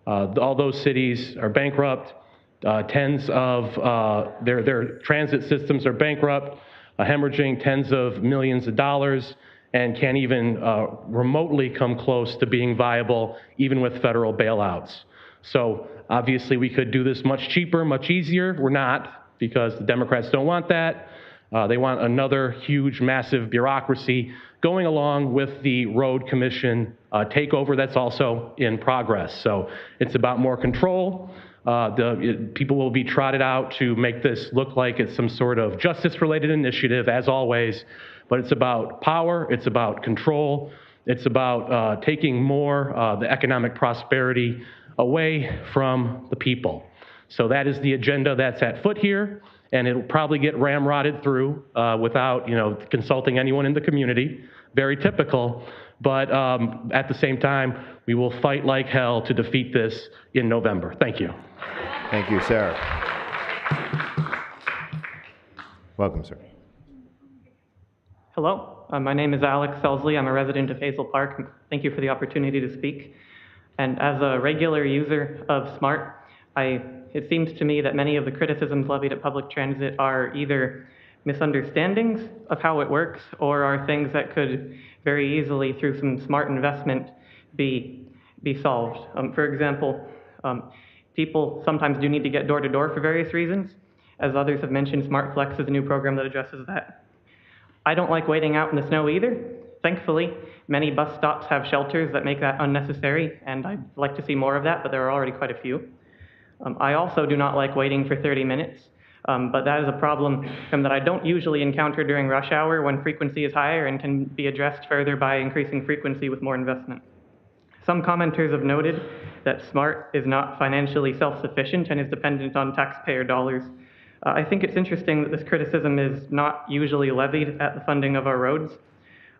All those cities are bankrupt. Tens of their transit systems are bankrupt, hemorrhaging tens of millions of dollars, and can't even remotely come close to being viable, even with federal bailouts. So obviously we could do this much cheaper, much easier. We're not, because the Democrats don't want that. They want another huge, massive bureaucracy going along with the road commission takeover that's also in progress. So it's about more control. People will be trotted out to make this look like it's some sort of justice-related initiative, as always, but it's about power, it's about control, it's about taking more the economic prosperity away from the people. So that is the agenda that's at foot here, and it'll probably get ramrodded through without consulting anyone in the community. Very typical, but at the same time, we will fight like hell to defeat this in November. Thank you. Thank you, sir. Welcome, sir. Hello, my name is Alex Selsley. I'm a resident of Hazel Park. Thank you for the opportunity to speak. And as a regular user of SMART, it seems to me that many of the criticisms levied at public transit are either misunderstandings of how it works or are things that could very easily, through some smart investment, be solved. For example, people sometimes do need to get door-to-door for various reasons. As others have mentioned, Smart Flex is a new program that addresses that. I don't like waiting out in the snow either. Thankfully, many bus stops have shelters that make that unnecessary, and I'd like to see more of that, but there are already quite a few. I also do not like waiting for 30 minutes, but that is a problem that I don't usually encounter during rush hour when frequency is higher and can be addressed further by increasing frequency with more investment. Some commenters have noted that SMART is not financially self-sufficient and is dependent on taxpayer dollars. I think it's interesting that this criticism is not usually levied at the funding of our roads.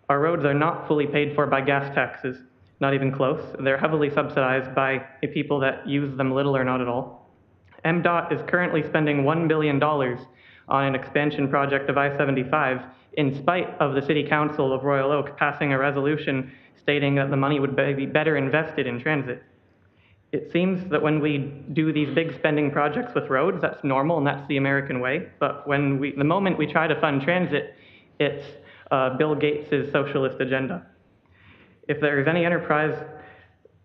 Our roads are not fully paid for by gas taxes, not even close. They're heavily subsidized by people that use them little or not at all. MDOT is currently spending $1 billion on an expansion project of I-75 in spite of the City Council of Royal Oak passing a resolution stating that the money would be better invested in transit. It seems that when we do these big spending projects with roads, that's normal and that's the American way. But the moment we try to fund transit, it's Bill Gates' socialist agenda. If any enterprise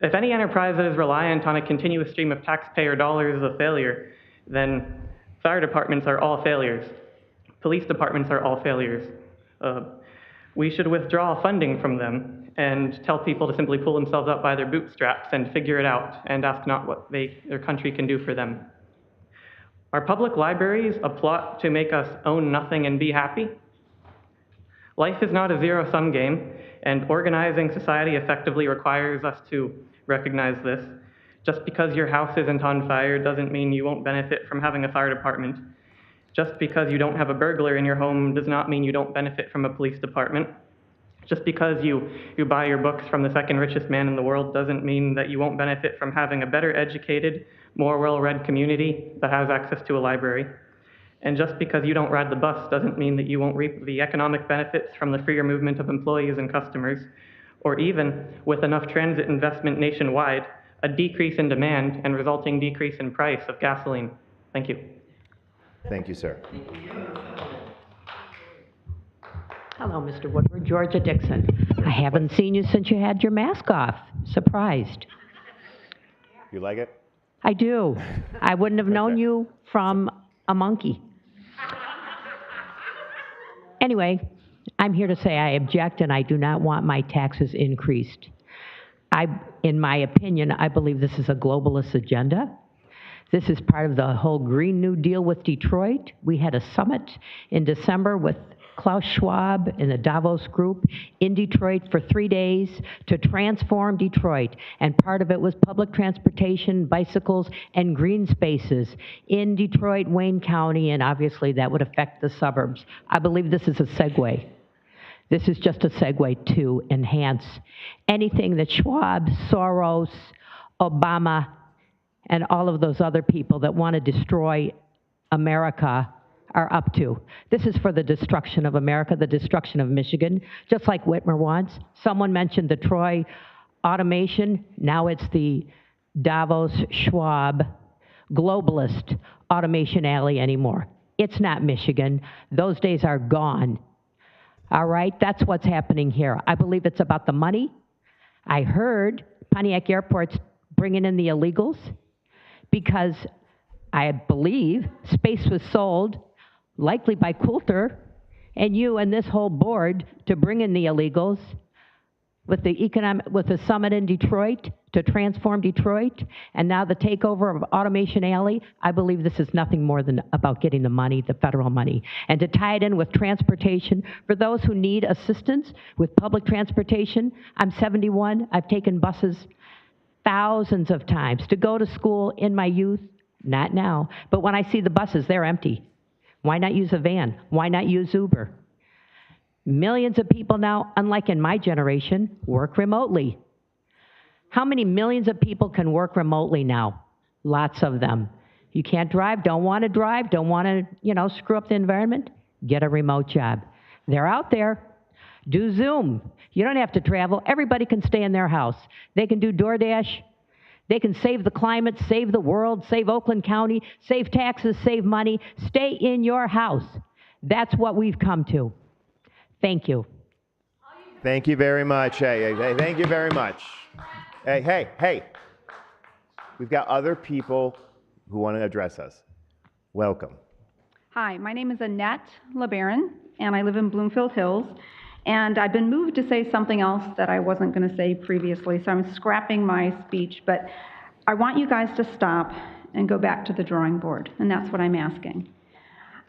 that is reliant on a continuous stream of taxpayer dollars is a failure, then fire departments are all failures. Police departments are all failures. We should withdraw funding from them and tell people to simply pull themselves up by their bootstraps and figure it out and ask not what their country can do for them. Are public libraries a plot to make us own nothing and be happy? Life is not a zero-sum game, and organizing society effectively requires us to recognize this. Just because your house isn't on fire doesn't mean you won't benefit from having a fire department. Just because you don't have a burglar in your home does not mean you don't benefit from a police department. Just because you buy your books from the second richest man in the world doesn't mean that you won't benefit from having a better educated, more well-read community that has access to a library. And just because you don't ride the bus doesn't mean that you won't reap the economic benefits from the freer movement of employees and customers, or even, with enough transit investment nationwide, a decrease in demand and resulting decrease in price of gasoline. Thank you. Thank you, sir. Hello, Mr. Woodward. Georgia Dixon. I haven't seen you since you had your mask off. Surprised. You like it? I do. I wouldn't have known you from a monkey. Anyway, I'm here to say I object and I do not want my taxes increased. In my opinion, I believe this is a globalist agenda. This is part of the whole Green New Deal with Detroit. We had a summit in December with Klaus Schwab and the Davos group in Detroit for 3 days to transform Detroit. And part of it was public transportation, bicycles, and green spaces in Detroit, Wayne County, and obviously that would affect the suburbs. I believe this is a segue. This is just a segue to enhance anything that Schwab, Soros, Obama, and all of those other people that want to destroy America are up to. This is for the destruction of America, the destruction of Michigan, just like Whitmer wants. Someone mentioned the Troy automation. Now it's the Davos Schwab globalist automation alley anymore. It's not Michigan. Those days are gone. All right, that's what's happening here. I believe it's about the money. I heard Pontiac Airport's bringing in the illegals because I believe space was sold, likely by Coulter and you and this whole board, to bring in the illegals with the summit in Detroit to transform Detroit, and now the takeover of Automation Alley. I believe this is nothing more than about getting the money, the federal money, and to tie it in with transportation for those who need assistance with public transportation. I'm 71. I've taken buses thousands of times to go to school in my youth. Not now, but when I see the buses, they're empty. Why not use a van? Why not use Uber? Millions of people now, unlike in my generation, work remotely. How many millions of people can work remotely now? Lots of them. You can't drive, don't want to screw up the environment? Get a remote job. They're out there. Do Zoom. You don't have to travel. Everybody can stay in their house. They can do DoorDash. They can save the climate, save the world, save Oakland County, save taxes, save money. Stay in your house. That's what we've come to. Thank you. Thank you very much. Hey, thank you very much. Hey. We've got other people who want to address us. Welcome. Hi, my name is Annette LeBaron, and I live in Bloomfield Hills. And I've been moved to say something else that I wasn't going to say previously, so I'm scrapping my speech. But I want you guys to stop and go back to the drawing board, and that's what I'm asking.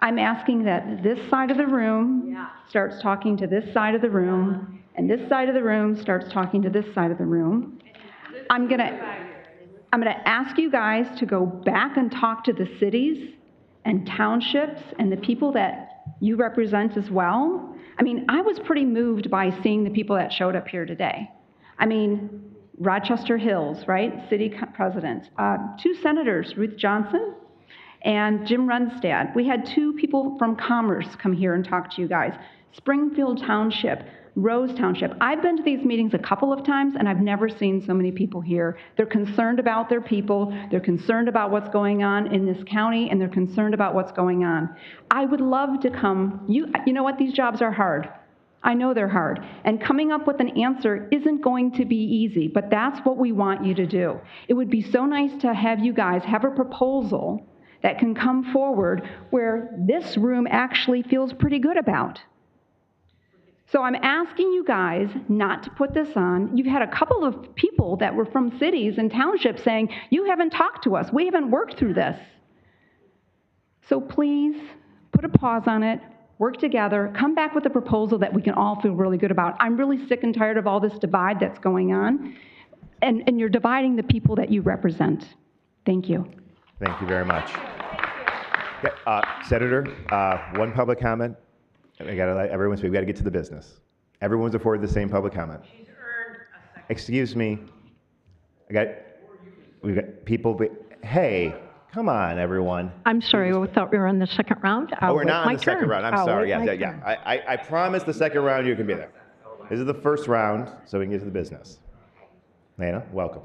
I'm asking that this side of the room starts talking to this side of the room, and this side of the room starts talking to this side of the room. I'm going to ask you guys to go back and talk to the cities and townships and the people that you represent as well. I mean, I was pretty moved by seeing the people that showed up here today. I mean, Rochester Hills, right? City president. 2 senators, Ruth Johnson and Jim Runstad. We had 2 people from Commerce come here and talk to you guys. Springfield Township, Rose Township. I've been to these meetings a couple of times, and I've never seen so many people here. They're concerned about their people. They're concerned about what's going on in this county, and they're concerned about what's going on. I would love to come. You know what? These jobs are hard. I know they're hard. And coming up with an answer isn't going to be easy, but that's what we want you to do. It would be so nice to have you guys have a proposal that can come forward where this room actually feels pretty good about. So I'm asking you guys not to put this on. You've had a couple of people that were from cities and townships saying, you haven't talked to us. We haven't worked through this. So please put a pause on it, work together, come back with a proposal that we can all feel really good about. I'm really sick and tired of all this divide that's going on, and you're dividing the people that you represent. Thank you. Thank you very much. Senator, one public comment. We got to let everyone speak. We got to get to the business. Everyone's afforded the same public comment. She's earned a second. Excuse me. We've got people. Hey, come on, everyone. I'm sorry. We thought we were in the second round. We're not in the second round. I'm sorry. Yeah. I promise the second round you can be there. This is the first round, so we can get to the business. Lana, welcome.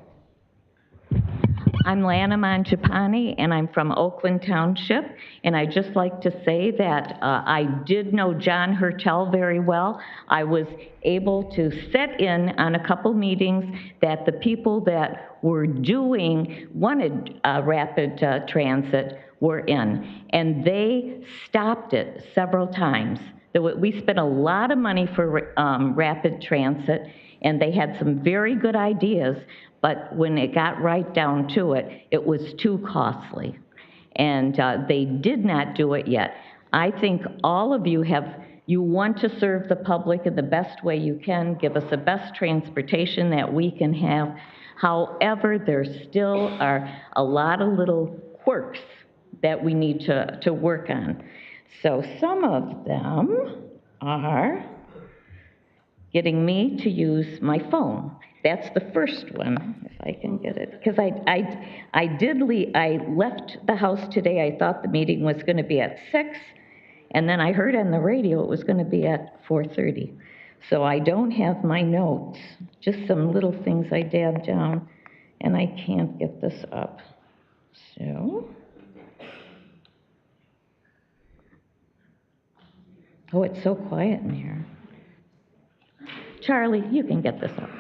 I'm Lana Mangiapane, and I'm from Oakland Township. And I'd just like to say that I did know John Hertel very well. I was able to sit in on a couple meetings that the people that wanted rapid transit were in. And they stopped it several times. We spent a lot of money for rapid transit, and they had some very good ideas. But when it got right down to it, it was too costly. And they did not do it yet. I think all of you want to serve the public in the best way you can, give us the best transportation that we can have. However, there still are a lot of little quirks that we need to work on. So some of them are getting me to use my phone. That's the first one, if I can get it. Because I left the house today. I thought the meeting was going to be at 6, and then I heard on the radio it was going to be at 4:30. So I don't have my notes, just some little things I dabbed down, and I can't get this up. So, oh, it's so quiet in here. Charlie, you can get this up.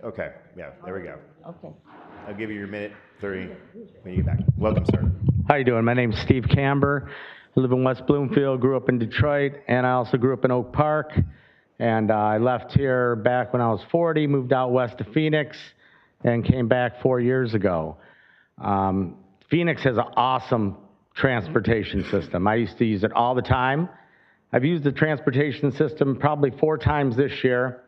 Okay, yeah, there we go. Okay. I'll give you your minute 30 when you get back. Welcome, sir. How you doing? My name's Steve Camber. I live in West Bloomfield, grew up in Detroit, and I also grew up in Oak Park. And I left here back when I was 40, moved out west to Phoenix, and came back 4 years ago. Phoenix has an awesome transportation system. I used to use it all the time. I've used the transportation system probably 4 times this year,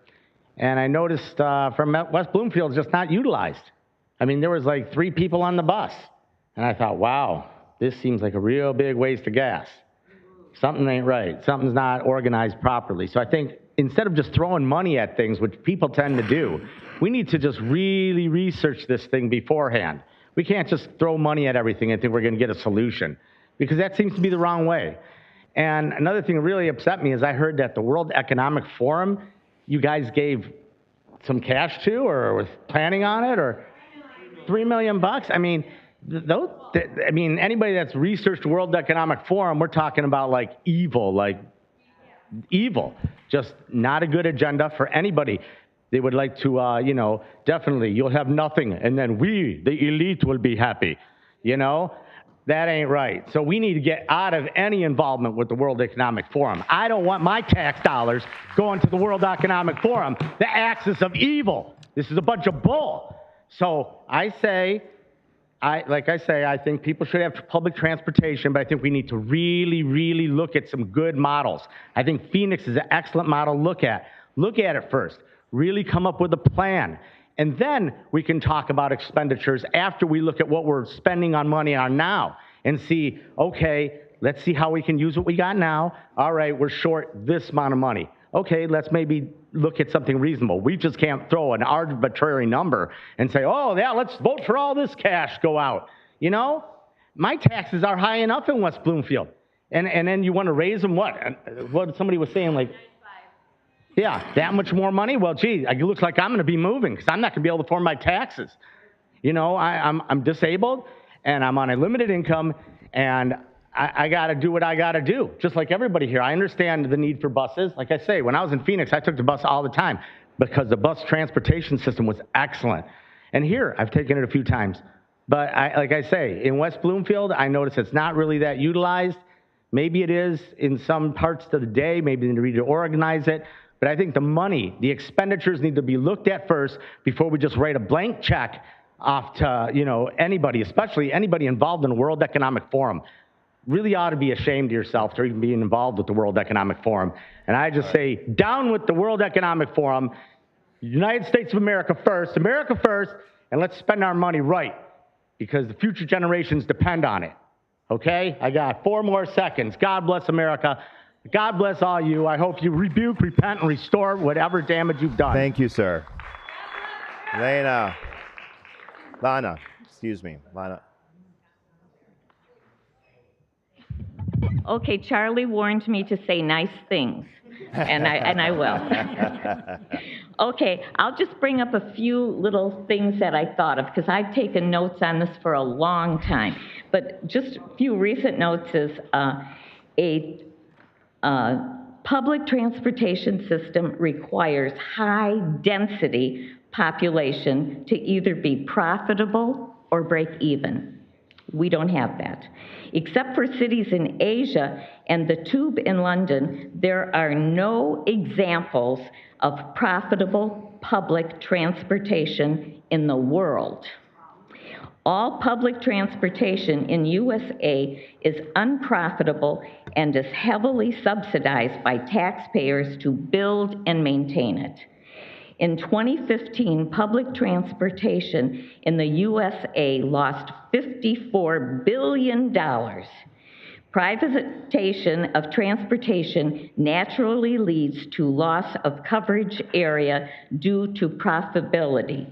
and I noticed from West Bloomfield, it's just not utilized. I mean, there was like 3 people on the bus, and I thought, wow, this seems like a real big waste of gas. Something ain't right. Something's not organized properly. So I think instead of just throwing money at things, which people tend to do, we need to just really research this thing beforehand. We can't just throw money at everything and think we're going to get a solution, because that seems to be the wrong way. And another thing that really upset me is I heard that the World Economic Forum, you guys gave some cash to or was planning on it, or $3 million. I mean, anybody that's researched the World Economic Forum, we're talking about like evil. Just not a good agenda for anybody. They would like to, definitely, you'll have nothing, and then we, the elite, will be happy. That ain't right. So we need to get out of any involvement with the World Economic Forum. I don't want my tax dollars going to the World Economic Forum, the axis of evil. This is a bunch of bull. So I think people should have public transportation, but I think we need to really, really look at some good models. I think Phoenix is an excellent model to look at. Look at it first. Really come up with a plan. And then we can talk about expenditures after we look at what we're spending on money on now and see, okay, let's see how we can use what we got now. All right, we're short this amount of money. Okay, let's maybe look at something reasonable. We just can't throw an arbitrary number and say, oh, yeah, let's vote for all this cash go out. My taxes are high enough in West Bloomfield. And then you want to raise them, what somebody was saying, like, yeah, that much more money? Well, gee, it looks like I'm going to be moving because I'm not going to be able to afford my taxes. I'm disabled, and I'm on a limited income, and I got to do what I got to do, just like everybody here. I understand the need for buses. Like I say, when I was in Phoenix, I took the bus all the time. because the bus transportation system was excellent. And here, I've taken it a few times. But like I say, in West Bloomfield, I notice it's not really that utilized. Maybe it is in some parts of the day, maybe they need to organize it. But I think the money, the expenditures need to be looked at first before we just write a blank check off to, you know, anybody, especially anybody involved in the World Economic Forum. Really ought to be ashamed of yourself for even being involved with the World Economic Forum. And I just say, down with the World Economic Forum, United States of America first, and let's spend our money right, because the future generations depend on it. Okay? I got 4 more seconds. God bless America. God bless all you. I hope you rebuke, repent, and restore whatever damage you've done. Thank you, sir. Lana, Lana. Okay, Charlie warned me to say nice things, and I will. Okay, I'll just bring up a few little things that I thought of, because I've taken notes on this for a long time. But just a few recent notes is a public transportation system requires high-density population to either be profitable or break even. We don't have that. Except for cities in Asia and the Tube in London, there are no examples of profitable public transportation in the world. All public transportation in USA is unprofitable and is heavily subsidized by taxpayers to build and maintain it. In 2015, public transportation in the USA lost $54 billion. Privatization of transportation naturally leads to loss of coverage area due to profitability.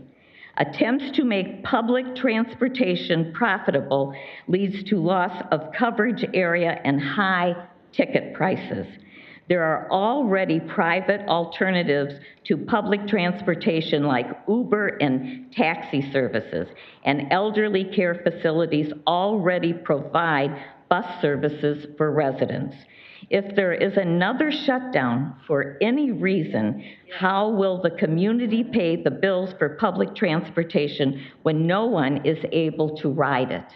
Attempts to make public transportation profitable leads to loss of coverage area and high ticket prices. There are already private alternatives to public transportation like Uber and taxi services, and elderly care facilities already provide bus services for residents. If there is another shutdown for any reason, how will the community pay the bills for public transportation when no one is able to ride it?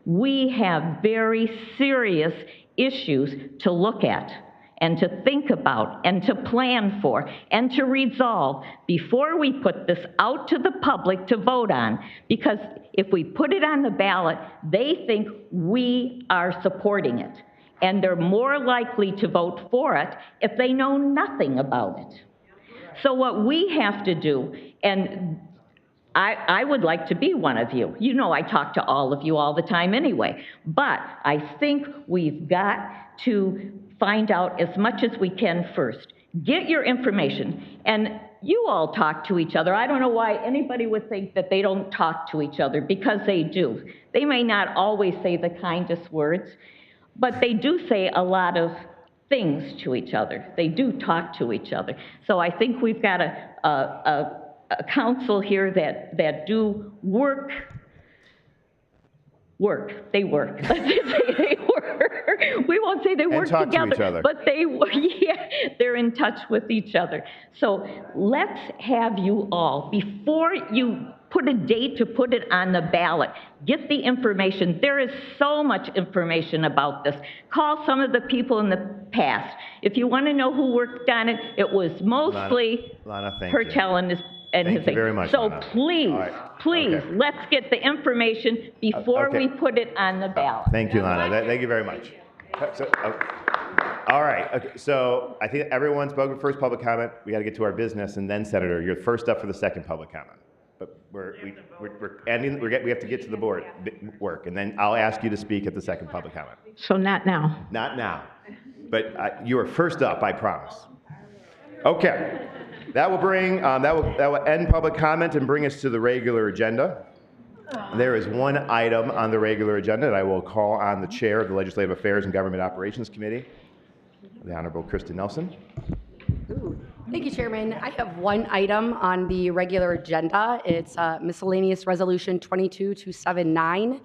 We have very serious issues to look at and to think about and to plan for and to resolve before we put this out to the public to vote on. Because if we put it on the ballot, they think we are supporting it. And they're more likely to vote for it if they know nothing about it. So what we have to do, and I would like to be one of you. You know I talk to all of you all the time anyway. But I think we've got to find out as much as we can first. Get your information. And you all talk to each other. I don't know why anybody would think that they don't talk to each other, because they do. They may not always say the kindest words, but they do say a lot of things to each other. They do talk to each other. So I think we've got a council here that do work. They work. Let's just say they work. We won't say they work together, to each other. But they're in touch with each other. So let's have you all, before you put a date to put it on the ballot, get the information. There is so much information about this. Call some of the people in the past. If you want to know who worked on it, it was mostly Lana, Hertel and his Thank you very much, So Lana. please, let's get the information before we put it on the ballot. Thank you, Lana. Thank you very much. All right. Okay, so I think everyone spoke for first public comment. We got to get to our business, and then, Senator, you're first up for the second public comment. But we're ending. We have to get to the board work, and then I'll ask you to speak at the second public comment. So not now. Not now, but you are first up. I promise. Okay. That will end public comment and bring us to the regular agenda. There is one item on the regular agenda that I will call on the chair of the Legislative Affairs and Government Operations Committee, the Honorable Kristen Nelson. Thank you, Chairman. I have one item on the regular agenda. It's Miscellaneous Resolution 22279,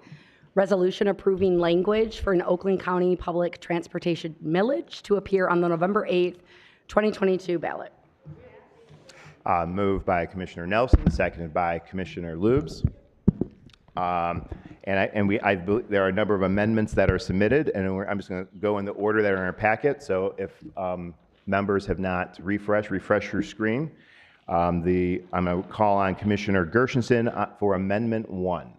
resolution approving language for an Oakland County public transportation millage to appear on the November 8th, 2022 ballot. Moved by Commissioner Nelson, seconded by Commissioner Lubes. There are a number of amendments that are submitted, and I'm just going to go in the order that are in our packet. So if members have not refresh your screen. I'm going to call on Commissioner Gershenson for Amendment 1.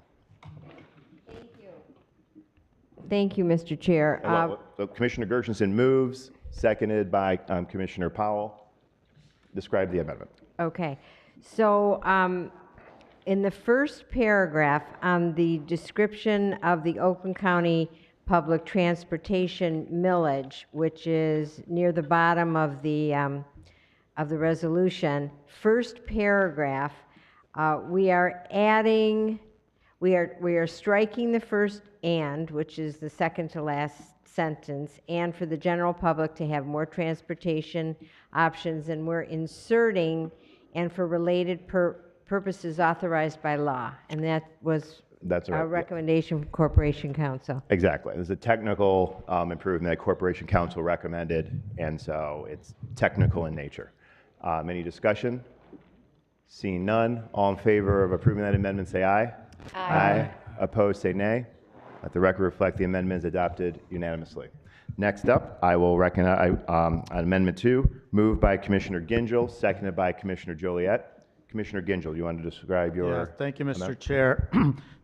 Thank you, Mr. Chair. So Commissioner Gershenson moves, seconded by Commissioner Powell. Describe the amendment. Okay. So in the first paragraph on the description of the Oakland County Public Transportation millage, which is near the bottom of the resolution, first paragraph, we are striking the first "and," which is the second to last sentence, and for the general public to have more transportation options, and we're inserting "and for related purposes authorized by law," and that's our recommendation from Corporation Counsel. Exactly. There's a technical improvement that Corporation Counsel recommended, and so it's technical in nature. Any discussion? Seeing none, all in favor of approving that amendment say aye. Aye. Opposed say nay. Let the record reflect the amendment is adopted unanimously. Next up, I will recognize Amendment 2, moved by Commissioner Gingell, seconded by Commissioner Joliet. Commissioner Gingell, you want to describe your... Yeah, thank you, Mr. amendment? Chair.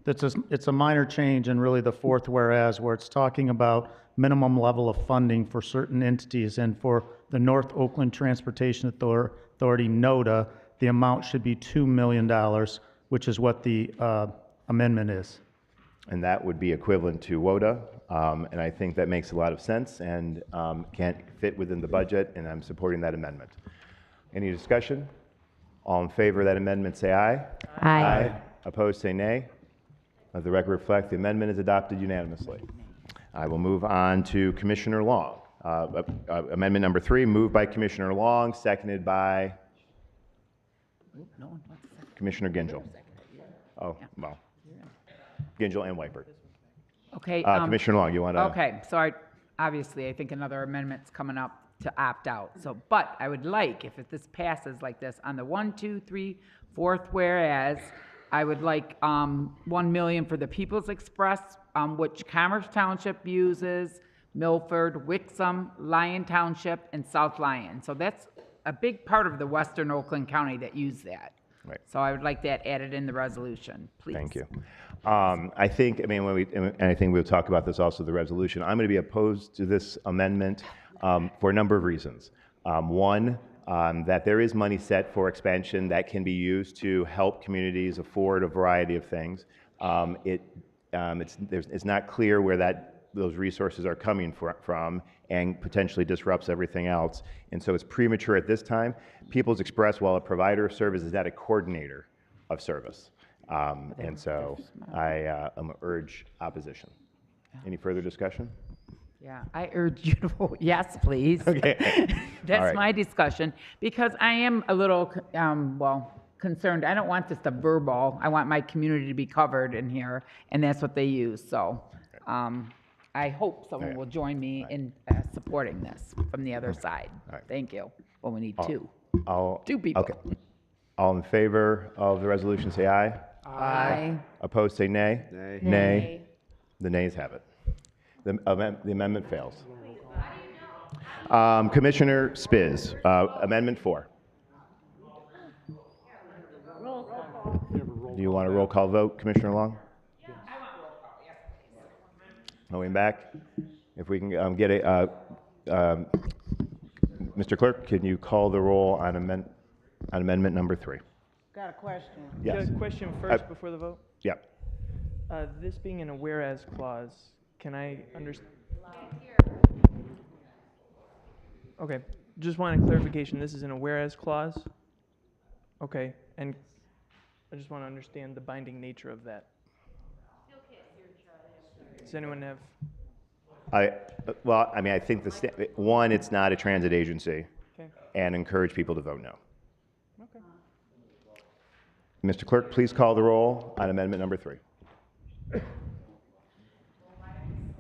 It's a minor change in really the fourth whereas, where it's talking about minimum level of funding for certain entities, and for the North Oakland Transportation Authority, NOTA, the amount should be $2 million, which is what the amendment is. And that would be equivalent to WOTA, and I think that makes a lot of sense and can't fit within the budget, and I'm supporting that amendment. Any discussion? All in favor of that amendment say aye. Aye. Opposed say nay. Let the record reflect the amendment is adopted unanimously. I will move on to Commissioner Long. Amendment number 3, moved by Commissioner Long, seconded by Commissioner Gingell. Oh, well. Gingell and Weipert. Okay. Commissioner Long, you want to? Okay, so obviously I think another amendment's coming up to opt out. So, but I would like, if this passes like this, on the 1, 2, 3, 4th whereas, I would like $1 million for the People's Express, which Commerce Township uses, Milford, Wixom, Lyon Township, and South Lyon. So that's a big part of the Western Oakland County that use that. Right. So I would like that added in the resolution, please. Thank you. I think we'll talk about this also, the resolution. I'm going to be opposed to this amendment for a number of reasons. One, that there is money set for expansion that can be used to help communities afford a variety of things. It's not clear where those resources are coming from, and potentially disrupts everything else. And so it's premature at this time. People's Express, while a provider of service, is not a coordinator of service. And so I urge opposition. Any further discussion? Yeah, I urge you to vote yes, please. Okay. That's All right. my discussion, because I am a little, concerned. I don't want just a verbal. I want my community to be covered in here, and that's what they use. So I hope someone will join me in supporting this from the other side. Thank you. Well, we need two. Two people. Okay. All in favor of the resolution say aye. Aye. Opposed say nay. Nay. Nay. The nays have it. The amendment fails. Commissioner Spiz, Amendment 4. Do you want a roll call vote, Commissioner Long? Going back, if we can get a, Mr. Clerk, can you call the roll on amendment number 3? Got a question. Yes. Got a question first before the vote? Yep. This being in a whereas clause, can I understand? Okay, just wanted clarification. This is in a whereas clause? Okay, and I just want to understand the binding nature of that. Does anyone have? I think one, it's not a transit agency, Okay. and encourage people to vote no. Okay. Mr. Clerk, please call the roll on amendment number 3.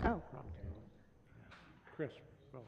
Oh. Chris, vote.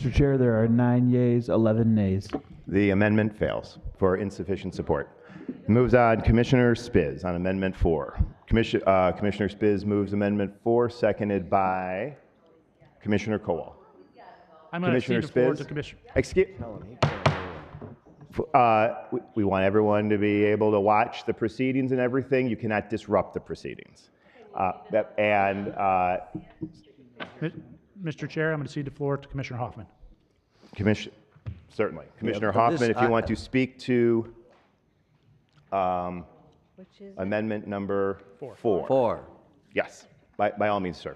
Mr. Chair, there are 9 yeas, 11 nays. The amendment fails for insufficient support. Moves on Commissioner Spiz on Amendment 4. Commissioner Spiz moves Amendment 4, seconded by Commissioner Kowal. I'm going to cede the floor to Commissioner. Excuse. We want everyone to be able to watch the proceedings and everything. You cannot disrupt the proceedings. Mr. Chair, I'm going to cede the floor to Commissioner Hoffman. Certainly. Commissioner but Hoffman, this- if you want to speak to amendment number 4. 4. Yes, by all means, sir.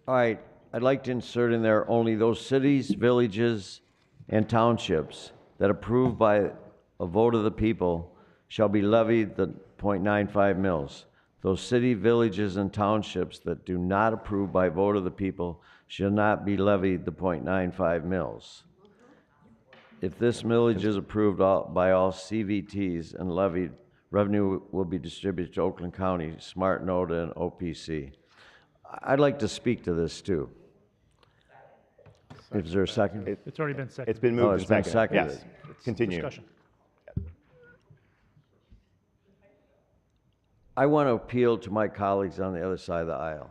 All right, I'd like to insert in there only those cities, villages, and townships that approved by a vote of the people shall be levied the .95 mils. Those city, villages, and townships that do not approve by vote of the people shall not be levied the .95 mils. If this millage is approved by all CVTs and levied, revenue will be distributed to Oakland County, Smart, NODA, and OPC. I'd like to speak to this too. Is there a second? It's already been seconded. It's been moved it's and been seconded. seconded. Yes. Continue. Discussion. I want to appeal to my colleagues on the other side of the aisle.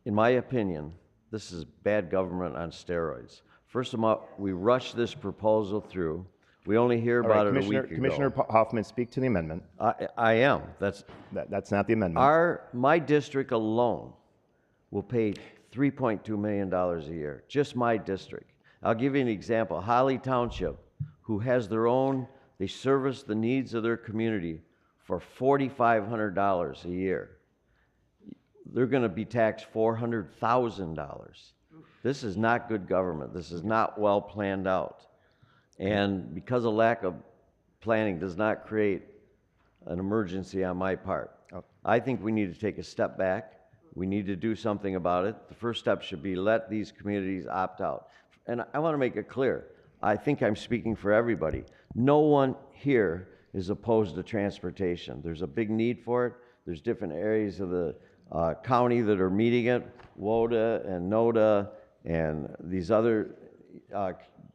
In my opinion, this is bad government on steroids. First of all, we rushed this proposal through. We only hear All right, about it a week ago. Commissioner Hoffman, speak to the amendment. I am. That's not the amendment. My district alone will pay $3.2 million a year, just my district. I'll give you an example. Holly Township, who has their own, they service the needs of their community for $4,500 a year. They're going to be taxed $400,000. This is not good government. This is not well planned out. And because of lack of planning does not create an emergency on my part. I think we need to take a step back. We need to do something about it. The first step should be let these communities opt out. And I want to make it clear, I think I'm speaking for everybody. No one here is opposed to transportation. There's a big need for it. There's different areas of the county that are meeting it, WODA and NODA and these other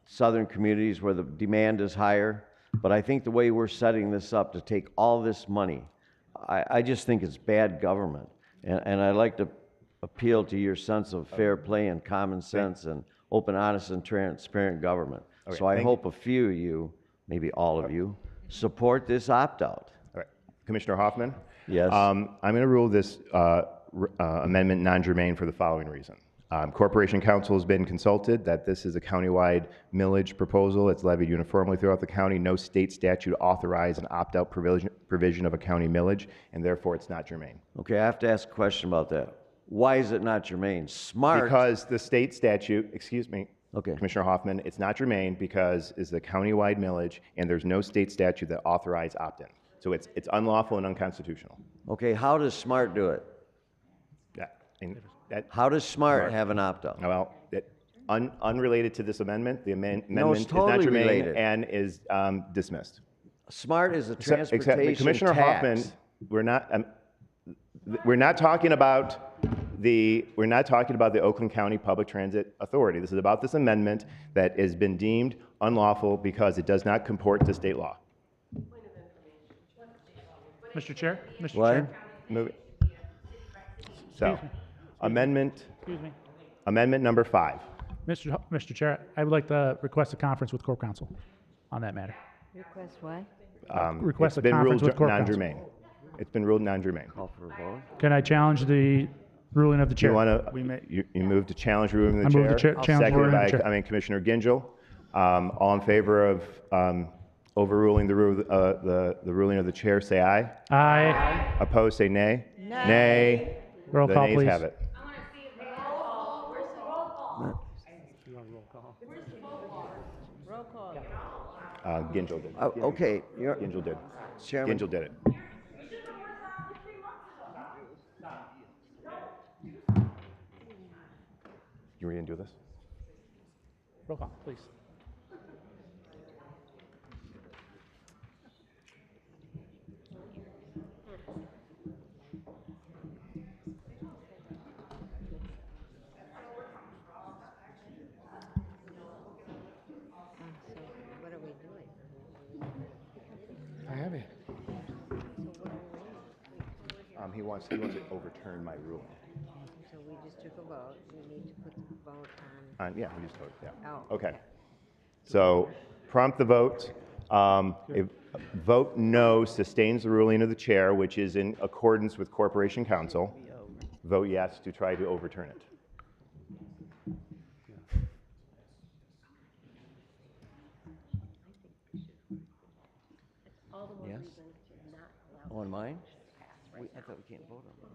southern communities where the demand is higher. But I think the way we're setting this up to take all this money, I just think it's bad government. And I'd like to appeal to your sense of fair play and common sense and open, honest, and transparent government. Okay, so I hope a few of you, maybe all of you, support this opt-out. All right. Commissioner Hoffman? Yes. I'm going to rule this amendment non-germane for the following reason. Corporation Council has been consulted that this is a countywide millage proposal. It's levied uniformly throughout the county. No state statute authorize an opt-out provision of a county millage, and therefore it's not germane. Okay, I have to ask a question about that. Why is it not germane? Smart. Because the state statute, excuse me, okay, Commissioner Hoffman, it's not germane because it's the countywide millage, and there's no state statute that authorize opt-in. So it's unlawful and unconstitutional. Okay, how does Smart do it? How does Smart have an opt-out? Well, unrelated to this amendment, the amendment is totally not germane related. and is dismissed. Smart is a transportation Commissioner tax. Hoffman, we're not talking about the Oakland County Public Transit Authority. This is about this amendment that has been deemed unlawful because it does not comport to state law. Mr. Chair? Mr. What? Chair? Move it. So, amendment Excuse me. Amendment number 5. Mr. Chair, I would like to request a conference with Corp Counsel on that matter. Request what? Request It's a been conference ruled with Corp Counsel. non-germane. It's been ruled non-germane. Call for a vote. Can I challenge the ruling of the chair? You move to challenge ruling of I the move the chair. challenge Seconded ruling of the chair. by Commissioner Gingell. All in favor of overruling the ruling of the chair, say aye. Aye. Opposed, say nay. Nay. Roll The call, nays please. have it. Gingell did. Okay. Gingell did. Chairman. Gingell did it. You ready to do this? Roll call, please. He wants to overturn my ruling. So we just took a vote. We need to put the vote on. Yeah, we just voted, yeah. Oh, Okay. So prompt the vote. If vote no sustains the ruling of the chair, which is in accordance with Corporation Counsel. Vote yes to try to overturn it. Yes? On mine? I thought we can't vote on mine.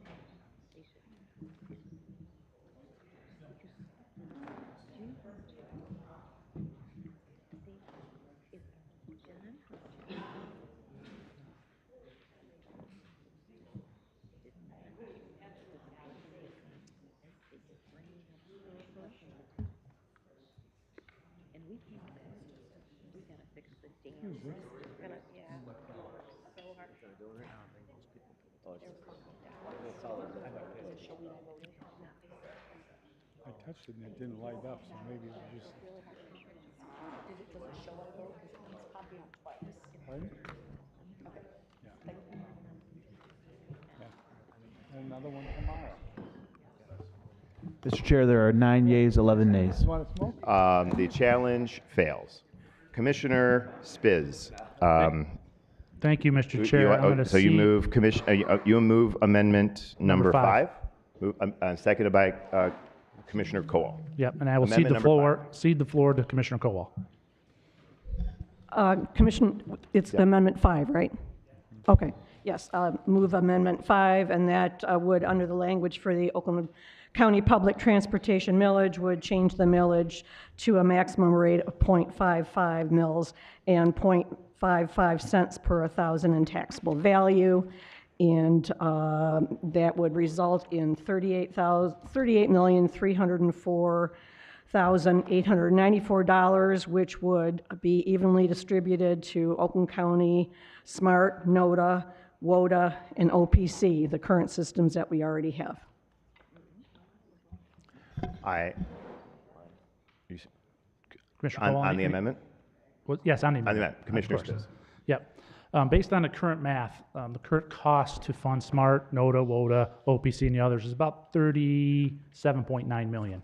I touched it and it didn't light up, so maybe it was just. Pardon? Yeah. Yeah. And another one tomorrow. Mr. Chair, there are 9 yeas, 11 nays. You want to smoke? The challenge fails. Commissioner Spiz. Thank you, Mr. Chair. I'm gonna So you move you move amendment number five. 5, seconded by Commissioner Cole. Yep, and I will Amendment number cede the floor to Commissioner Kowal. It's Amendment 5, right? Okay, yes, move Amendment 5, and that would, under the language for the Oakland County Public Transportation millage, would change the millage to a maximum rate of .55 mils and .55 cents per 1,000 in taxable value. And that would result in $38,304,894, which would be evenly distributed to Oakland County, SMART, NODA, WODA, and OPC, the current systems that we already have. Commissioner Kowal, On the amendment? Well, yes, on the amendment. amendment. Commissioner Of course. Spiz. Yep. Based on the current math, the current cost to fund SMART, NODA, WODA, OPC, and the others is about $37.9 million.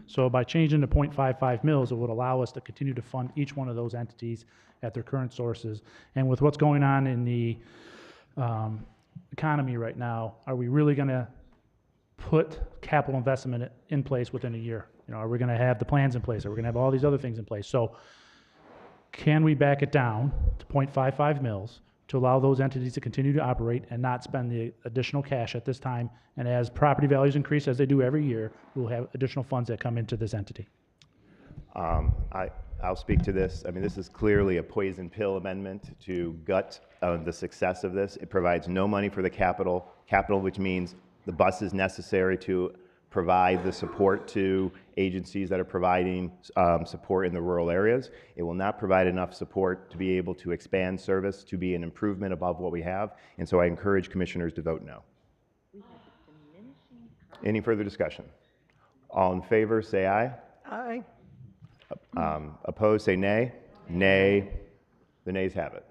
So by changing to .55 mils, it would allow us to continue to fund each one of those entities at their current sources. And with what's going on in the economy right now, are we really going to put capital investment in place within a year? You know, are we going to have the plans in place? Are we going to have all these other things in place? So can we back it down to .55 mils to allow those entities to continue to operate and not spend the additional cash at this time? And as property values increase, as they do every year, we'll have additional funds that come into this entity. I'll speak to this. I mean, this is clearly a poison pill amendment to gut the success of this. It provides no money for the capital, which means the bus is necessary to provide the support to agencies that are providing support in the rural areas. It will not provide enough support to be able to expand service, to be an improvement above what we have. And so I encourage commissioners to vote no. Any further discussion? All in favor, say aye. Aye. Opposed, say nay. Nay. The nays have it.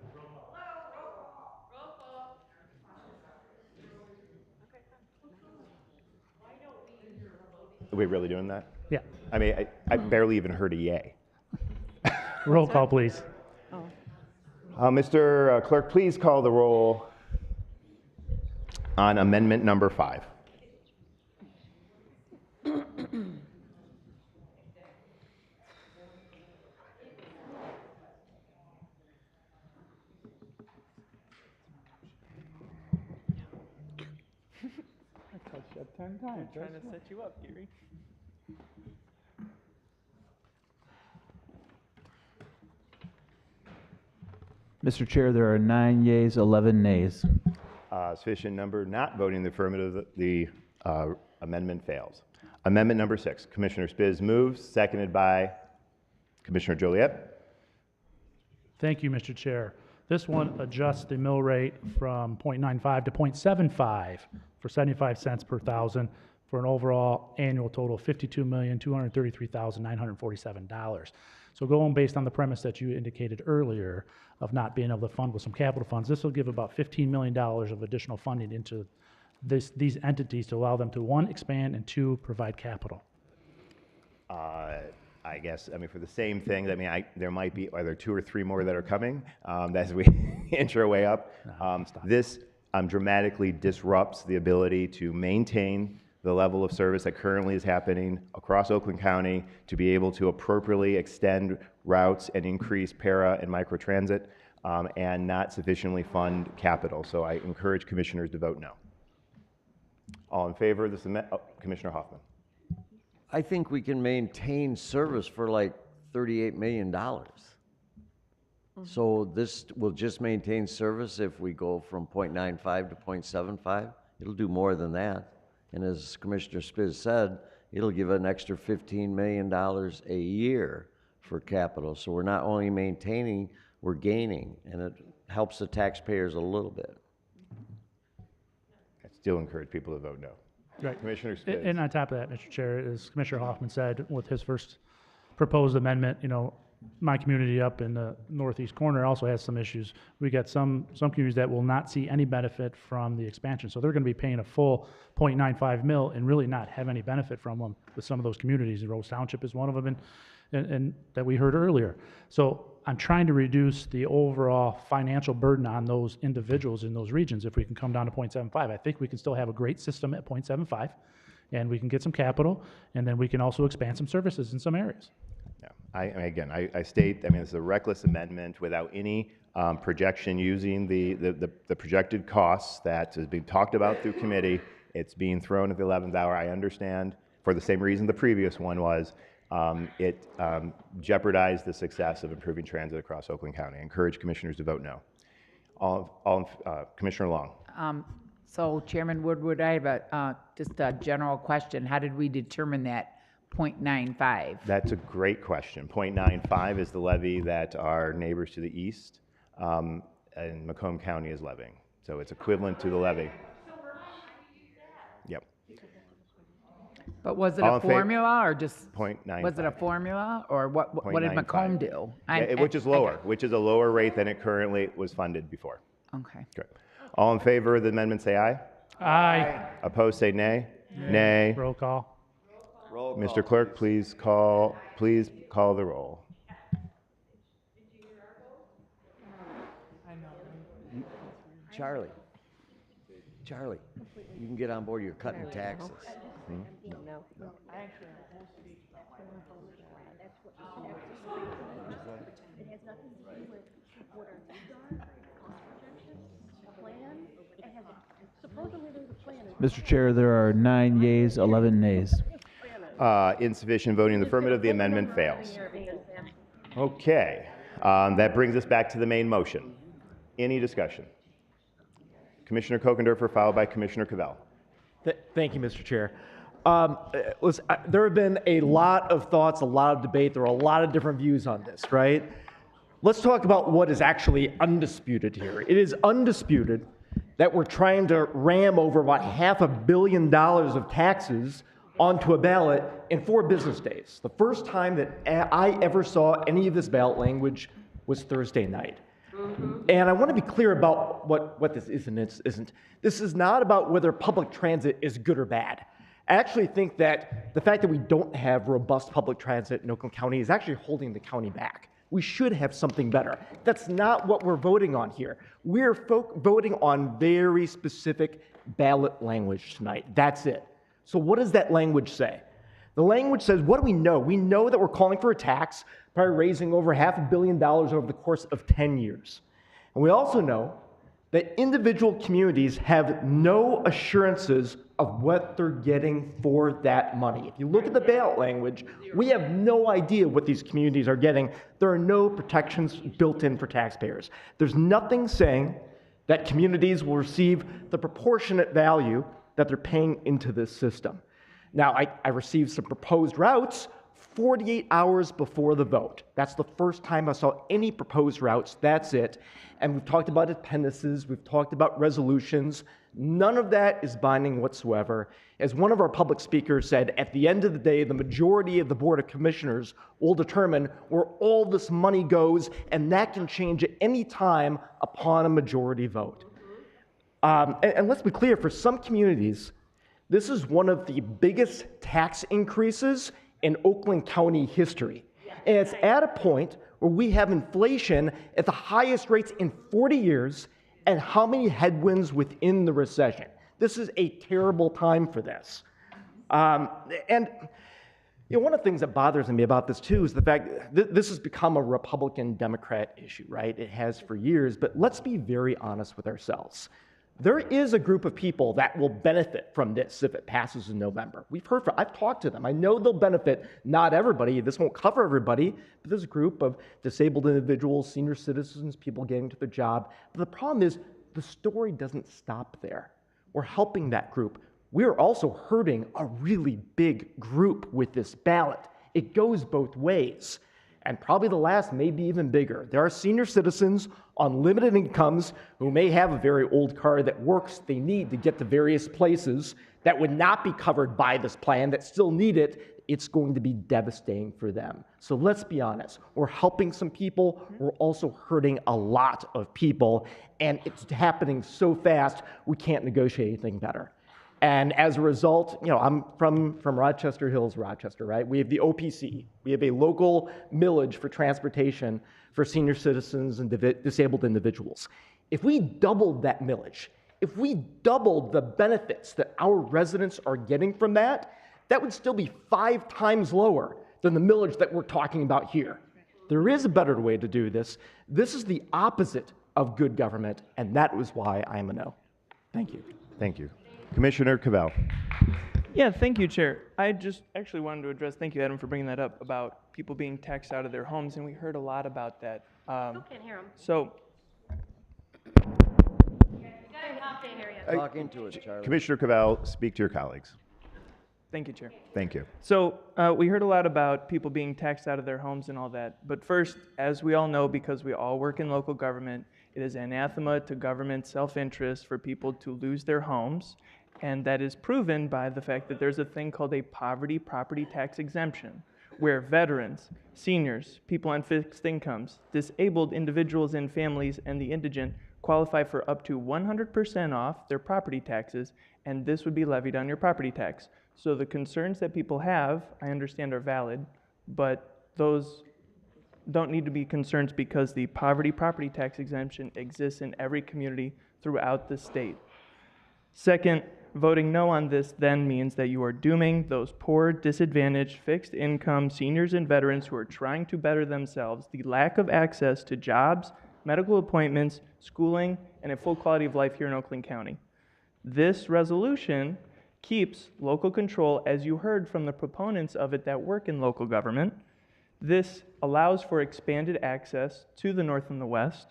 Are we really doing that? Yeah. I mean, I barely even heard a yay. Roll call, please. Mr. Clerk, please call the roll on amendment number 5. I touched that 10 times. Trying to set you up, Gary. Mr. Chair, there are 9 yeas, 11 nays. Sufficient number not voting in the affirmative, the amendment fails. Amendment number 6, Commissioner Spiz moves, seconded by Commissioner Joliet. Thank you, Mr. Chair. This one adjusts the mill rate from .95 to .75 for 75 cents per thousand for an overall annual total of $52,233,947. So going based on the premise that you indicated earlier of not being able to fund with some capital funds, this will give about $15 million of additional funding into these entities to allow them to, one, expand, and two, provide capital? I guess, I mean, for the same thing, I mean, there might be either 2 or 3 more that are coming as we inch our way up. This dramatically disrupts the ability to maintain the level of service that currently is happening across Oakland County, to be able to appropriately extend routes and increase para and microtransit, and not sufficiently fund capital. So I encourage commissioners to vote no. All in favor of this amendment? Oh, Commissioner Hoffman. I think we can maintain service for like $38 million. So this will just maintain service if we go from 0.95 to 0.75. It'll do more than that. And as Commissioner Spiz said, it'll give an extra $15 million a year for capital. So we're not only maintaining, we're gaining, and it helps the taxpayers a little bit. I still encourage people to vote no. Right. Commissioner Spiz. And on top of that, Mr. Chair, as Commissioner Hoffman said with his first proposed amendment, you know, my community up in the northeast corner also has some issues. We got some communities that will not see any benefit from the expansion. So they're going to be paying a full 0.95 mil and really not have any benefit from them with some of those communities. Rose Township is one of them, and that we heard earlier. So I'm trying to reduce the overall financial burden on those individuals in those regions. If we can come down to 0.75, I think we can still have a great system at 0.75, and we can get some capital, and then we can also expand some services in some areas. Yeah, I state, I mean, it's a reckless amendment without any projection using the projected costs that is being talked about through committee. It's being thrown at the 11th hour. I understand for the same reason the previous one was. It jeopardized the success of improving transit across Oakland County. I encourage commissioners to vote no. Commissioner Long. So Chairman Woodward, I have just a general question. How did we determine that 0.95? That's a great question. 0.95 is the levy that our neighbors to the east in Macomb County is levying. So it's equivalent to the levy. Yep. But was it a formula or just 0.95? Was it a formula or what did Macomb do? Which is lower, which is a lower rate than it currently was funded before. Okay. Good. All in favor of the amendment say aye. Aye. Opposed say nay. Nay. Roll call. Roll call. Mr. Clerk, please call the roll. Charlie, you can get on board. You're cutting taxes. No. Mr. Chair, there are 9 yeas, 11 nays. Insufficient voting in the affirmative. The amendment fails. Okay. That brings us back to the main motion. Any discussion? Commissioner Kokendorfer, followed by Commissioner Cavell. Thank you, Mr. Chair. There have been a lot of thoughts, a lot of debate. There are a lot of different views on this, right? Let's talk about what is actually undisputed here. It is undisputed that we're trying to ram over about $500 million of taxes onto a ballot in 4 business days. The first time that I ever saw any of this ballot language was Thursday night. And I want to be clear about what this is and isn't. This is not about whether public transit is good or bad. I actually think that the fact that we don't have robust public transit in Oakland County is actually holding the county back. We should have something better. That's not what we're voting on here. We're voting on very specific ballot language tonight. That's it. So what does that language say? The language says, what do we know? We know that we're calling for a tax, probably raising over $500 million over the course of 10 years. And we also know that individual communities have no assurances of what they're getting for that money. If you look at the ballot language, we have no idea what these communities are getting. There are no protections built in for taxpayers. There's nothing saying that communities will receive the proportionate value that they're paying into this system. Now, I received some proposed routes 48 hours before the vote. That's the first time I saw any proposed routes. That's it. And we've talked about appendices. We've talked about resolutions. None of that is binding whatsoever. As one of our public speakers said, at the end of the day, the majority of the Board of Commissioners will determine where all this money goes, and that can change at any time upon a majority vote. And let's be clear, for some communities, this is one of the biggest tax increases in Oakland County history. And it's at a point where we have inflation at the highest rates in 40 years and how many headwinds within the recession. This is a terrible time for this. And one of the things that bothers me about this too is the fact that this has become a Republican-Democrat issue, right? It has for years, but let's be very honest with ourselves. There is a group of people that will benefit from this if it passes in November. I've talked to them. I know they'll benefit, not everybody. This won't cover everybody, but there's a group of disabled individuals, senior citizens, people getting to their job. But the problem is the story doesn't stop there. We're helping that group. We're also hurting a really big group with this ballot. It goes both ways. And probably the last may be even bigger. There are senior citizens on limited incomes who may have a very old car that works, they need to get to various places that would not be covered by this plan, that still need it. It's going to be devastating for them. So let's be honest. We're helping some people. We're also hurting a lot of people. And it's happening so fast, we can't negotiate anything better. And as a result, I'm from Rochester Hills, Rochester, right? We have the OPC. We have a local millage for transportation for senior citizens and disabled individuals. If we doubled that millage, if we doubled the benefits that our residents are getting from that, that would still be 5 times lower than the millage that we're talking about here. There is a better way to do this. This is the opposite of good government, and that was why I am a no. Thank you. Thank you. Commissioner Cavell. Yeah, thank you, Chair. I just actually wanted to address, thank you, Adam, for bringing that up about people being taxed out of their homes, and we heard a lot about that. Still can't hear him. So, Talk into it, Charlie. Commissioner Cavell, speak to your colleagues. thank you, Chair. Thank you. So we heard a lot about people being taxed out of their homes and all that. But first, as we all know, because we all work in local government, it is anathema to government self-interest for people to lose their homes. And that is proven by the fact that there's a thing called a poverty property tax exemption, where veterans, seniors, people on fixed incomes, disabled individuals and families, and the indigent qualify for up to 100% off their property taxes, and this would be levied on your property tax. So the concerns that people have, I understand, are valid, but those don't need to be concerns because the poverty property tax exemption exists in every community throughout the state. Second, voting no on this then means that you are dooming those poor, disadvantaged, fixed income seniors and veterans who are trying to better themselves the lack of access to jobs, medical appointments, schooling, and a full quality of life here in Oakland County. This resolution keeps local control, as you heard from the proponents of it that work in local government. This allows for expanded access to the North and the West,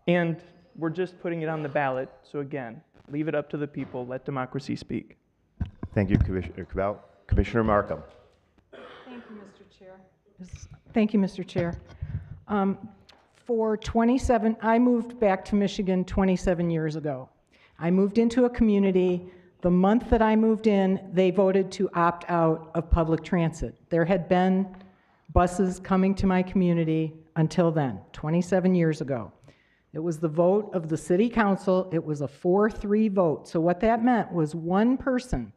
and we're just putting it on the ballot. So again, leave it up to the people. Let democracy speak. Thank you, Commissioner Cavell. Commissioner Markham. Thank you, Mr. Chair. Thank you, Mr. Chair. I moved back to Michigan 27 years ago. I moved into a community. The month that I moved in, they voted to opt out of public transit. There had been buses coming to my community until then, 27 years ago. It was the vote of the city council. It was a 4-3 vote. So what that meant was one person,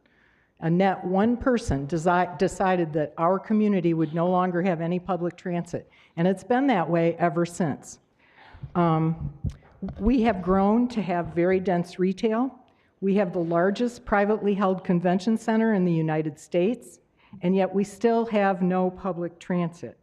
a net one person, decided that our community would no longer have any public transit. And it's been that way ever since. We have grown to have very dense retail. We have the largest privately held convention center in the United States, and yet we still have no public transit.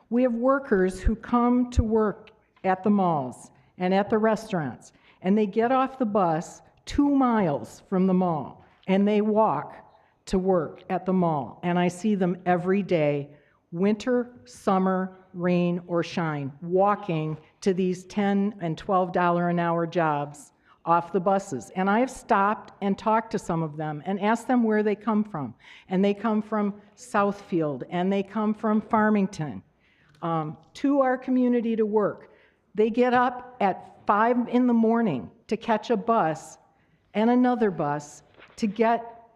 We have workers who come to work at the malls and at the restaurants, and they get off the bus 2 miles from the mall, and they walk to work at the mall. And I see them every day, winter, summer, rain, or shine, walking to these $10 and $12 an hour jobs off the buses. And I have stopped and talked to some of them and asked them where they come from. And they come from Southfield, and they come from Farmington, to our community to work. They get up at 5 in the morning to catch a bus and another bus to get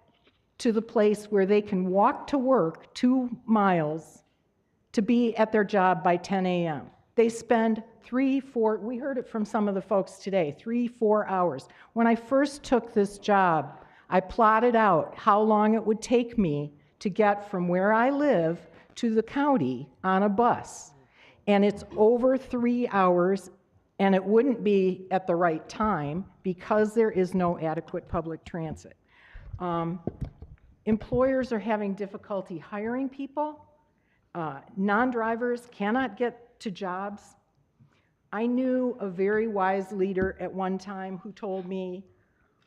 to the place where they can walk to work 2 miles to be at their job by 10 a.m. They spend 3, 4, we heard it from some of the folks today, 3, 4 hours. When I first took this job, I plotted out how long it would take me to get from where I live to the county on a bus. And it's over 3 hours, and it wouldn't be at the right time because there is no adequate public transit. Employers are having difficulty hiring people. Non-drivers cannot get to jobs. I knew a very wise leader at one time who told me,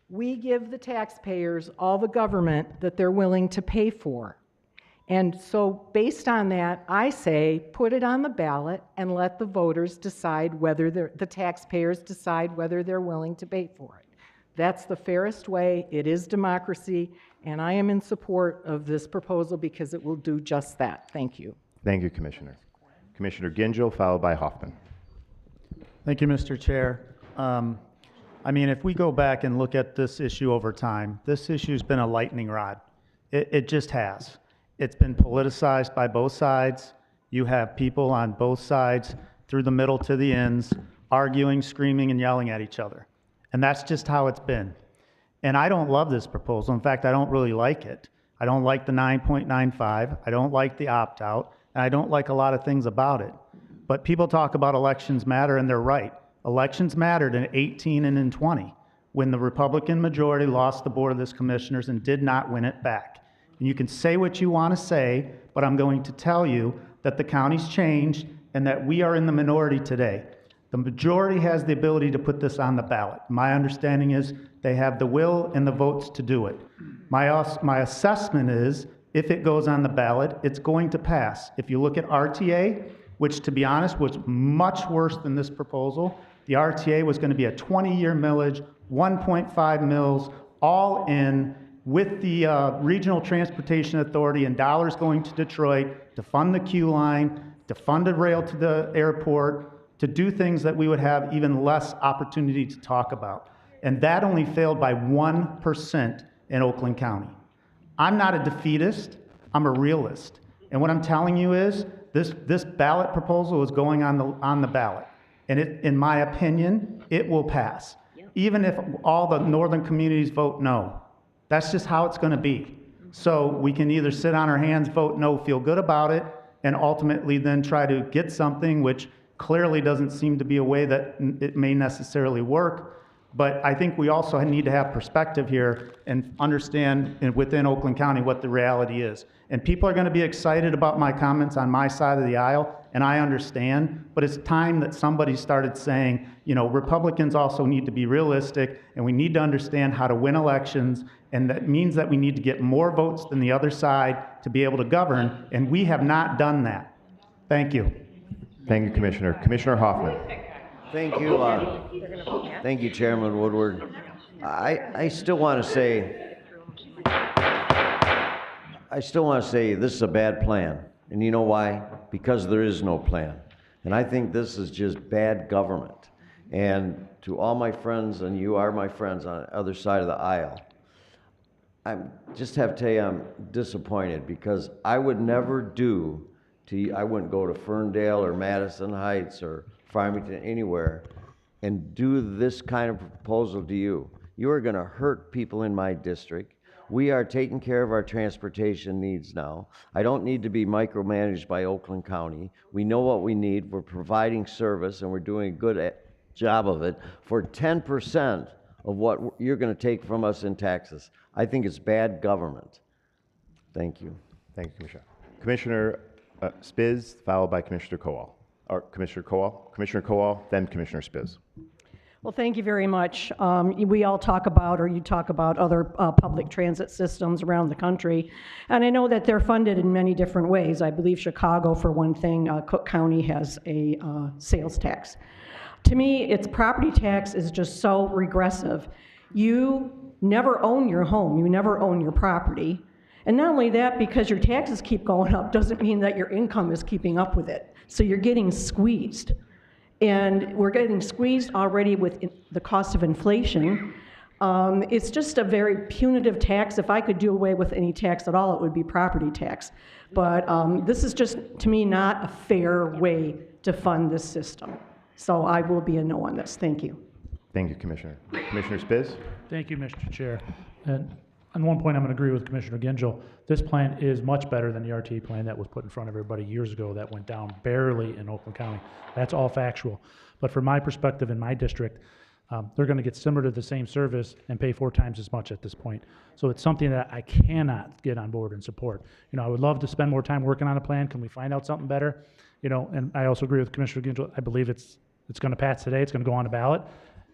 we give the taxpayers all the government that they're willing to pay for. And so based on that, I say, put it on the ballot and let the voters decide whether the taxpayers decide whether they're willing to pay for it. That's the fairest way. It is democracy, and I am in support of this proposal because it will do just that. Thank you. Thank you, Commissioner. Commissioner Gingell, followed by Hoffman. Thank you, Mr. Chair. I mean, if we go back and look at this issue over time, this issue's been a lightning rod. It just has. It's been politicized by both sides. You have people on both sides, through the middle to the ends, arguing, screaming, and yelling at each other. And that's just how it's been. And I don't love this proposal. In fact, I don't really like it. I don't like the 9.95. I don't like the opt-out. And I don't like a lot of things about it. But people talk about elections matter, and they're right. Elections mattered in 18 and in 20, when the Republican majority lost the board of this commissioners and did not win it back. And you can say what you want to say, but I'm going to tell you that the county's changed and that we are in the minority today. The majority has the ability to put this on the ballot. My understanding is they have the will and the votes to do it. My assessment is, if it goes on the ballot, it's going to pass. If you look at RTA, which to be honest was much worse than this proposal, the RTA was going to be a 20-year millage, 1.5 mils, all in, with the Regional Transportation Authority and dollars going to Detroit to fund the Q line, to fund a rail to the airport, to do things that we would have even less opportunity to talk about. And that only failed by 1% in Oakland County. I'm not a defeatist, I'm a realist. And what I'm telling you is, this ballot proposal is going on the ballot. And in my opinion, it will pass. Even if all the northern communities vote no. That's just how it's going to be. So we can either sit on our hands, vote no, feel good about it, and ultimately then try to get something which clearly doesn't seem to be a way that it may necessarily work. But I think we also need to have perspective here and understand within Oakland County what the reality is. And people are going to be excited about my comments on my side of the aisle, and I understand, but it's time that somebody started saying, you know, Republicans also need to be realistic, and we need to understand how to win elections, and that means that we need to get more votes than the other side to be able to govern, and we have not done that. Thank you. Thank you, Commissioner. Commissioner Hoffman. Thank you. Thank you, Chairman Woodward. I still want to say, this is a bad plan. And you know why? Because there is no plan. And I think this is just bad government. And to all my friends, and you are my friends on the other side of the aisle, I just have to tell you I'm disappointed, because I would never I wouldn't go to Ferndale or Madison Heights or Farmington, anywhere, and do this kind of proposal to you. You are going to hurt people in my district. We are taking care of our transportation needs now. I don't need to be micromanaged by Oakland County. We know what we need. We're providing service, and we're doing a good job of it for 10% of what you're going to take from us in taxes. I think it's bad government. Thank you. Thank you, Commissioner. Commissioner Spiz, followed by Commissioner Kowal. Or Commissioner Kowal, then Commissioner Spiz. Well, thank you very much. We all talk about, or you talk about, other public transit systems around the country. And I know that they're funded in many different ways. I believe Chicago, for one thing, Cook County has a sales tax. To me, its property tax is just so regressive. You never own your home. You never own your property. And not only that, because your taxes keep going up doesn't mean that your income is keeping up with it. So you're getting squeezed. And we're getting squeezed already with the cost of inflation. It's just a very punitive tax. If I could do away with any tax at all, it would be property tax. But this is just, to me, not a fair way to fund this system. So I will be a no on this. Thank you. Thank you, Commissioner. Commissioner Spiz? Thank you, Mr. Chair. And on one point, I'm going to agree with Commissioner Gingell. This plan is much better than the RTA plan that was put in front of everybody years ago that went down barely in Oakland County. That's all factual. But from my perspective in my district, they're going to get similar to the same service and pay 4 times as much at this point. So it's something that I cannot get on board and support. You know, I would love to spend more time working on a plan. Can we find out something better? You know, and I also agree with Commissioner Gingell. I believe it's going to pass today. It's going to go on a ballot.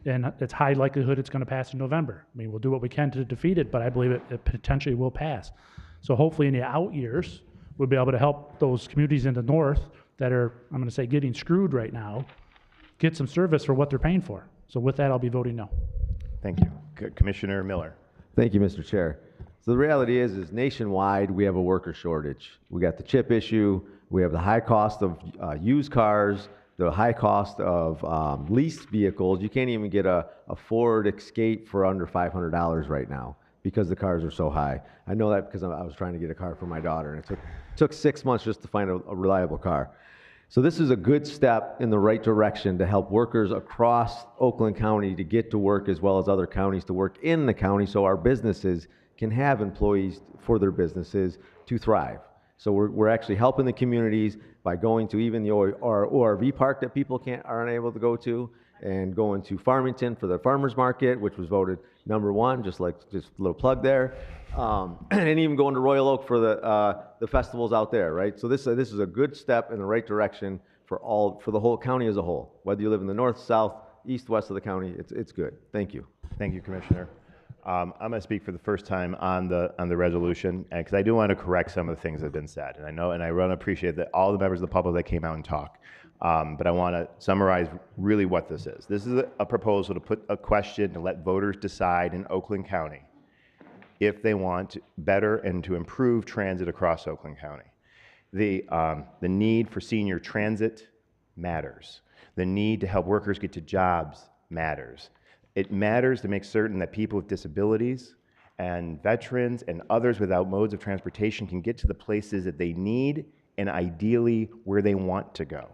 And it's high likelihood it's going to pass in November. I mean, we'll do what we can to defeat it, but I believe it potentially will pass. So hopefully in the out years, we'll be able to help those communities in the north that are, I'm going to say, getting screwed right now, get some service for what they're paying for. So with that, I'll be voting no. Thank you. Commissioner Miller. Thank you, Mr. Chair. So the reality is nationwide, we have a worker shortage. We got the chip issue. We have the high cost of used cars, the high cost of leased vehicles. You can't even get a Ford Escape for under $500 right now because the cars are so high. I know that because I was trying to get a car for my daughter, and it took 6 months just to find a reliable car. So this is a good step in the right direction to help workers across Oakland County to get to work, as well as other counties to work in the county, so our businesses can have employees for their businesses to thrive. So we're actually helping the communities by going to even the ORV park that people aren't able to go to, and going to Farmington for the farmers market, which was voted #1, just a little plug there, and even going to Royal Oak for the festivals out there, right? So this is a good step in the right direction for the whole county as a whole. Whether you live in the north, south, east, west of the county, it's good. Thank you. Thank you, Commissioner. I'm going to speak for the first time on the resolution, because I do want to correct some of the things that have been said. And I want to appreciate that all the members of the public that came out and talked. But I want to summarize really what this is. This is a proposal to put a question to let voters decide in Oakland County if they want better and to improve transit across Oakland County. The need for senior transit matters. The need to help workers get to jobs matters. It matters to make certain that people with disabilities and veterans and others without modes of transportation can get to the places that they need and ideally where they want to go.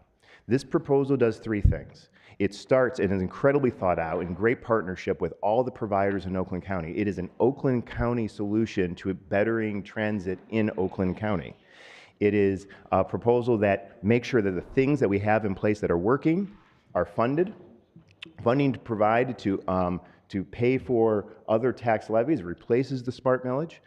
This proposal does 3 things. It starts and is incredibly thought out in great partnership with all the providers in Oakland County. It is an Oakland County solution to bettering transit in Oakland County. It is a proposal that makes sure that the things that we have in place that are working are funded. Funding to provide to pay for other tax levies replaces the smart millage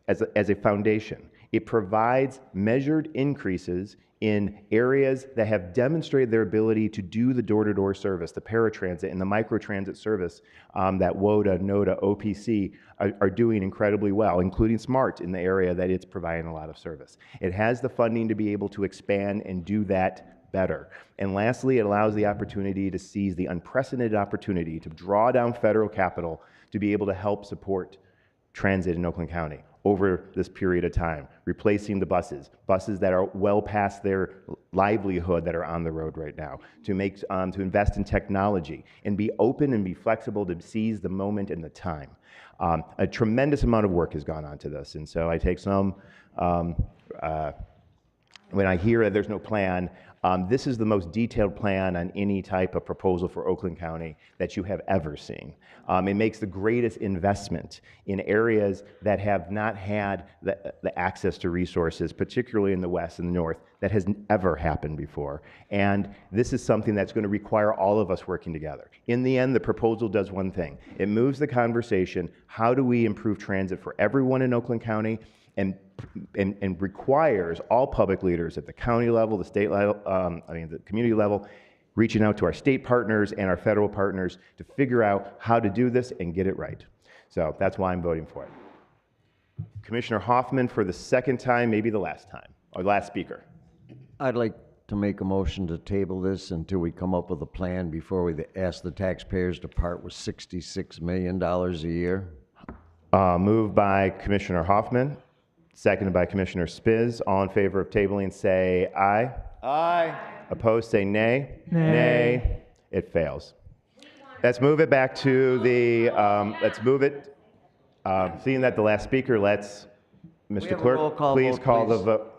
as a foundation. It provides measured increases in areas that have demonstrated their ability to do the door-to-door service, the paratransit and the microtransit service that WODA, NODA, OPC are doing incredibly well, including SMART in the area that it's providing a lot of service. It has the funding to be able to expand and do that better. And lastly, it allows the opportunity to seize the unprecedented opportunity to draw down federal capital to be able to help support transit in Oakland County over this period of time, replacing the buses that are well past their livelihood that are on the road right now, to invest in technology and be open and be flexible to seize the moment and the time. A tremendous amount of work has gone on to this, and so I take some, when I hear that there's no plan, this is the most detailed plan on any type of proposal for Oakland County that you have ever seen. It makes the greatest investment in areas that have not had the access to resources, particularly in the west and the north, that has ever happened before. And this is something that's going to require all of us working together. In the end, the proposal does one thing. It moves the conversation, how do we improve transit for everyone in Oakland County, and requires all public leaders at the county level, the state level, the community level, reaching out to our state partners and our federal partners to figure out how to do this and get it right. So that's why I'm voting for it. Commissioner Hoffman, for the second time, maybe the last time, or last speaker. I'd like to make a motion to table this until we come up with a plan before we ask the taxpayers to part with $66 million a year. Moved by Commissioner Hoffman. Seconded by Commissioner Spiz. All in favor of tabling, say aye. Aye. Opposed, say nay. Nay. It fails. let's move it back to the, let's move it, seeing that the last speaker, let's, Mr. have a Clerk, roll call please vote, call the please. vote.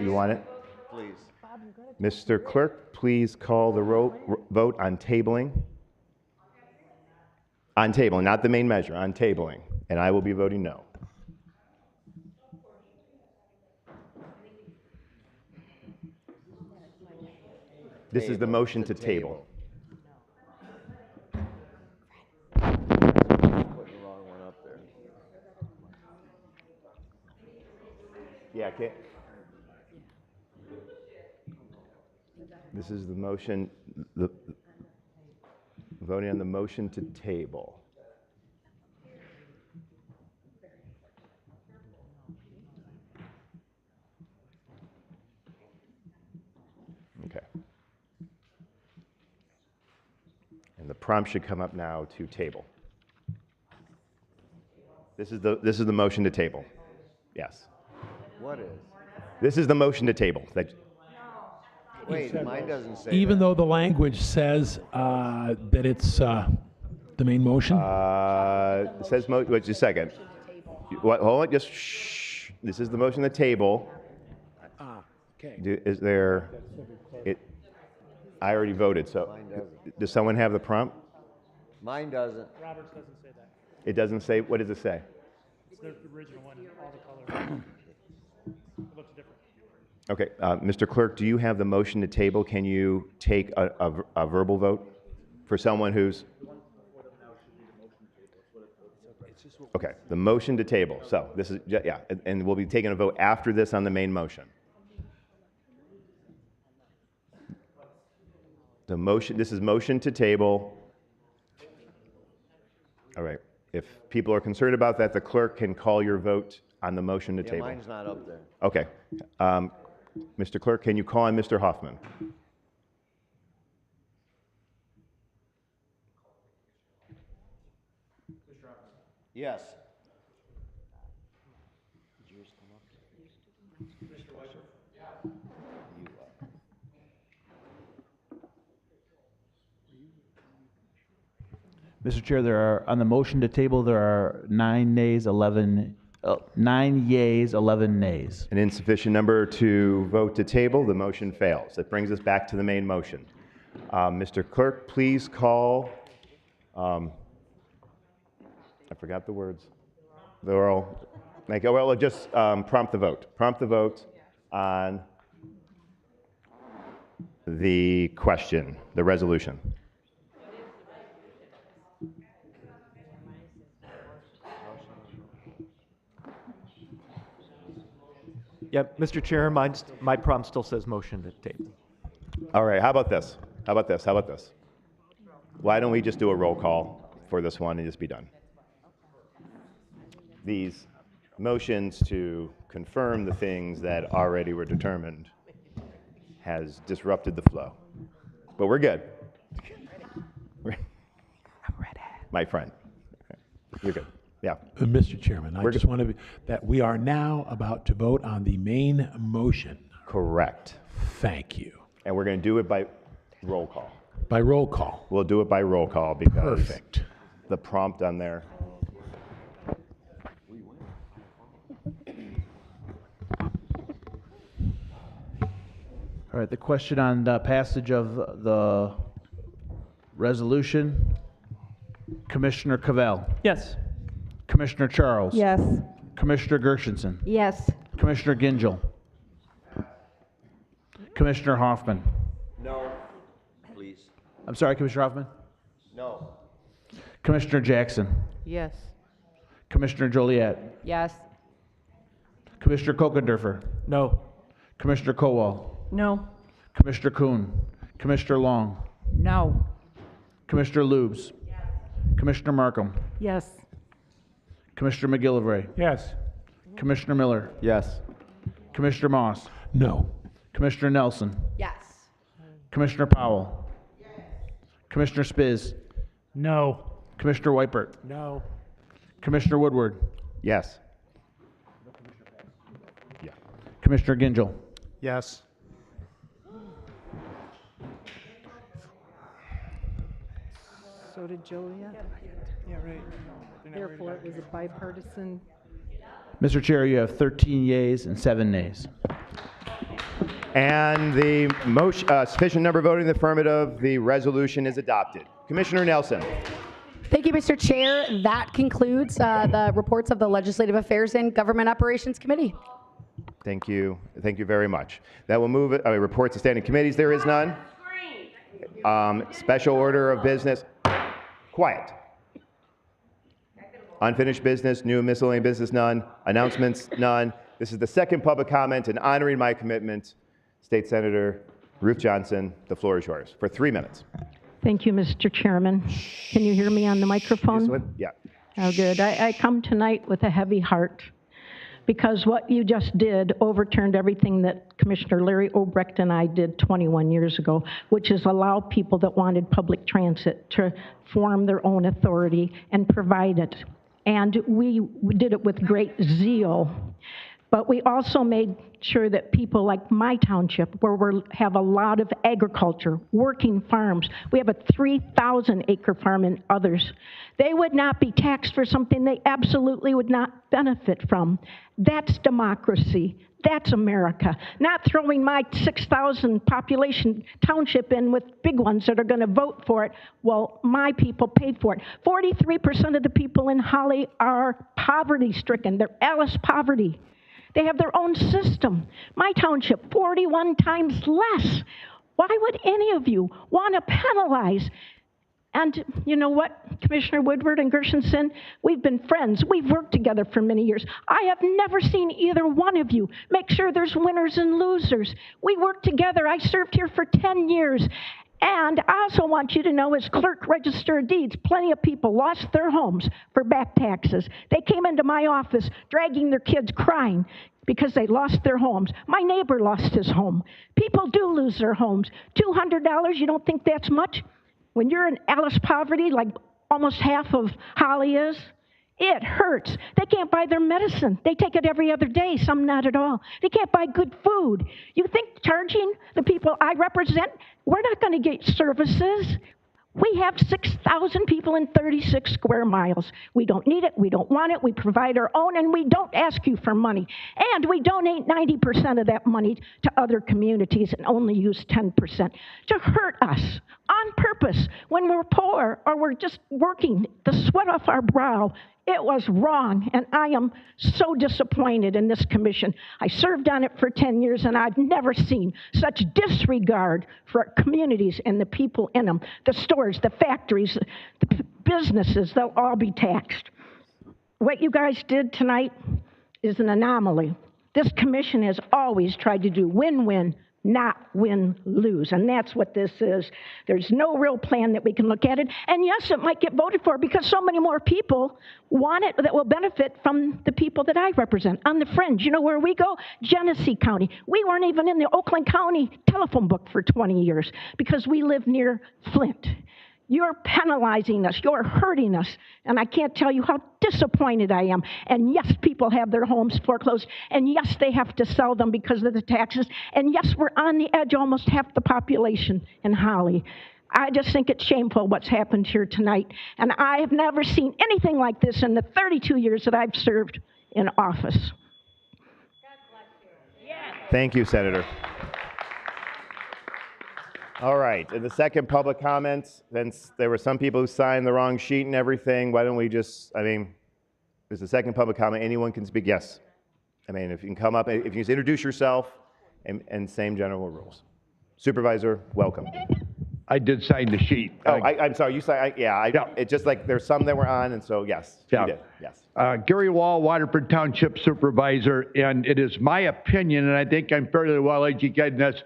You want it? Please. Mr. Clerk, please call the vote on tabling. On tabling, not the main measure, on tabling. And I will be voting no. This is the motion to table. Putting the wrong one up there. Yeah, okay. This is the motion, voting on the motion to table. Okay. And the prompt should come up now to table. This is the motion to table. Yes. What is? This is the motion to table. Wait, mine doesn't say Even that. though the language says that it's the main motion? It says, wait just a second. What, hold on, just shh. This is the motion to table. Okay. Is there, I already voted, so Mine doesn't. does someone have the prompt? Mine doesn't. Roberts doesn't say that. It doesn't say, what does it say? It's the original one, all the colors. It looks different. Okay, Mr. Clerk, do you have the motion to table? Can you take a verbal vote for someone who's? Okay, the motion to table. So this is, yeah, and we'll be taking a vote after this on the main motion. The motion, this is motion to table. All right, if people are concerned about that, the clerk can call your vote on the motion to Yeah, table. mine's not up there. Okay. Mr. Clerk, can you call on Mr. Hoffman? Yes. Mr. Chair, there are, on the motion to table, there are 9 nays, 11, 9 yeas, 11 nays. An insufficient number to vote to table, the motion fails. That brings us back to the main motion. Mr. Clerk, please call, I forgot the words. They're all, well, just prompt the vote. Prompt the vote on the question, the resolution. Yep, Mr. Chair, my prompt still says motion to table. All right, how about this? How about this? How about this? Why don't we just do a roll call for this one and just be done? These motions to confirm the things that already were determined has disrupted the flow. But we're good. My friend. You're good. Yeah. Mr. Chairman, I just want to be, that we are now about to vote on the main motion. Correct. Thank you. And we're going to do it by roll call. By roll call. We'll do it by roll call because Perfect. the prompt on there. All right, the question on the passage of the resolution, Commissioner Cavell. Yes. Commissioner Charles. Yes. Commissioner Gershenson. Yes. Commissioner Gingell. Commissioner Hoffman. No, please. I'm sorry, Commissioner Hoffman. No. Commissioner Jackson. Yes. Commissioner Joliet. Yes. Commissioner Kokendorfer. No. Commissioner Kowal. No. Commissioner Kuhn. Commissioner Long. No. Commissioner Lubes. Commissioner Markham. Yes. Commissioner McGillivray. Yes. Commissioner Miller. Yes. Commissioner Moss. No. Commissioner Nelson. Yes. Commissioner Powell. Commissioner Spiz. No. Commissioner Weipert. No. Commissioner Woodward. Yes. Commissioner Gingell. Yes. So did Joliet. Yeah, right. Therefore, it was a bipartisan. Mr. Chair, you have 13 yeas and 7 nays. And the motion, sufficient number voting in the affirmative, the resolution is adopted. Commissioner Nelson. Thank you, Mr. Chair. That concludes the reports of the Legislative Affairs and Government Operations Committee. Thank you. Thank you very much. That will move it. Reports to standing committees. There is none. Special order of business. Quiet. Unfinished business, new miscellaneous business, none. Announcements, none. This is the second public comment, and honoring my commitment, State Senator Ruth Johnson, the floor is yours for 3 minutes. Thank you, Mr. Chairman. Can you hear me on the microphone? Yeah. Oh, good. I come tonight with a heavy heart because what you just did overturned everything that Commissioner Larry Obrecht and I did 21 years ago, which is allow people that wanted public transit to form their own authority and provide it. And we did it with great zeal. But we also made sure that people like my township, where we have a lot of agriculture, working farms, we have a 3,000-acre farm and others, they would not be taxed for something they absolutely would not benefit from. That's democracy. That's America. Not throwing my 6,000 population township in with big ones that are going to vote for it. Well, my people paid for it. 43% of the people in Holly are poverty-stricken. They're Alice poverty. They have their own system. My township, 41 times less. Why would any of you want to penalize? And you know what, Commissioner Woodward and Gershenson, we've been friends. We've worked together for many years. I have never seen either one of you make sure there's winners and losers. We worked together. I served here for 10 years. And I also want you to know, as clerk register of deeds, plenty of people lost their homes for back taxes. They came into my office dragging their kids crying because they lost their homes. My neighbor lost his home. People do lose their homes. $200, you don't think that's much? When you're in Alice poverty, like almost half of Holly is, it hurts. They can't buy their medicine. They take it every other day, some not at all. They can't buy good food. You think charging the people I represent, we're not going to get services. We have 6,000 people in 36 square miles. We don't need it. We don't want it. We provide our own, and we don't ask you for money. And we donate 90% of that money to other communities and only use 10% to hurt us on purpose when we're poor or we're just working the sweat off our brow. It was wrong, and I am so disappointed in this commission. I served on it for 10 years, and I've never seen such disregard for our communities and the people in them. The stores, the factories, the businesses, they'll all be taxed. What you guys did tonight is an anomaly. This commission has always tried to do win-win, not win-lose, and that's what this is. There's no real plan that we can look at it, and yes, it might get voted for because so many more people want it that will benefit from the people that I represent on the fringe. You know where we go? Genesee County. We weren't even in the Oakland County telephone book for 20 years because we live near Flint. You're penalizing us. You're hurting us. And I can't tell you how disappointed I am. And yes, people have their homes foreclosed. And yes, they have to sell them because of the taxes. And yes, we're on the edge, almost half the population in Holly. I just think it's shameful what's happened here tonight. And I have never seen anything like this in the 32 years that I've served in office. Thank you, Senator. All right, and the second public comments, since there were some people who signed the wrong sheet and everything, why don't we just, there's the second public comment, anyone can speak, yes. If you can come up, if you just introduce yourself and same general rules. Supervisor, welcome. I did sign the sheet. Oh, I'm sorry, you signed, it's just like there's some that were on, and so yes, you did, yes. Gary Wall, Waterford Township Supervisor, and it is my opinion, and I think I'm fairly well educated in this,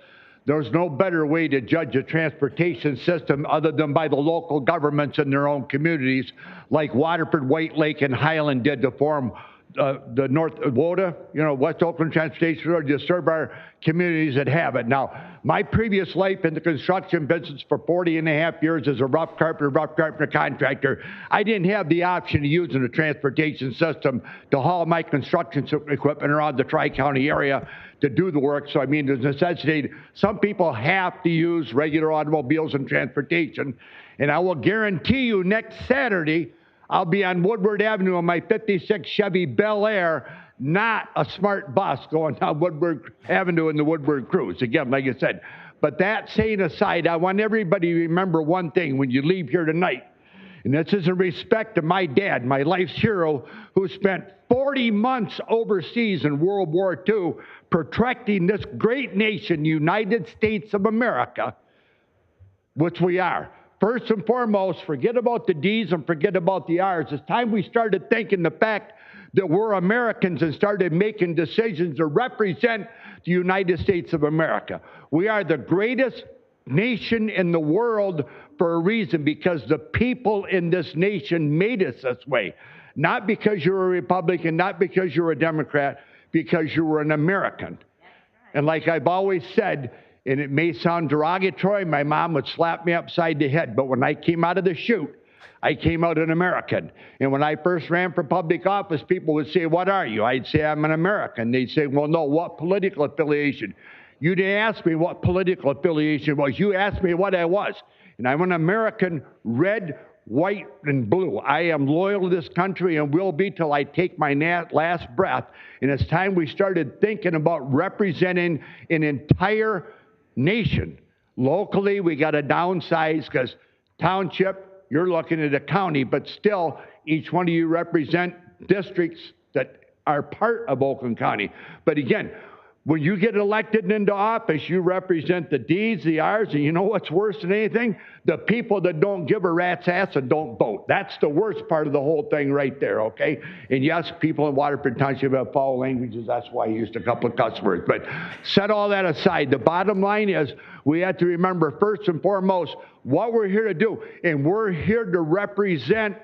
there's no better way to judge a transportation system other than by the local governments in their own communities, like Waterford, White Lake, and Highland did to form the North WOTA, West Oakland Transportation Authority, to serve our communities that have it. Now, my previous life in the construction business for 40 and a half years as a rough carpenter contractor, I didn't have the option of using the transportation system to haul my construction equipment around the Tri-County area to do the work. So, I mean, there's necessity. Some people have to use regular automobiles and transportation. And I will guarantee you next Saturday, I'll be on Woodward Avenue on my 56 Chevy Bel Air, not a smart bus going down Woodward Avenue in the Woodward Cruise. Again, like I said. But that saying aside, I want everybody to remember one thing when you leave here tonight. And this is in respect to my dad, my life's hero, who spent 40 months overseas in World War II protecting this great nation, United States of America, which we are. First and foremost, forget about the D's and forget about the R's. It's time we started thinking the fact that we're Americans and started making decisions to represent the United States of America. We are the greatest nation in the world for a reason, because the people in this nation made us this way. Not because you're a Republican, not because you're a Democrat, because you were an American. And like I've always said, and it may sound derogatory, my mom would slap me upside the head, but when I came out of the chute, I came out an American. And when I first ran for public office, people would say, "What are you?" I'd say, "I'm an American." They'd say, "Well, no, what political affiliation?" You didn't ask me what political affiliation was. You asked me what I was. And I'm an American, red, white, and blue. I am loyal to this country and will be till I take my last breath. And it's time we started thinking about representing an entire nation. Locally, we got to downsize because township, you're looking at a county, but still, each one of you represent districts that are part of Oakland County. But again, when you get elected into office, you represent the D's, the R's, and you know what's worse than anything? The people that don't give a rat's ass and don't vote. That's the worst part of the whole thing right there, okay? And yes, people in Waterford Township have foul languages. That's why I used a couple of cuss words. But set all that aside. The bottom line is we have to remember first and foremost what we're here to do. And we're here to represent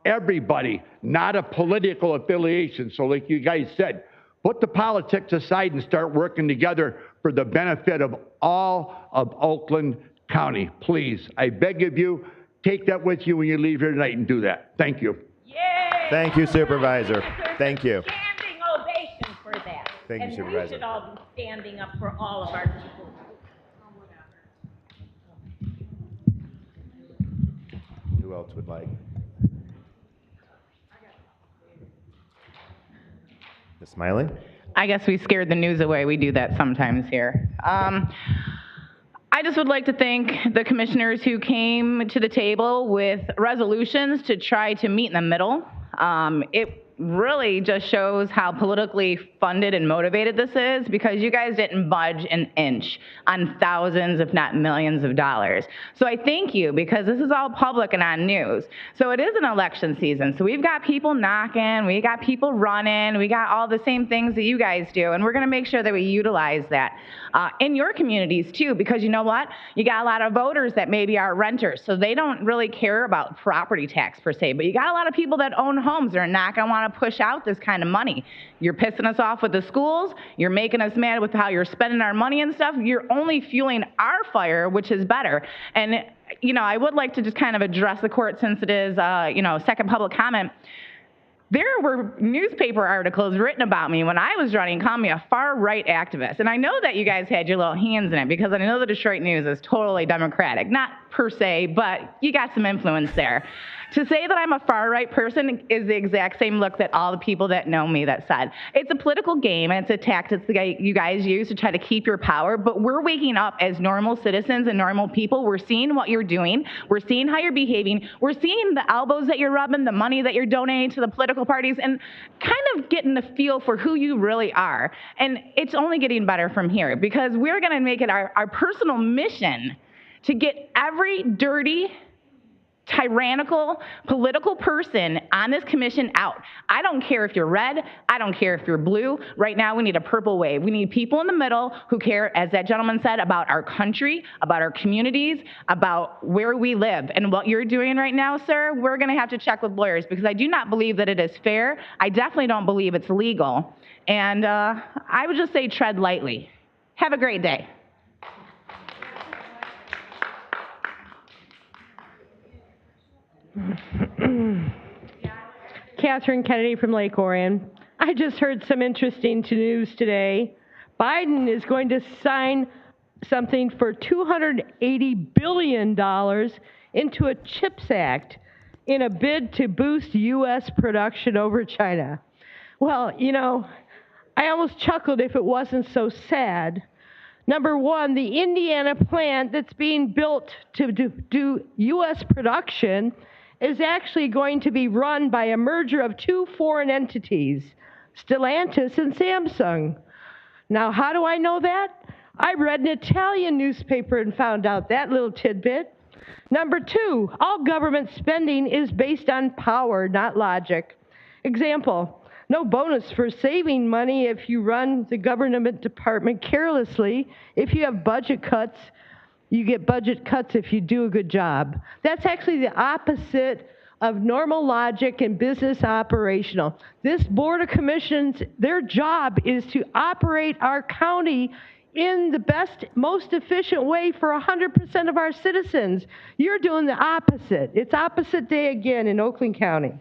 everybody, not a political affiliation. So like you guys said, put the politics aside and start working together for the benefit of all of Oakland County. Please, I beg of you, take that with you when you leave here tonight and do that. Thank you. Thank you, Supervisor. Thank you. Standing ovation for that. Thank you, And Supervisor. we should all be standing up for all of our people. Who else would like? Ms. Smiley? I guess we scared the news away. We do that sometimes here. I just would like to thank the commissioners who came to the table with resolutions to try to meet in the middle. It really just shows how politically funded and motivated this is, because you guys didn't budge an inch on thousands, if not millions of dollars. So I thank you, because this is all public and on news. So it is an election season. So we've got people knocking, we got people running, we got all the same things that you guys do, and we're gonna make sure that we utilize that in your communities too, because you know what? You got a lot of voters that maybe are renters, so they don't really care about property tax per se, but you got a lot of people that own homes that are not gonna wanna push out this kind of money. You're pissing us off with the schools, you're making us mad with how you're spending our money and stuff, you're only fueling our fire, which is better. And, you know, I would like to just kind of address the court since it is, you know, second public comment. There were newspaper articles written about me when I was running, calling me a far-right activist. And I know that you guys had your little hands in it, because I know the Detroit News is totally Democratic. Not per se, but you got some influence there. To say that I'm a far-right person is the exact same look that all the people that know me that said. It's a political game, and it's a tactic that you guys use to try to keep your power, but we're waking up as normal citizens and normal people. We're seeing what you're doing. We're seeing how you're behaving. We're seeing the elbows that you're rubbing, the money that you're donating to the political parties, and kind of getting the feel for who you really are. And it's only getting better from here, because we're gonna make it our personal mission to get every dirty, tyrannical political person on this commission out. I don't care if you're red. I don't care if you're blue. Right now, we need a purple wave. We need people in the middle who care, as that gentleman said, about our country, about our communities, about where we live. And what you're doing right now, sir, we're going to have to check with lawyers because I do not believe that it is fair. I definitely don't believe it's legal. And I would just say tread lightly. Have a great day. Catherine Kennedy from Lake Orion. I just heard some interesting news today. Biden is going to sign something for $280 billion into a CHIPS Act in a bid to boost U.S. production over China. Well, you know, I almost chuckled if it wasn't so sad. Number one, the Indiana plant that's being built to do U.S. production is actually going to be run by a merger of two foreign entities, Stellantis and Samsung. Now, how do I know that? I read an Italian newspaper and found out that little tidbit. Number two, all government spending is based on power, not logic. Example, no bonus for saving money if you run the government department carelessly. If you have budget cuts, you get budget cuts if you do a good job. That's actually the opposite of normal logic and business operational. This Board of Commissions, their job is to operate our county in the best, most efficient way for 100% of our citizens. You're doing the opposite. It's opposite day again in Oakland County.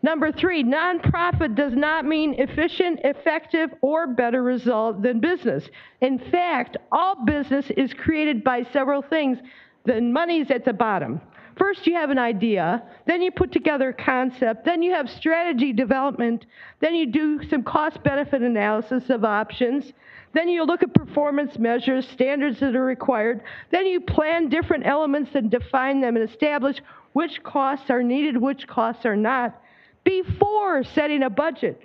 Number three, nonprofit does not mean efficient, effective, or better result than business. In fact, all business is created by several things. The money's at the bottom. First, you have an idea, then you put together a concept, then you have strategy development, then you do some cost-benefit analysis of options, then you look at performance measures, standards that are required, then you plan different elements and define them and establish which costs are needed, which costs are not, before setting a budget.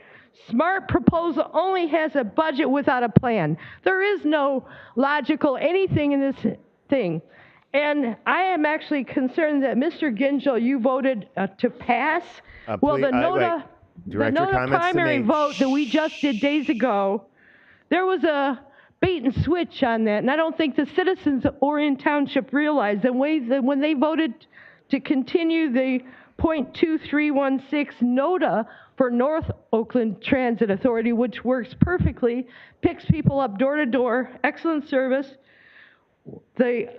SMART proposal only has a budget without a plan. There is no logical anything in this thing. And I am actually concerned that Mr. Gingell, you voted to pass. Well, the NOTA primary vote that we just did days ago, there was a bait and switch on that. And I don't think the citizens of Orion Township realized that when they voted to continue the .2316 NOTA for North Oakland Transit Authority, which works perfectly, picks people up door to door, excellent service. They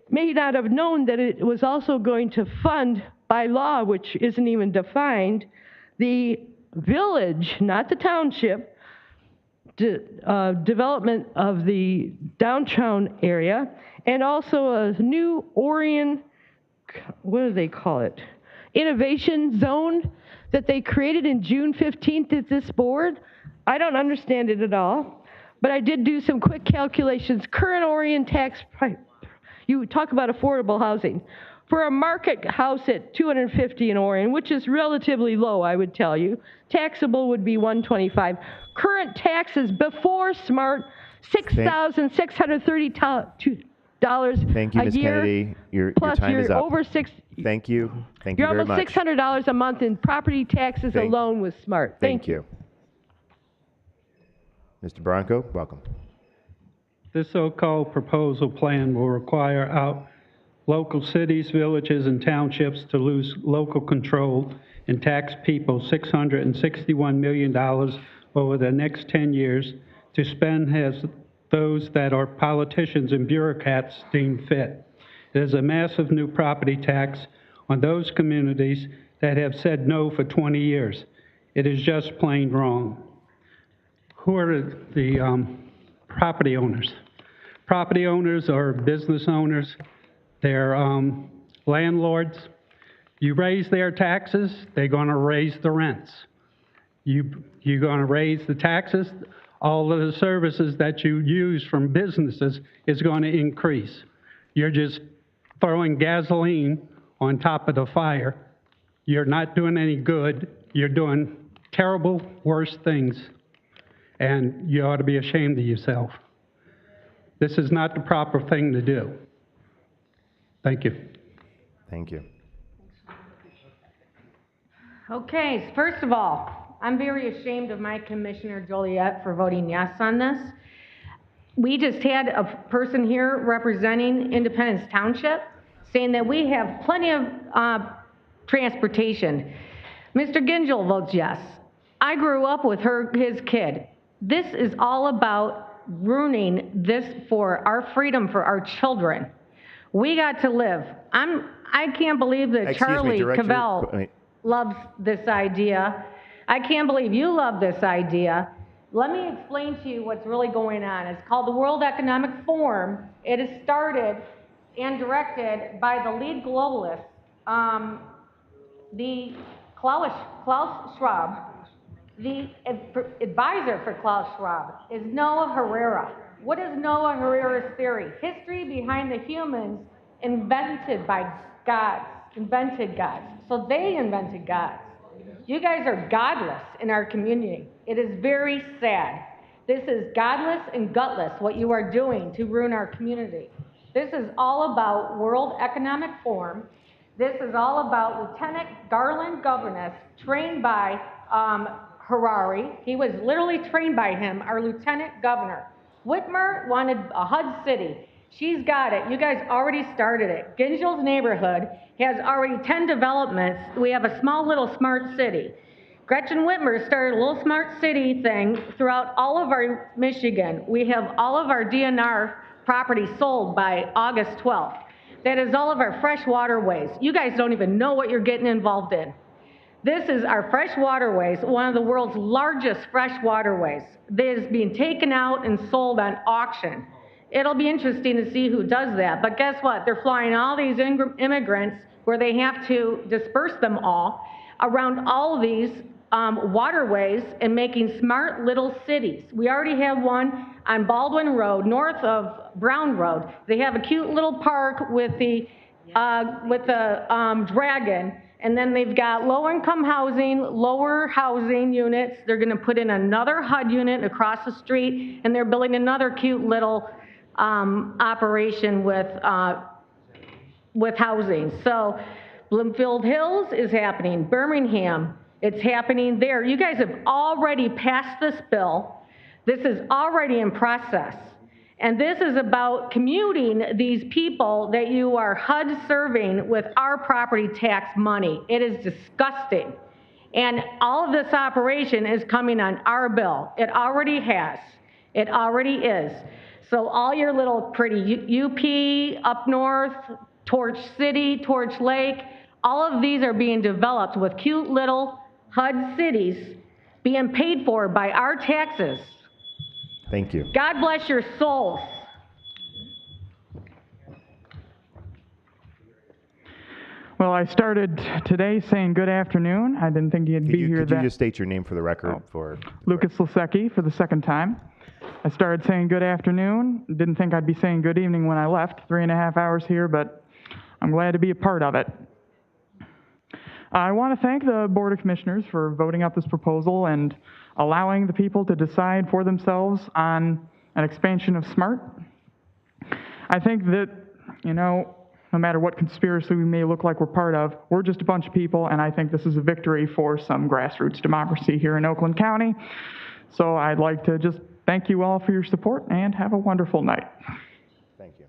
may not have known that it was also going to fund by law, which isn't even defined, the village, not the township, development of the downtown area, and also a new Orion, what do they call it? Innovation zone that they created in June 15th at this board. I don't understand it at all, but I did do some quick calculations. Current Orion tax price, you talk about affordable housing. For a market house at $250 in Orion, which is relatively low, I would tell you, taxable would be $125. Current taxes before SMART, $6,632 Thank you, a Ms. year. Kennedy. Your Plus time is you're up. over six. Thank you. Thank you You're very almost much. $600 a month in property taxes alone with SMART. Thank you. Mr. Bronco, welcome. This so-called proposal plan will require local cities, villages, and townships to lose local control and tax people $661 million over the next 10 years to spend as those that are politicians and bureaucrats deem fit. It is a massive new property tax on those communities that have said no for 20 years. It is just plain wrong. Who are the property owners? Property owners are business owners. They're landlords. You raise their taxes, they're going to raise the rents. You're going to raise the taxes, all of the services that you use from businesses is going to increase. You're just throwing gasoline on top of the fire. You're not doing any good. You're doing terrible, worse things. And you ought to be ashamed of yourself. This is not the proper thing to do. Thank you. Thank you. Okay, first of all, I'm very ashamed of my Commissioner Joliet for voting yes on this. We just had a person here representing Independence Township saying that we have plenty of transportation. Mr. Gingell votes yes. I grew up with his kid. This is all about ruining this for our freedom for our children. We got to live. I can't believe that Excuse me, Charlie Director- Cavell loves this idea. I can't believe you love this idea. Let me explain to you what's really going on. It's called the World Economic Forum. It is started and directed by the lead globalist, the Klaus Schwab. The advisor for Klaus Schwab is Noah Herrera. What is Noah Herrera's theory? History behind the humans invented by gods, invented gods. So they invented gods. You guys are godless in our community. It is very sad. This is godless and gutless, what you are doing to ruin our community. This is all about World Economic Forum. This is all about Lieutenant Garland Governess, trained by Harari. He was literally trained by him, our Lieutenant Governor. Whitmer wanted a HUD city. She's got it. You guys already started it. Gingell's neighborhood has already 10 developments. We have a small little smart city. Gretchen Whitmer started a little smart city thing throughout all of our Michigan. We have all of our DNR property sold by August 12th. That is all of our fresh waterways. You guys don't even know what you're getting involved in. This is our fresh waterways, one of the world's largest fresh waterways that is being taken out and sold on auction. It'll be interesting to see who does that, but guess what? They're flying all these immigrants where they have to disperse them all around all of these waterways and making smart little cities. We already have one on Baldwin Road, north of Brown Road. They have a cute little park with the dragon, and then they've got low-income housing, lower housing units. They're gonna put in another HUD unit across the street, and they're building another cute little operation with housing. So Bloomfield Hills is happening, Birmingham, it's happening there. You guys have already passed this bill. This is already in process. And this is about commuting these people that you are HUD serving with our property tax money. It is disgusting. And all of this operation is coming on our bill. It already has. It already is. So all your little pretty UP up north, Torch City, Torch Lake, all of these are being developed with cute little HUD cities being paid for by our taxes. Thank you. God bless your souls. Well, I started today saying good afternoon. I didn't think you'd be here. Could you just state your name for the record? For Lucas Lasecki for the second time. I started saying good afternoon. Didn't think I'd be saying good evening when I left. 3.5 hours here, but I'm glad to be a part of it. I want to thank the Board of Commissioners for voting up this proposal and allowing the people to decide for themselves on an expansion of SMART. I think that, no matter what conspiracy we may look like we're part of, we're just a bunch of people, and I think this is a victory for some grassroots democracy here in Oakland County. So I'd like to just thank you all for your support and have a wonderful night. Thank you.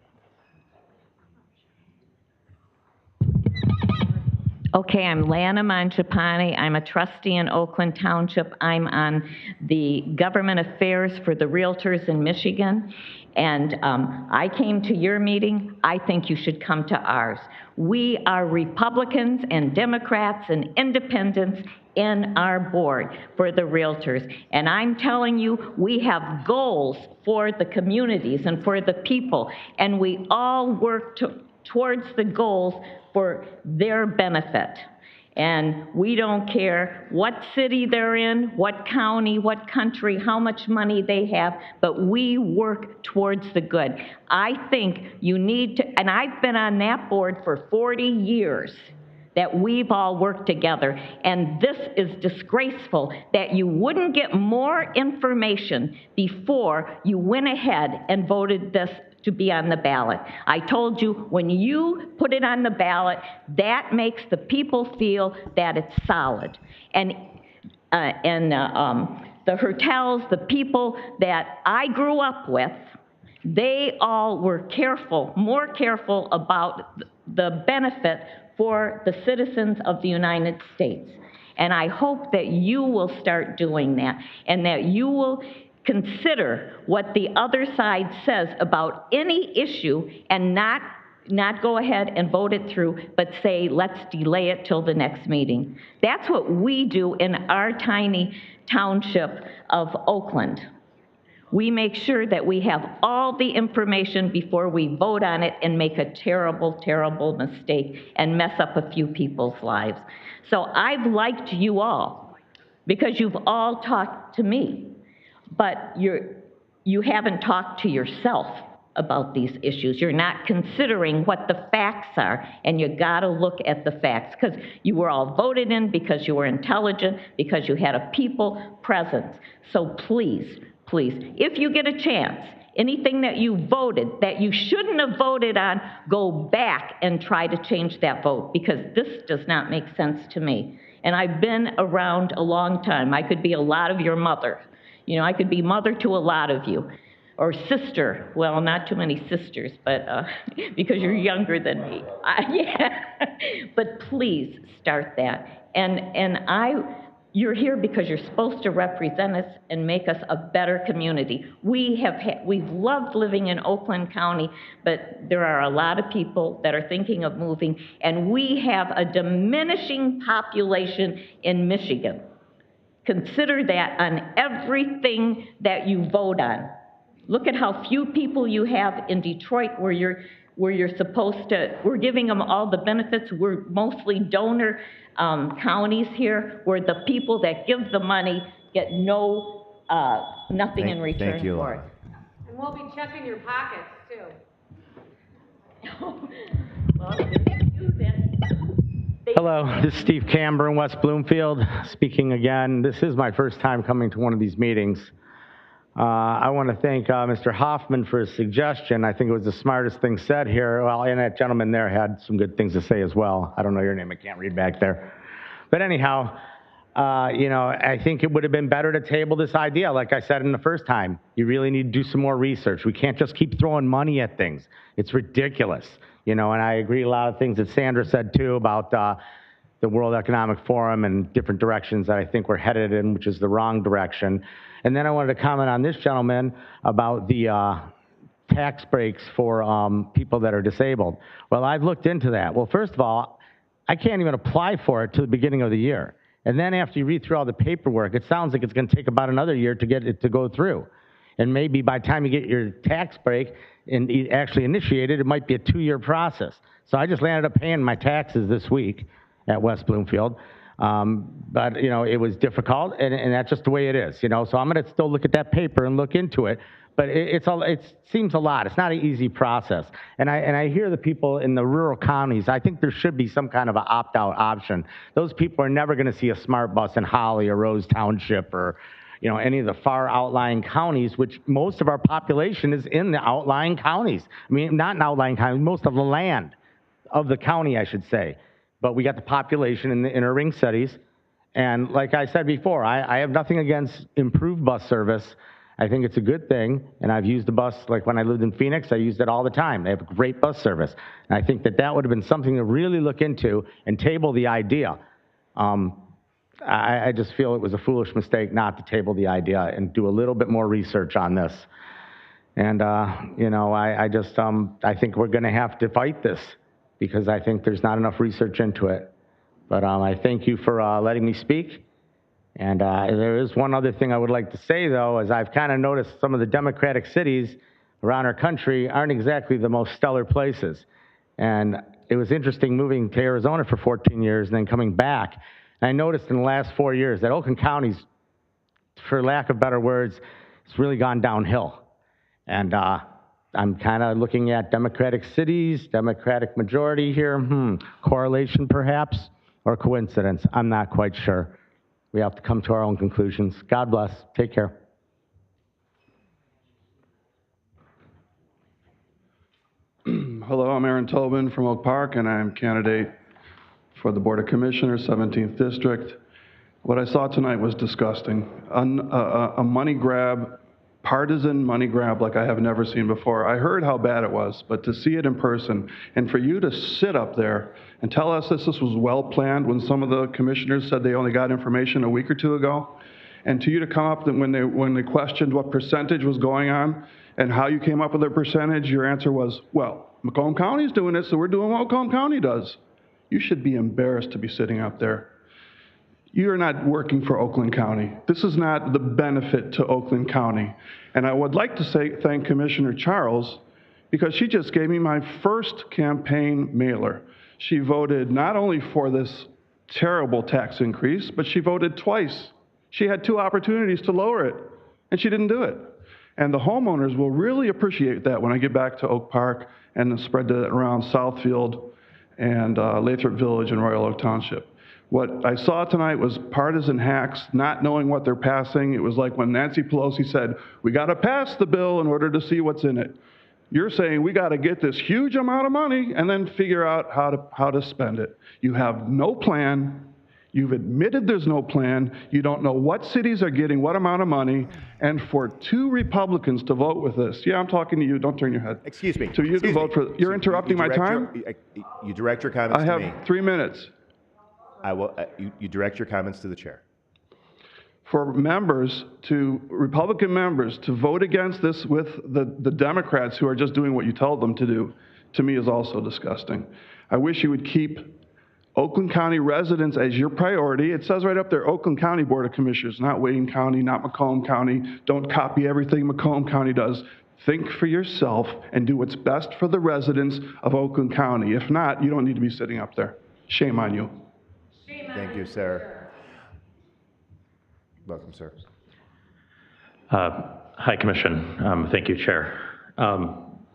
Okay, I'm Lana Mangiapane. I'm a trustee in Oakland Township. I'm on the government affairs for the realtors in Michigan. And I came to your meeting. I think you should come to ours. We are Republicans and Democrats and independents in our board for the realtors. And I'm telling you, we have goals for the communities and for the people. And we all work towards the goals for their benefit. And we don't care what city they're in, what county, what country, how much money they have, but we work towards the good. I think you need to, and I've been on that board for 40 years, that we've all worked together. And this is disgraceful that you wouldn't get more information before you went ahead and voted this to be on the ballot. I told you, when you put it on the ballot, that makes the people feel that it's solid. And the hotels, the people that I grew up with, they all were careful, more careful about the benefit for the citizens of the United States. And I hope that you will start doing that, and that you will consider what the other side says about any issue and not go ahead and vote it through, but say, let's delay it till the next meeting. That's what we do in our tiny township of Oakland. We make sure that we have all the information before we vote on it and make a terrible, terrible mistake and mess up a few people's lives. So I've liked you all because you've all talked to me, but you haven't talked to yourself about these issues. You're not considering what the facts are, and you gotta look at the facts, because you were all voted in because you were intelligent, because you had a people presence. So please, please, if you get a chance, anything that you voted that you shouldn't have voted on, go back and try to change that vote, because this does not make sense to me. And I've been around a long time. I could be a lot of your mother. You know, I could be mother to a lot of you. Or sister. Well, not too many sisters, but because you're younger than me. Yeah. But please start that. You're here because you're supposed to represent us and make us a better community. We've loved living in Oakland County, but there are a lot of people that are thinking of moving, and we have a diminishing population in Michigan. Consider that on everything that you vote on. Look at how few people you have in Detroit where you're supposed to, we're giving them all the benefits. We're mostly donor counties here, where the people that give the money get nothing in return for it. And we'll be checking your pockets, too. Well, you then. Hello, this is Steve Camber in West Bloomfield, speaking again. This is my first time coming to one of these meetings. I want to thank Mr. Hoffman for his suggestion. I think it was the smartest thing said here. Well, and that gentleman there had some good things to say as well. I don't know your name, I can't read back there. But anyhow, I think it would have been better to table this idea, like I said in the first time. You really need to do some more research. We can't just keep throwing money at things. It's ridiculous. And I agree a lot of things that Sandra said too about the World Economic Forum and different directions that I think we're headed in, which is the wrong direction. And then I wanted to comment on this gentleman about the tax breaks for people that are disabled. Well, I've looked into that. Well, first of all, I can't even apply for it to the beginning of the year. And then after you read through all the paperwork, it sounds like it's going to take about another year to get it to go through. And maybe by the time you get your tax break and actually initiated, it might be a 2-year process. So I just landed up paying my taxes this week at West Bloomfield. But it was difficult, and that's just the way it is, So I'm going to still look at that paper and look into it. But it seems a lot. It's not an easy process. And I hear the people in the rural counties. I think there should be some kind of an opt-out option. Those people are never going to see a smart bus in Holly or Rose Township or any of the far outlying counties, which most of our population is in the outlying counties. I mean, not in outlying counties, most of the land of the county, I should say. But we got the population in the inner ring cities. And like I said before, I have nothing against improved bus service. I think it's a good thing. And I've used the bus, like when I lived in Phoenix, I used it all the time. They have a great bus service. And I think that would have been something to really look into and table the idea. I just feel it was a foolish mistake not to table the idea and do a little bit more research on this. And, I think we're going to have to fight this, because I think there's not enough research into it. But I thank you for letting me speak. And there is one other thing I would like to say, though, is I've kind of noticed some of the Democratic cities around our country aren't exactly the most stellar places. And it was interesting moving to Arizona for 14 years and then coming back. And I noticed in the last 4 years that Oakland County's, for lack of better words, it's really gone downhill. And I'm kind of looking at Democratic cities, Democratic majority here. Correlation perhaps, or coincidence? I'm not quite sure. We have to come to our own conclusions. God bless. Take care. Hello, I'm Aaron Tobin from Oak Park, and I'm candidate for the Board of Commissioners, 17th District. What I saw tonight was disgusting. A money grab, partisan money grab like I have never seen before. I heard how bad it was, but to see it in person, and for you to sit up there and tell us this was well-planned when some of the commissioners said they only got information a week or two ago, and to you to come up when they questioned what percentage was going on and how you came up with their percentage, your answer was, well, Macomb County's doing it, so we're doing what Macomb County does. You should be embarrassed to be sitting up there. You're not working for Oakland County. This is not the benefit to Oakland County. And I would like to thank Commissioner Charles because she just gave me my first campaign mailer. She voted not only for this terrible tax increase, but she voted twice. She had 2 opportunities to lower it, and she didn't do it. And the homeowners will really appreciate that when I get back to Oak Park and then spread that around Southfield and Lathrop Village and Royal Oak Township. What I saw tonight was partisan hacks not knowing what they're passing. It was like when Nancy Pelosi said, we got to pass the bill in order to see what's in it. You're saying we got to get this huge amount of money and then figure out how to spend it. You have no plan. You've admitted there's no plan. You don't know what cities are getting what amount of money. And for 2 Republicans to vote with this, yeah, I'm talking to you, don't turn your head. Excuse me. To you to vote for, you're interrupting my time? You direct your comments I to me. have 3 minutes. I will, you direct your comments to the chair. For Republican members to vote against this with the Democrats who are just doing what you told them to do, to me is also disgusting. I wish you would keep Oakland County residents as your priority. It says right up there, Oakland County Board of Commissioners, not Wayne County, not Macomb County. Don't copy everything Macomb County does. Think for yourself and do what's best for the residents of Oakland County. If not, you don't need to be sitting up there. Shame on you. Thank you, sir. Welcome, sir. Hi, Commission. Thank you, Chair.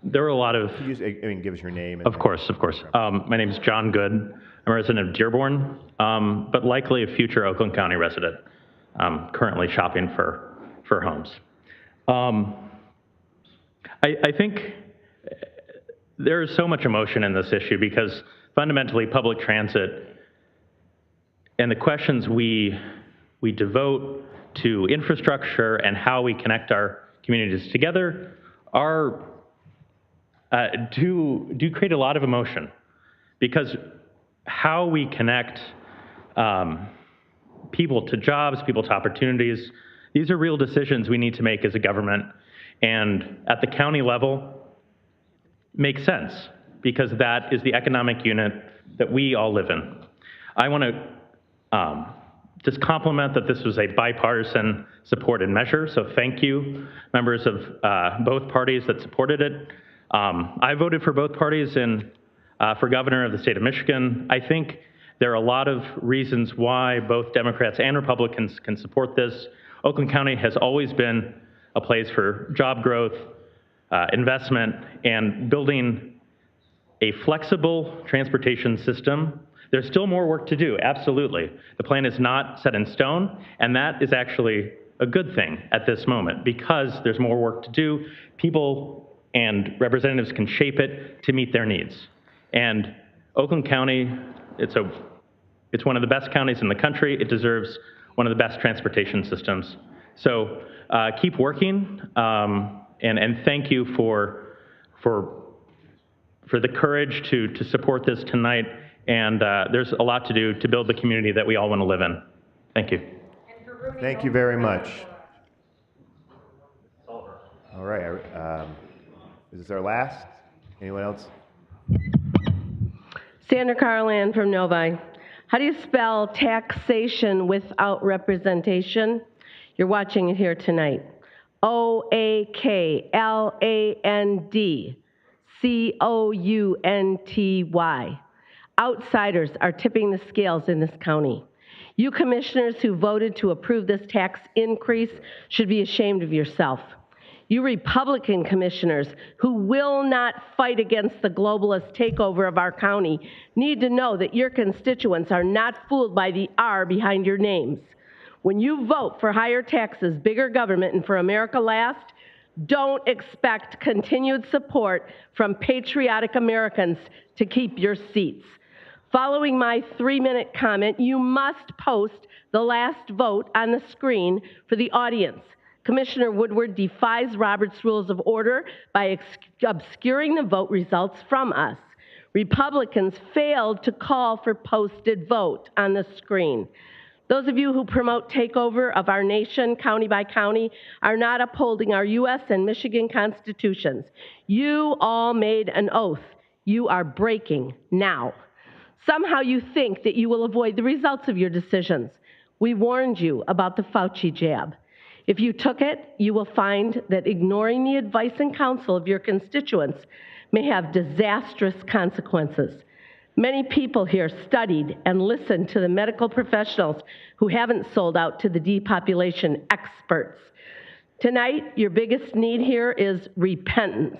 There were a lot of... give us your name. Of course. My name is John Good. I'm a resident of Dearborn, but likely a future Oakland County resident, currently shopping for homes. I think there is so much emotion in this issue because fundamentally public transit and the questions we devote to infrastructure and how we connect our communities together are do create a lot of emotion, because how we connect people to jobs, people to opportunities, these are real decisions we need to make as a government, and at the county level makes sense because that is the economic unit that we all live in. I want to just compliment that this was a bipartisan supported measure, so thank you, members of both parties that supported it. I voted for both parties for governor of the state of Michigan. I think there are a lot of reasons why both Democrats and Republicans can support this. Oakland County has always been a place for job growth, investment, and building a flexible transportation system. There's still more work to do, absolutely. The plan is not set in stone, and that is actually a good thing at this moment because there's more work to do. People and representatives can shape it to meet their needs. And Oakland County, it's one of the best counties in the country. It deserves one of the best transportation systems. So keep working, and thank you for the courage to support this tonight. And there's a lot to do to build the community that we all want to live in. Thank you. Thank you very much. All right. Is this our last? Anyone else? Sandra Carlan from Novi. How do you spell taxation without representation? You're watching it here tonight. OAKLAND-COUNTY. Outsiders are tipping the scales in this county. You commissioners who voted to approve this tax increase should be ashamed of yourself. You Republican commissioners who will not fight against the globalist takeover of our county need to know that your constituents are not fooled by the R behind your names. When you vote for higher taxes, bigger government, and for America Last, Don't expect continued support from patriotic Americans to keep your seats. Following my 3-minute comment, you must post the last vote on the screen for the audience. Commissioner Woodward defies Robert's Rules of Order by obscuring the vote results from us. Republicans failed to call for posted vote on the screen. Those of you who promote takeover of our nation county by county are not upholding our U.S. and Michigan constitutions. You all made an oath. You are breaking now. Somehow you think that you will avoid the results of your decisions. We warned you about the Fauci jab. If you took it, you will find that ignoring the advice and counsel of your constituents may have disastrous consequences. Many people here studied and listened to the medical professionals who haven't sold out to the depopulation experts. Tonight, your biggest need here is repentance.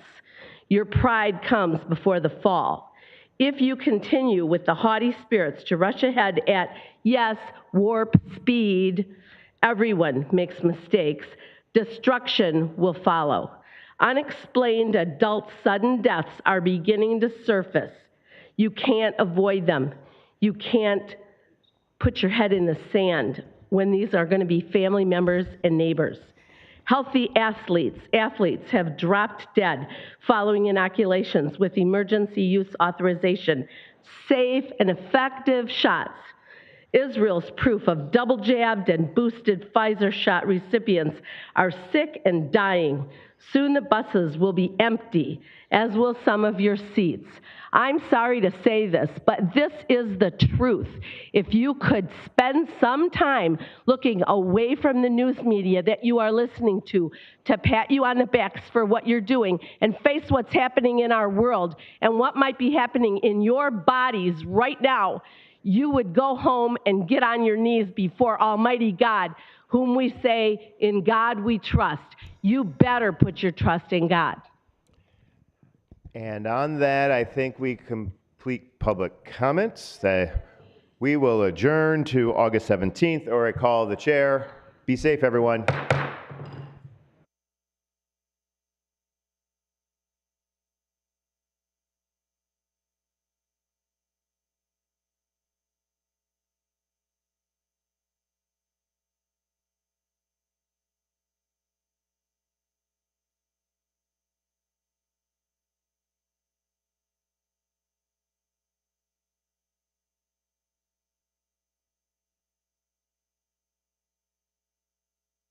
Your pride comes before the fall. If you continue with the haughty spirits to rush ahead at, yes, warp speed, everyone makes mistakes, destruction will follow. Unexplained adult sudden deaths are beginning to surface. You can't avoid them. You can't put your head in the sand when these are going to be family members and neighbors. Healthy athletes have dropped dead following inoculations with emergency use authorization. Safe and effective shots. Israel's proof of double-jabbed and boosted Pfizer shot recipients are sick and dying. Soon the buses will be empty, as will some of your seats. I'm sorry to say this, but this is the truth. If you could spend some time looking away from the news media that you are listening to pat you on the backs for what you're doing and face what's happening in our world and what might be happening in your bodies right now, you would go home and get on your knees before Almighty God, whom we say, in God we trust. You better put your trust in God. And on that, I think we complete public comments. We will adjourn to August 17th, or I call the chair. Be safe, everyone.